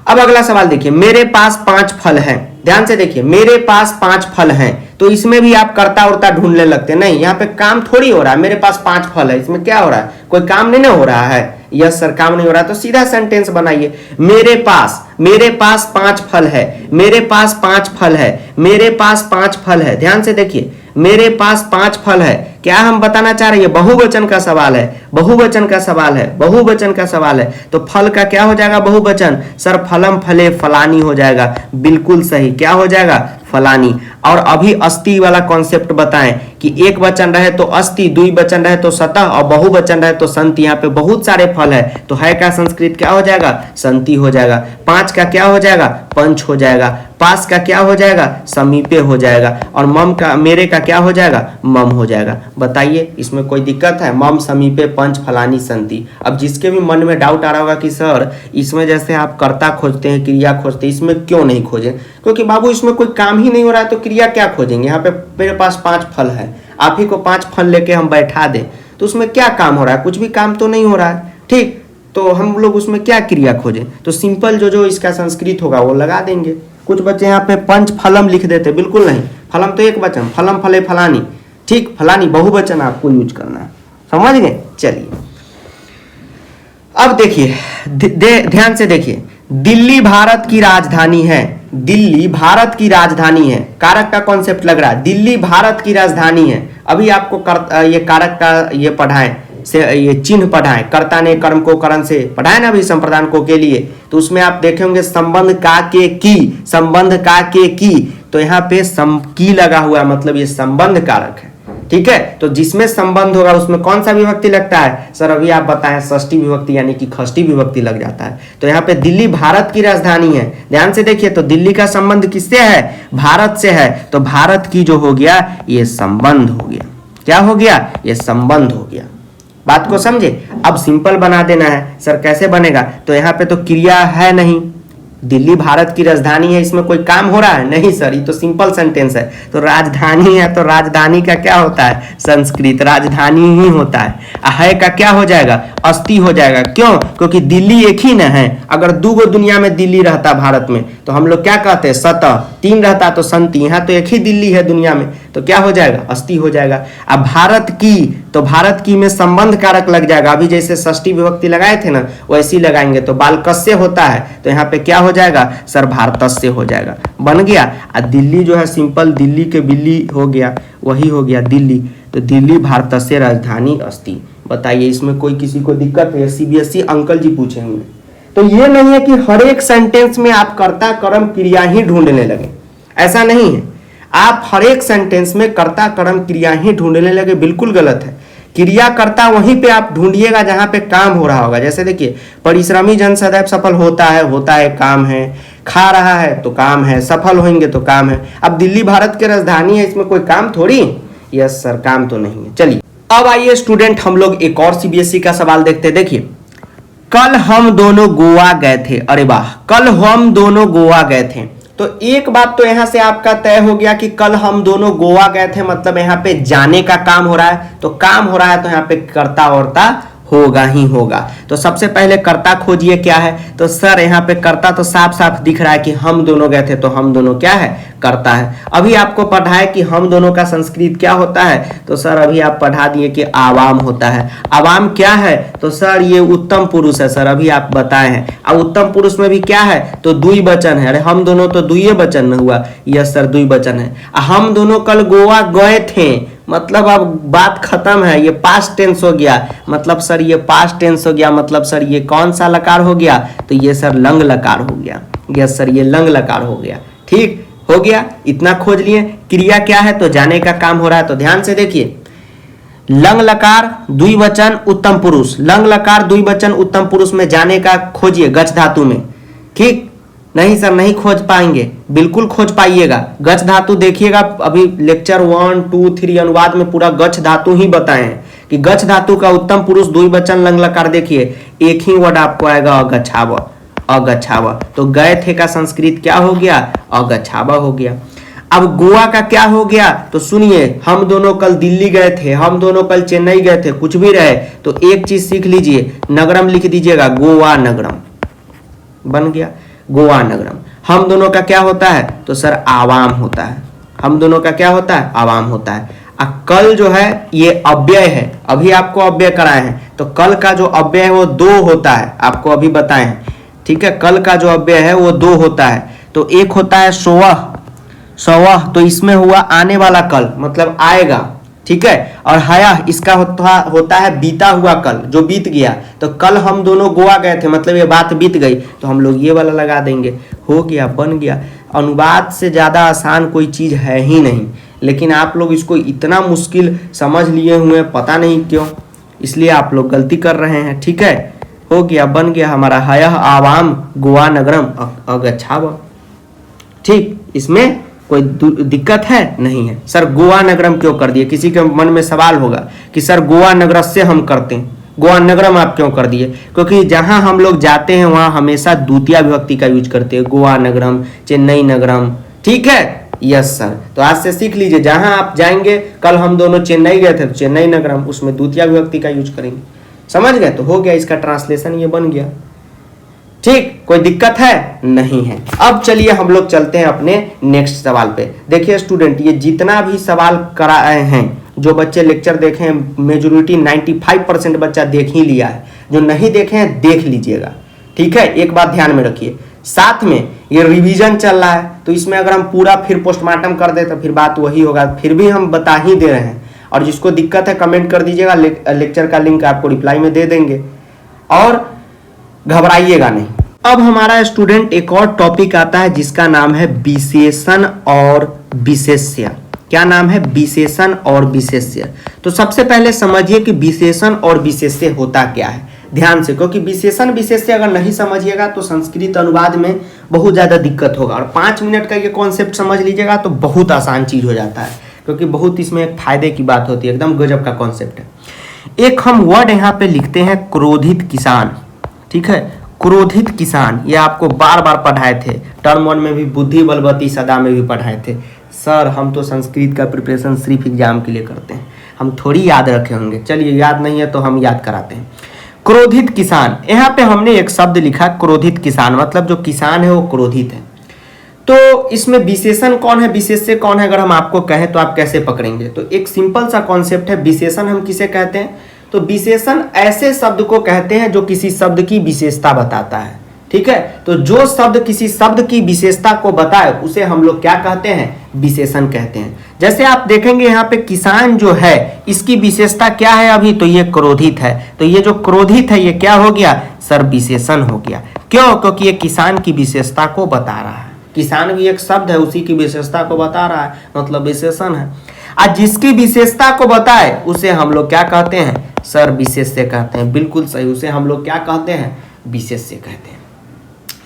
अब अगला सवाल देखिए, मेरे पास 5 फल हैं। ध्यान से देखिए, मेरे पास 5 फल हैं, तो इसमें भी आप कर्ता उर्ता ढूंढने लगते हैं। नहीं, यहाँ पे काम थोड़ी हो रहा है। मेरे पास 5 फल है, इसमें क्या हो रहा है? कोई काम नहीं ना हो रहा है। यस सर, काम नहीं हो रहा है, तो सीधा सेंटेंस बनाइए। मेरे पास 5 फल है, मेरे पास 5 फल है, मेरे पास 5 फल है। ध्यान से देखिए, मेरे पास 5 फल है। क्या हम बताना चाह रहे हैं? बहुवचन का सवाल है, बहुवचन का सवाल है, बहुवचन का सवाल है। तो फल का क्या हो जाएगा? बहुवचन। सर फलम फले फलानी हो जाएगा। बिल्कुल सही। क्या हो जाएगा? फलानी। और अभी अस्ति वाला कॉन्सेप्ट बताएं कि एक वचन रहे तो अस्ति, दुई वचन रहे तो सतः और बहुवचन रहे तो संति। यहाँ पे बहुत सारे फल है तो है का संस्कृत क्या हो जाएगा? संति हो जाएगा। 5 का क्या हो जाएगा? पंच हो जाएगा। पास का क्या हो जाएगा? समीपे हो जाएगा। और मम का, मेरे का क्या हो जाएगा? मम हो जाएगा। बताइए इसमें कोई दिक्कत है? मम समीपे पंच फलानी संति। अब जिसके भी मन में डाउट आ रहा होगा कि सर इसमें जैसे आप कर्ता खोजते हैं, क्रिया खोजते हैं, इसमें क्यों नहीं खोजें? क्योंकि बाबू इसमें कोई काम ही नहीं हो रहा है तो क्रिया क्या खोजेंगे? यहाँ पे मेरे पास 5 फल है, आप ही को 5 फल लेके हम बैठा दें तो उसमें क्या काम हो रहा है? कुछ भी काम तो नहीं हो रहा है। ठीक, तो हम लोग उसमें क्या क्रिया खोजें? तो सिंपल जो इसका संस्कृत होगा वो लगा देंगे। कुछ बच्चे यहाँ पे पंच फलम लिख देते, बिल्कुल नहीं। फलम तो एक वचन, फलम फले फलानी। ठीक, फलानी बहुवचन आपको यूज करना है। समझ गए? चलिए अब देखिए, ध्यान से देखिए। दिल्ली भारत की राजधानी है। दिल्ली भारत की राजधानी है। कारक का कॉन्सेप्ट लग रहा है। दिल्ली भारत की राजधानी है। अभी आपको ये कारक का ये पढ़ाएं से ये चिन्ह पढ़ाएं, कर्ता ने कर्म को करण से पढ़ाए ना अभी संप्रदान को के लिए। तो उसमें आप देखेंगे संबंध का के की, संबंध का के की। तो यहाँ पे की लगा हुआ है, मतलब ये संबंध कारक है। ठीक है, तो जिसमें संबंध होगा उसमें कौन सा विभक्ति लगता है? सर अभी आप बताएं, षष्ठी विभक्ति यानी कि खष्टी विभक्ति लग जाता है। तो यहाँ पे दिल्ली भारत की राजधानी है। ध्यान से देखिए, तो दिल्ली का संबंध किससे है? भारत से है। तो भारत की जो हो गया ये संबंध हो गया। क्या हो गया? ये संबंध हो गया। बात को समझे? अब सिंपल बना देना है। सर कैसे बनेगा? तो यहाँ पे तो क्रिया है नहीं, दिल्ली भारत की राजधानी है, इसमें कोई काम हो रहा है? नहीं सर, ये तो सिंपल सेंटेंस है। तो राजधानी है तो राजधानी का क्या होता है? संस्कृत राजधानी ही होता है का क्या हो जाएगा? अस्थि हो जाएगा। क्यों? क्योंकि दिल्ली एक ही न है। अगर 2 दुनिया में दिल्ली रहता भारत में तो हम लोग क्या कहते हैं? सतह। 3 रहता तो संति। यहाँ तो एक ही दिल्ली है दुनिया में, तो क्या हो जाएगा? अस्थि हो जाएगा। अब भारत की, तो भारत की में संबंध कारक लग जाएगा। अभी जैसे षष्ठी विभक्ति लगाए थे ना वैसे ही लगाएंगे। तो बालकस्य होता है तो यहाँ पे क्या हो जाएगा? सर भारतस्य हो जाएगा। बन गया। और दिल्ली जो है सिंपल दिल्ली के बिल्ली हो गया, वही हो गया दिल्ली। तो दिल्ली भारतस्य राजधानी अस्ति। बताइए इसमें कोई किसी को दिक्कत है? सीबीएसई अंकल जी पूछेंगे। तो ये नहीं है कि हर एक सेंटेंस में आप कर्ता कर्म क्रिया ही ढूंढने लगे, ऐसा नहीं है। आप हर एक सेंटेंस में कर्ता कर्म क्रिया ही ढूंढने लगे, बिल्कुल गलत है। क्रिया कर्ता वहीं पे आप ढूंढिएगा जहां पे काम हो रहा होगा। जैसे देखिए, परिश्रमी जन सदैव सफल होता है काम है। खा रहा है तो काम है, सफल होंगे तो काम है। अब दिल्ली भारत की राजधानी है, इसमें कोई काम थोड़ी? यस सर, काम तो नहीं है। चलिए अब आइए स्टूडेंट, हम लोग एक और सीबीएसई का सवाल देखते हैं। देखिए, कल हम दोनों गोवा गए थे। अरे वाह, कल हम दोनों गोवा गए थे। तो एक बात तो यहां से आपका तय हो गया कि कल हम दोनों गोवा गए थे, मतलब यहां पे जाने का काम हो रहा है। तो काम हो रहा है तो यहां पे कर्ता वर्ता होगा ही होगा। तो सबसे पहले कर्ता खोजिए क्या है? तो सर यहाँ पे कर्ता तो साफ साफ दिख रहा है कि हम दोनों गए थे, तो हम दोनों क्या है? कर्ता है। अभी आपको पढ़ाए कि हम दोनों का संस्कृत क्या होता है? तो सर अभी आप पढ़ा दिए कि आवाम होता है। आवाम क्या है? तो सर ये उत्तम पुरुष है। सर अभी आप बताए हैं। अब उत्तम पुरुष में भी क्या है? तो द्विवचन है। अरे हम दोनों तो द्विवचन में हुआ। यस सर द्विवचन है। हम दोनों कल गोवा गए थे, मतलब अब बात खत्म है। ये पास्ट टेंस हो गया, मतलब सर ये पास्ट टेंस हो गया, मतलब सर ये कौन सा लकार हो गया? तो ये सर लंग लकार हो गया। यस सर ये लंग लकार हो गया। ठीक हो गया, इतना खोज लिए। क्रिया क्या है? तो जाने का काम हो रहा है। तो ध्यान से देखिए, लंग लकार द्विवचन उत्तम पुरुष, लंग लकार द्विवचन उत्तम पुरुष में जाने का खोजिए गच्छ धातु में। ठीक नहीं सर, नहीं खोज पाएंगे, बिल्कुल खोज पाइएगा। गच्छ धातु देखिएगा, अभी लेक्चर 1, 2, 3 अनुवाद में पूरा गच्छ धातु ही बताए हैं कि गच्छ धातु का उत्तम पुरुष द्विवचन लंग लकार। देखिए एक ही वर्ड आपको आएगा, अगच्छाव। अगच्छाव, तो गए थे का संस्कृत क्या हो गया? अगच्छाव हो गया। अब गोवा का क्या हो गया? तो सुनिए, हम दोनों कल दिल्ली गए थे, हम दोनों कल चेन्नई गए थे, कुछ भी रहे तो एक चीज सीख लीजिए, नगरम लिख दीजिएगा, गोवा नगरम। बन गया गोवा नगरम। हम दोनों का क्या होता है? तो सर आवाम होता है। हम दोनों का क्या होता है? आवाम होता है। कल जो है ये अव्यय है, अभी आपको अव्यय कराए हैं। तो कल का जो अव्यय है वो 2 होता है, आपको अभी बताए हैं। ठीक है, कल का जो अव्यय है वो 2 होता है। तो एक होता है सोवह, सवह तो इसमें हुआ आने वाला कल, मतलब आएगा, ठीक है। और हया इसका होता है बीता हुआ कल, जो बीत गया। तो कल हम दोनों गोवा गए थे, मतलब ये बात बीत गई, तो हम लोग ये वाला लगा देंगे, हो गया, बन गया। अनुवाद से ज़्यादा आसान कोई चीज़ है ही नहीं, लेकिन आप लोग इसको इतना मुश्किल समझ लिए हुए हैं, पता नहीं क्यों, इसलिए आप लोग गलती कर रहे हैं, ठीक है। हो गया, बन गया हमारा हया आवाम गोवा नगरम अगच्छाव, ठीक। इसमें कोई दिक्कत है नहीं है। सर गोवा नगरम क्यों कर दिए? किसी के मन में सवाल होगा कि सर गोवा नगर से हम करते हैं, गोवा नगरम आप क्यों कर दिए? क्योंकि जहां हम लोग जाते हैं वहां हमेशा द्वितीय विभक्ति का यूज करते हैं, गोवा नगरम, चेन्नई नगरम, ठीक है। यस सर, तो आज से सीख लीजिए, जहां आप जाएंगे, कल हम दोनों चेन्नई गए थे तो चेन्नई नगरम, उसमें द्वितीय विभक्ति का यूज करेंगे, समझ गए? तो हो गया, इसका ट्रांसलेशन ये बन गया, ठीक। कोई दिक्कत है नहीं है। अब चलिए हम लोग चलते हैं अपने नेक्स्ट सवाल पे। देखिए स्टूडेंट, ये जितना भी सवाल कराए हैं, जो बच्चे लेक्चर देखे हैं, मेजोरिटी 95% बच्चा देख ही लिया है, जो नहीं देखे हैं देख लीजिएगा, ठीक है। एक बात ध्यान में रखिए, साथ में ये रिवीजन चल रहा है, तो इसमें अगर हम पूरा फिर पोस्टमार्टम कर दे तो फिर बात वही होगा, फिर भी हम बता ही दे रहे हैं। और जिसको दिक्कत है कमेंट कर दीजिएगा, लेक्चर का लिंक आपको रिप्लाई में दे देंगे, और घबराइएगा नहीं। अब हमारा स्टूडेंट एक और टॉपिक आता है जिसका नाम है विशेषण और विशेष्य। क्या नाम है? विशेषण और विशेष्य। तो सबसे पहले समझिए कि विशेषण और विशेष्य होता क्या है, ध्यान से, क्योंकि विशेषण विशेष्य अगर नहीं समझिएगा तो संस्कृत अनुवाद में बहुत ज्यादा दिक्कत होगा। और 5 मिनट का ये कॉन्सेप्ट समझ लीजिएगा तो बहुत आसान चीज हो जाता है, क्योंकि बहुत इसमें एक फायदे की बात होती है, एकदम गजब का कॉन्सेप्ट है। एक हम वर्ड यहाँ पे लिखते हैं क्रोधित किसान, ठीक है। क्रोधित किसान, ये आपको बार बार पढ़ाए थे, टर्म 1 में भी, बुद्धि बलवती सदा में भी पढ़ाए थे। सर हम तो संस्कृत का प्रिपरेशन सिर्फ एग्जाम के लिए करते हैं, हम थोड़ी याद रखे होंगे। चलिए, याद नहीं है तो हम याद कराते हैं। क्रोधित किसान, यहाँ पे हमने एक शब्द लिखा क्रोधित किसान, मतलब जो किसान है वो क्रोधित है। तो इसमें विशेषण कौन है, विशेष्य कौन है, अगर हम आपको कहें तो आप कैसे पकड़ेंगे? तो एक सिंपल सा कॉन्सेप्ट है, विशेषण हम किसे कहते हैं? तो विशेषण ऐसे शब्द को कहते हैं जो किसी शब्द की विशेषता बताता है, ठीक है। तो जो शब्द किसी शब्द की विशेषता को बताए उसे हम लोग क्या कहते हैं? विशेषण कहते हैं। जैसे आप देखेंगे यहाँ पे किसान जो है, इसकी विशेषता क्या है अभी? तो ये क्रोधित है, तो ये जो क्रोधित है ये क्या हो गया सर? विशेषण हो गया। क्यों? क्योंकि ये किसान की विशेषता को बता रहा है। किसान भी एक शब्द है, उसी की विशेषता को बता रहा है, मतलब विशेषण है। आज जिसकी विशेषता को बताए उसे हम लोग क्या कहते हैं सर? विशेष्य कहते हैं। बिल्कुल सही, उसे हम लोग क्या कहते हैं? विशेष्य कहते हैं।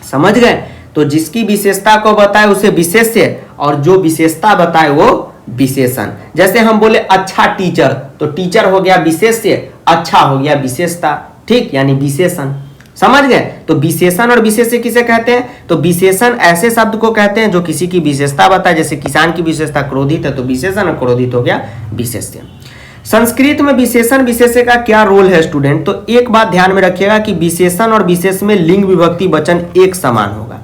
समझ गए? तो जिसकी विशेषता को बताए उसे विशेष्य, और जो विशेषता बताए वो विशेषण। जैसे हम बोले अच्छा टीचर, तो टीचर हो गया विशेष्य, अच्छा हो गया विशेषता, ठीक, यानी विशेषण। समझ गए? तो विशेषण और विशेष्य किसे कहते हैं? तो विशेषण ऐसे शब्द को कहते हैं जो किसी की विशेषता बताए, जैसे किसान की विशेषता क्रोधित है तो विशेषण, और क्रोधित हो गया विशेष्य। संस्कृत में विशेषण विशेष्य का क्या रोल है स्टूडेंट? तो एक बात ध्यान में रखिएगा कि विशेषण और विशेष में लिंग विभक्ति वचन एक समान होगा,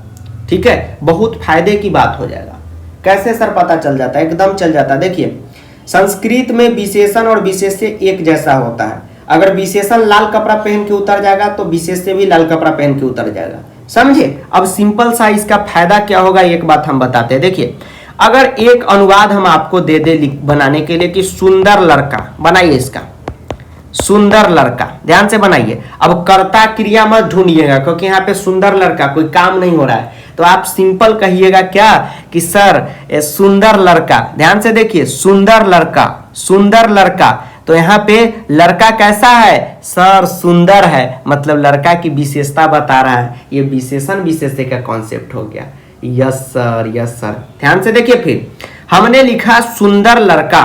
ठीक है। बहुत फायदे की बात हो जाएगा। कैसे सर पता चल जाता है? एकदम चल जाता है। देखिए, संस्कृत में विशेषण और विशेष्य एक जैसा होता है। अगर विशेषण लाल कपड़ा पहन के उतर जाएगा तो विशेष्य भी लाल कपड़ा पहन के उतर जाएगा, समझे? अब सिंपल सा इसका फायदा क्या होगा, एक बात हम बताते हैं। देखिए, अगर एक अनुवाद हम आपको दे दे बनाने के लिए कि सुंदर लड़का, बनाइए इसका, सुंदर लड़का, ध्यान से बनाइए। अब कर्ता क्रिया मत ढूंढिएगा, क्योंकि यहाँ पे सुंदर लड़का कोई काम नहीं हो रहा है, तो आप सिंपल कहिएगा क्या कि सर सुंदर लड़का। ध्यान से देखिए, सुंदर लड़का, सुंदर लड़का। तो यहाँ पे लड़का कैसा है सर? सुंदर है, मतलब लड़का की विशेषता बता रहा है। ये विशेषण विशेष्य का कॉन्सेप्ट हो गया। Yes sir, yes sir. ध्यान से देखिए, फिर हमने लिखा सुंदर लड़का।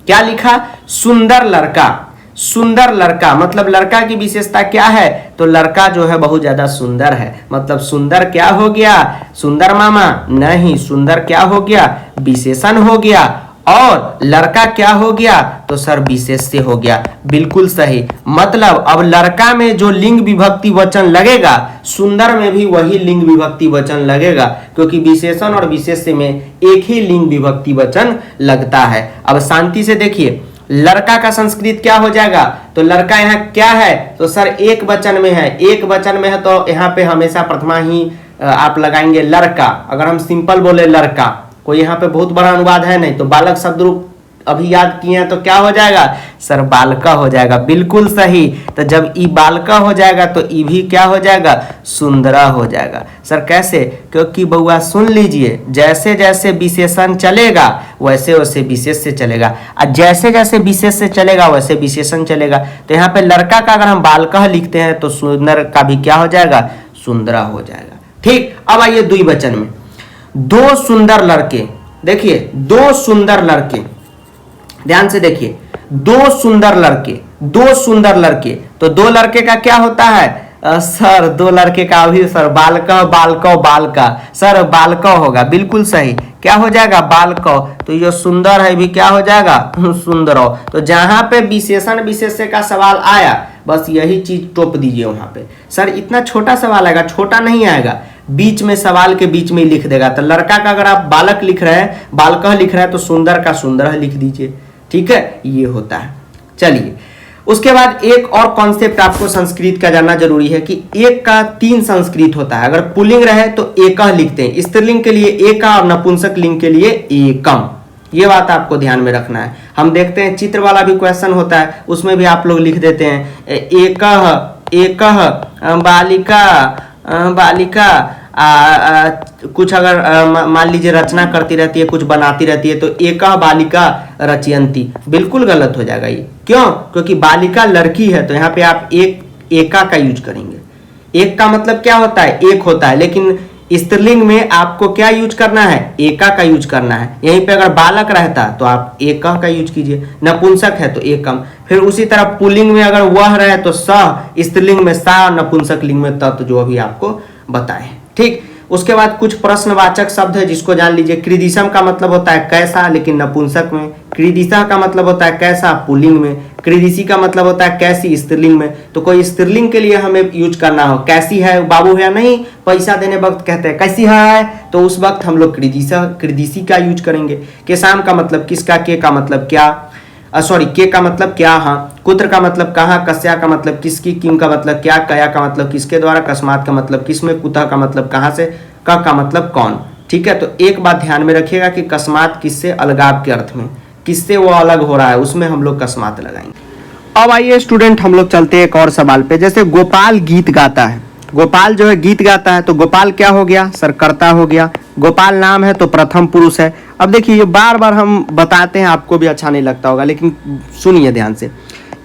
क्या लिखा? सुंदर लड़का। सुंदर लड़का मतलब लड़का की विशेषता क्या है? तो लड़का जो है बहुत ज्यादा सुंदर है, मतलब सुंदर क्या हो गया? सुंदर मामा नहीं, सुंदर क्या हो गया? विशेषण हो गया। और लड़का क्या हो गया? तो सर विशेष्य हो गया। बिल्कुल सही, मतलब अब लड़का में जो लिंग विभक्ति वचन लगेगा, सुंदर में भी वही लिंग विभक्ति वचन लगेगा, क्योंकि विशेषण और विशेष्य में एक ही लिंग विभक्ति वचन लगता है। अब शांति से देखिए, लड़का का संस्कृत क्या हो जाएगा? तो लड़का यहाँ क्या है? तो सर एक वचन में है, एक वचन में है तो यहाँ पे हमेशा प्रथमा ही आप लगाएंगे लड़का। अगर हम सिंपल बोले लड़का, कोई यहाँ पे बहुत बड़ा अनुवाद है नहीं, तो बालक शब्द रूप अभी याद किए हैं तो क्या हो जाएगा सर, बालका हो जाएगा। बिल्कुल सही। तो जब ई बालका हो जाएगा तो ई भी क्या हो जाएगा, सुंदरा हो जाएगा। सर कैसे, क्योंकि बउआ सुन लीजिए, जैसे जैसे विशेषण चलेगा वैसे वैसे विशेष से चलेगा, और जैसे जैसे विशेष से चलेगा वैसे विशेषण चलेगा। तो यहाँ पे लड़का का अगर हम बालका लिखते हैं तो सुंदर का भी क्या हो जाएगा, सुंदरा हो जाएगा। ठीक, अब आइए द्विवचन में। दो सुंदर लड़के, देखिए दो सुंदर लड़के, ध्यान से देखिए, दो सुंदर लड़के, दो सुंदर लड़के, तो दो लड़के का क्या होता है सर, दो लड़के का भी सर बालका बालका बालका, सर बालका होगा। बिल्कुल सही, क्या हो जाएगा बालका। तो ये सुंदर है भी क्या हो जाएगा सुंदर हो। तो जहां पे विशेषण विशेष्य का सवाल आया बस यही चीज टोप दीजिए वहां पे। सर इतना छोटा सवाल आएगा, छोटा नहीं आएगा, बीच में सवाल के बीच में ही लिख देगा। तो लड़का का अगर आप बालक लिख रहे हैं, बालका लिख रहे हैं, तो सुंदर का सुंदर लिख दीजिए। ठीक है, ये होता है। चलिए, उसके बाद एक और कॉन्सेप्ट आपको संस्कृत का जानना जरूरी है कि एक का तीन संस्कृत होता है। अगर पुल्लिंग रहे तो एकह लिखते हैं, स्त्रीलिंग के लिए एका और नपुंसक लिंग के लिए एकम। ये बात आपको ध्यान में रखना है। हम देखते हैं चित्र वाला भी क्वेश्चन होता है, उसमें भी आप लोग लिख देते हैं एकह एकह बालिका बालिका कुछ अगर मान लीजिए रचना करती रहती है, कुछ बनाती रहती है, तो एका बालिका रचयंती, बिल्कुल गलत हो जाएगा ये। क्यों, क्योंकि बालिका लड़की है, तो यहाँ पे आप एका का यूज करेंगे। एक का मतलब क्या होता है, एक होता है, लेकिन स्त्रीलिंग में आपको क्या यूज करना है, एका का यूज करना है। यहीं पे अगर बालक रहता तो आप एका का यूज कीजिए, नपुंसक है तो एकम। फिर उसी तरह पुल्लिंग में अगर वह रहे तो स, स्त्रीलिंग में सा, नपुंसक लिंग में तत्, जो अभी आपको बताए। ठीक, उसके बाद कुछ प्रश्नवाचक शब्द है जिसको जान लीजिए। क्रीदिशम का मतलब होता है कैसा, लेकिन नपुंसक में। क्रीदिशा का मतलब होता है कैसा, पुल्लिंग में। क्रीदिशी का मतलब होता है कैसी, स्त्रीलिंग में। तो कोई स्त्रीलिंग के लिए हमें यूज करना हो, कैसी है बाबू है, नहीं पैसा देने वक्त कहते हैं कैसी है, तो उस वक्त हम लोग क्रीदिशी का यूज करेंगे। केशाम का मतलब किसका, के का मतलब क्या, सॉरी के का मतलब क्या, हाँ। कुत्र का मतलब कहाँ, कस्या का मतलब किसकी, किम का मतलब क्या, कया का मतलब किसके द्वारा, कस्मात का मतलब किसमें, कुतः का मतलब कहाँ से, क का मतलब कौन। ठीक है, तो एक बात ध्यान में रखिएगा कि कस्मात किससे, अलगाव के अर्थ में, किससे वो अलग हो रहा है उसमें हम लोग कस्मात लगाएंगे। अब आइए स्टूडेंट, हम लोग चलते हैं एक और सवाल पे। जैसे गोपाल गीत गाता है, गोपाल जो है गीत गाता है, तो गोपाल क्या हो गया सर, कर्ता हो गया। गोपाल नाम है तो प्रथम पुरुष है। अब देखिए ये बार बार हम बताते हैं, आपको भी अच्छा नहीं लगता होगा, लेकिन सुनिए ध्यान से।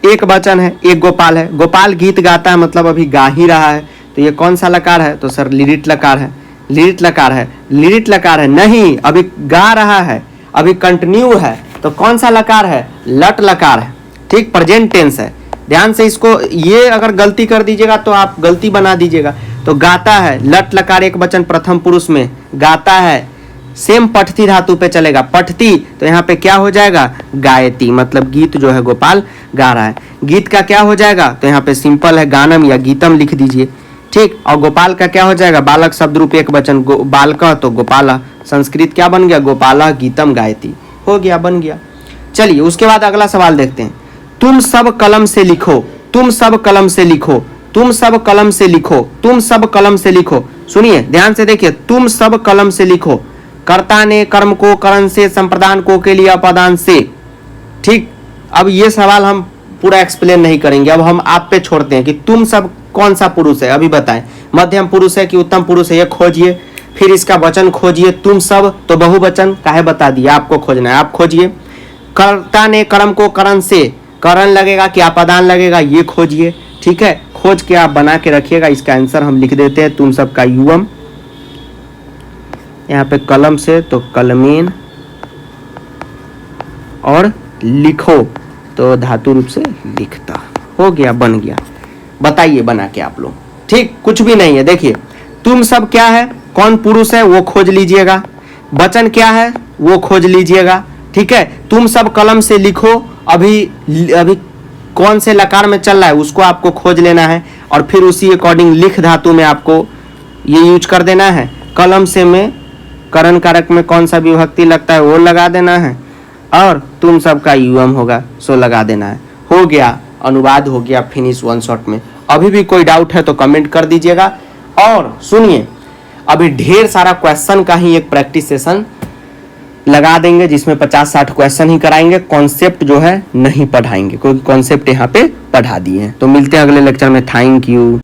एक वचन है, एक गोपाल है, गोपाल गीत गाता है मतलब अभी गा ही रहा है, तो ये कौन सा लकार है, तो सर लिरिट लकार है। लिरिट लकार है, लिरिट लकार है नहीं, अभी गा रहा है, अभी कंटिन्यू है, तो कौन सा लकार है, लट लकार है। ठीक, प्रेजेंट टेंस है। ध्यान से इसको, ये अगर गलती कर दीजिएगा तो आप गलती बना दीजिएगा। तो गाता है, लट लकार एक वचन प्रथम पुरुष में, गाता है, सेम पठती धातु पे चलेगा, पठती, तो यहाँ पे क्या हो जाएगा, गायती, मतलब गीत जो है गोपाल गा रहा है। गीत का क्या हो जाएगा, तो यहाँ पे सिंपल है, गानम या गीतम लिख दीजिए। ठीक, और गोपाल का क्या हो जाएगा, बालक शब्द रूप एक वचन, बालका तो गोपाला, संस्कृत क्या बन गया, गोपाला गीतम गायती, हो गया, बन गया। चलिए उसके बाद अगला सवाल देखते हैं। तुम सब कलम से लिखो, तुम सब कलम से लिखो, तुम सब कलम से लिखो, तुम सब कलम से लिखो। सुनिए ध्यान से देखिए, तुम सब कलम से लिखो, कर्ता ने कर्म को करण से, संप्रदान को के लिए अपदान से। ठीक, अब ये सवाल हम पूरा एक्सप्लेन नहीं करेंगे, अब हम आप पे छोड़ते हैं कि तुम सब कौन सा पुरुष है, अभी बताएं, मध्यम पुरुष है कि उत्तम पुरुष है, ये खोजिए। फिर इसका वचन खोजिए, तुम सब तो बहुवचन काहे बता दिया, आपको खोजना है, आप खोजिए। कर्ता ने कर्म को करण से, करण लगेगा कि अपदान लगेगा, ये खोजिए। ठीक है, खोज के आप बना के रखिएगा। इसका आंसर हम लिख देते हैं, तुम सबका युवम, यहाँ पे कलम से तो कलमेन, और लिखो तो धातु रूप से लिखता, हो गया, बन गया। बताइए बना के आप लोग। ठीक, कुछ भी नहीं है। देखिए तुम सब क्या है, कौन पुरुष है वो खोज लीजिएगा, वचन क्या है वो खोज लीजिएगा। ठीक है, तुम सब कलम से लिखो, अभी कौन से लकार में चल रहा है उसको आपको खोज लेना है, और फिर उसी अकॉर्डिंग लिख धातु में आपको ये यूज कर देना है। कलम से में करण कारक में कौन सा विभक्ति लगता है वो लगा देना है, और तुम सबका युवम होगा सो लगा देना है। हो गया, अनुवाद हो गया, फिनिश वन शॉट में। अभी भी कोई डाउट है तो कमेंट कर दीजिएगा। और सुनिए, अभी ढेर सारा क्वेश्चन का ही एक प्रैक्टिस सेशन लगा देंगे जिसमें 50-60 क्वेश्चन ही कराएंगे, कॉन्सेप्ट जो है नहीं पढ़ाएंगे, क्योंकि कॉन्सेप्ट यहाँ पे पढ़ा दिए हैं। तो मिलते हैं अगले लेक्चर में। Thank you.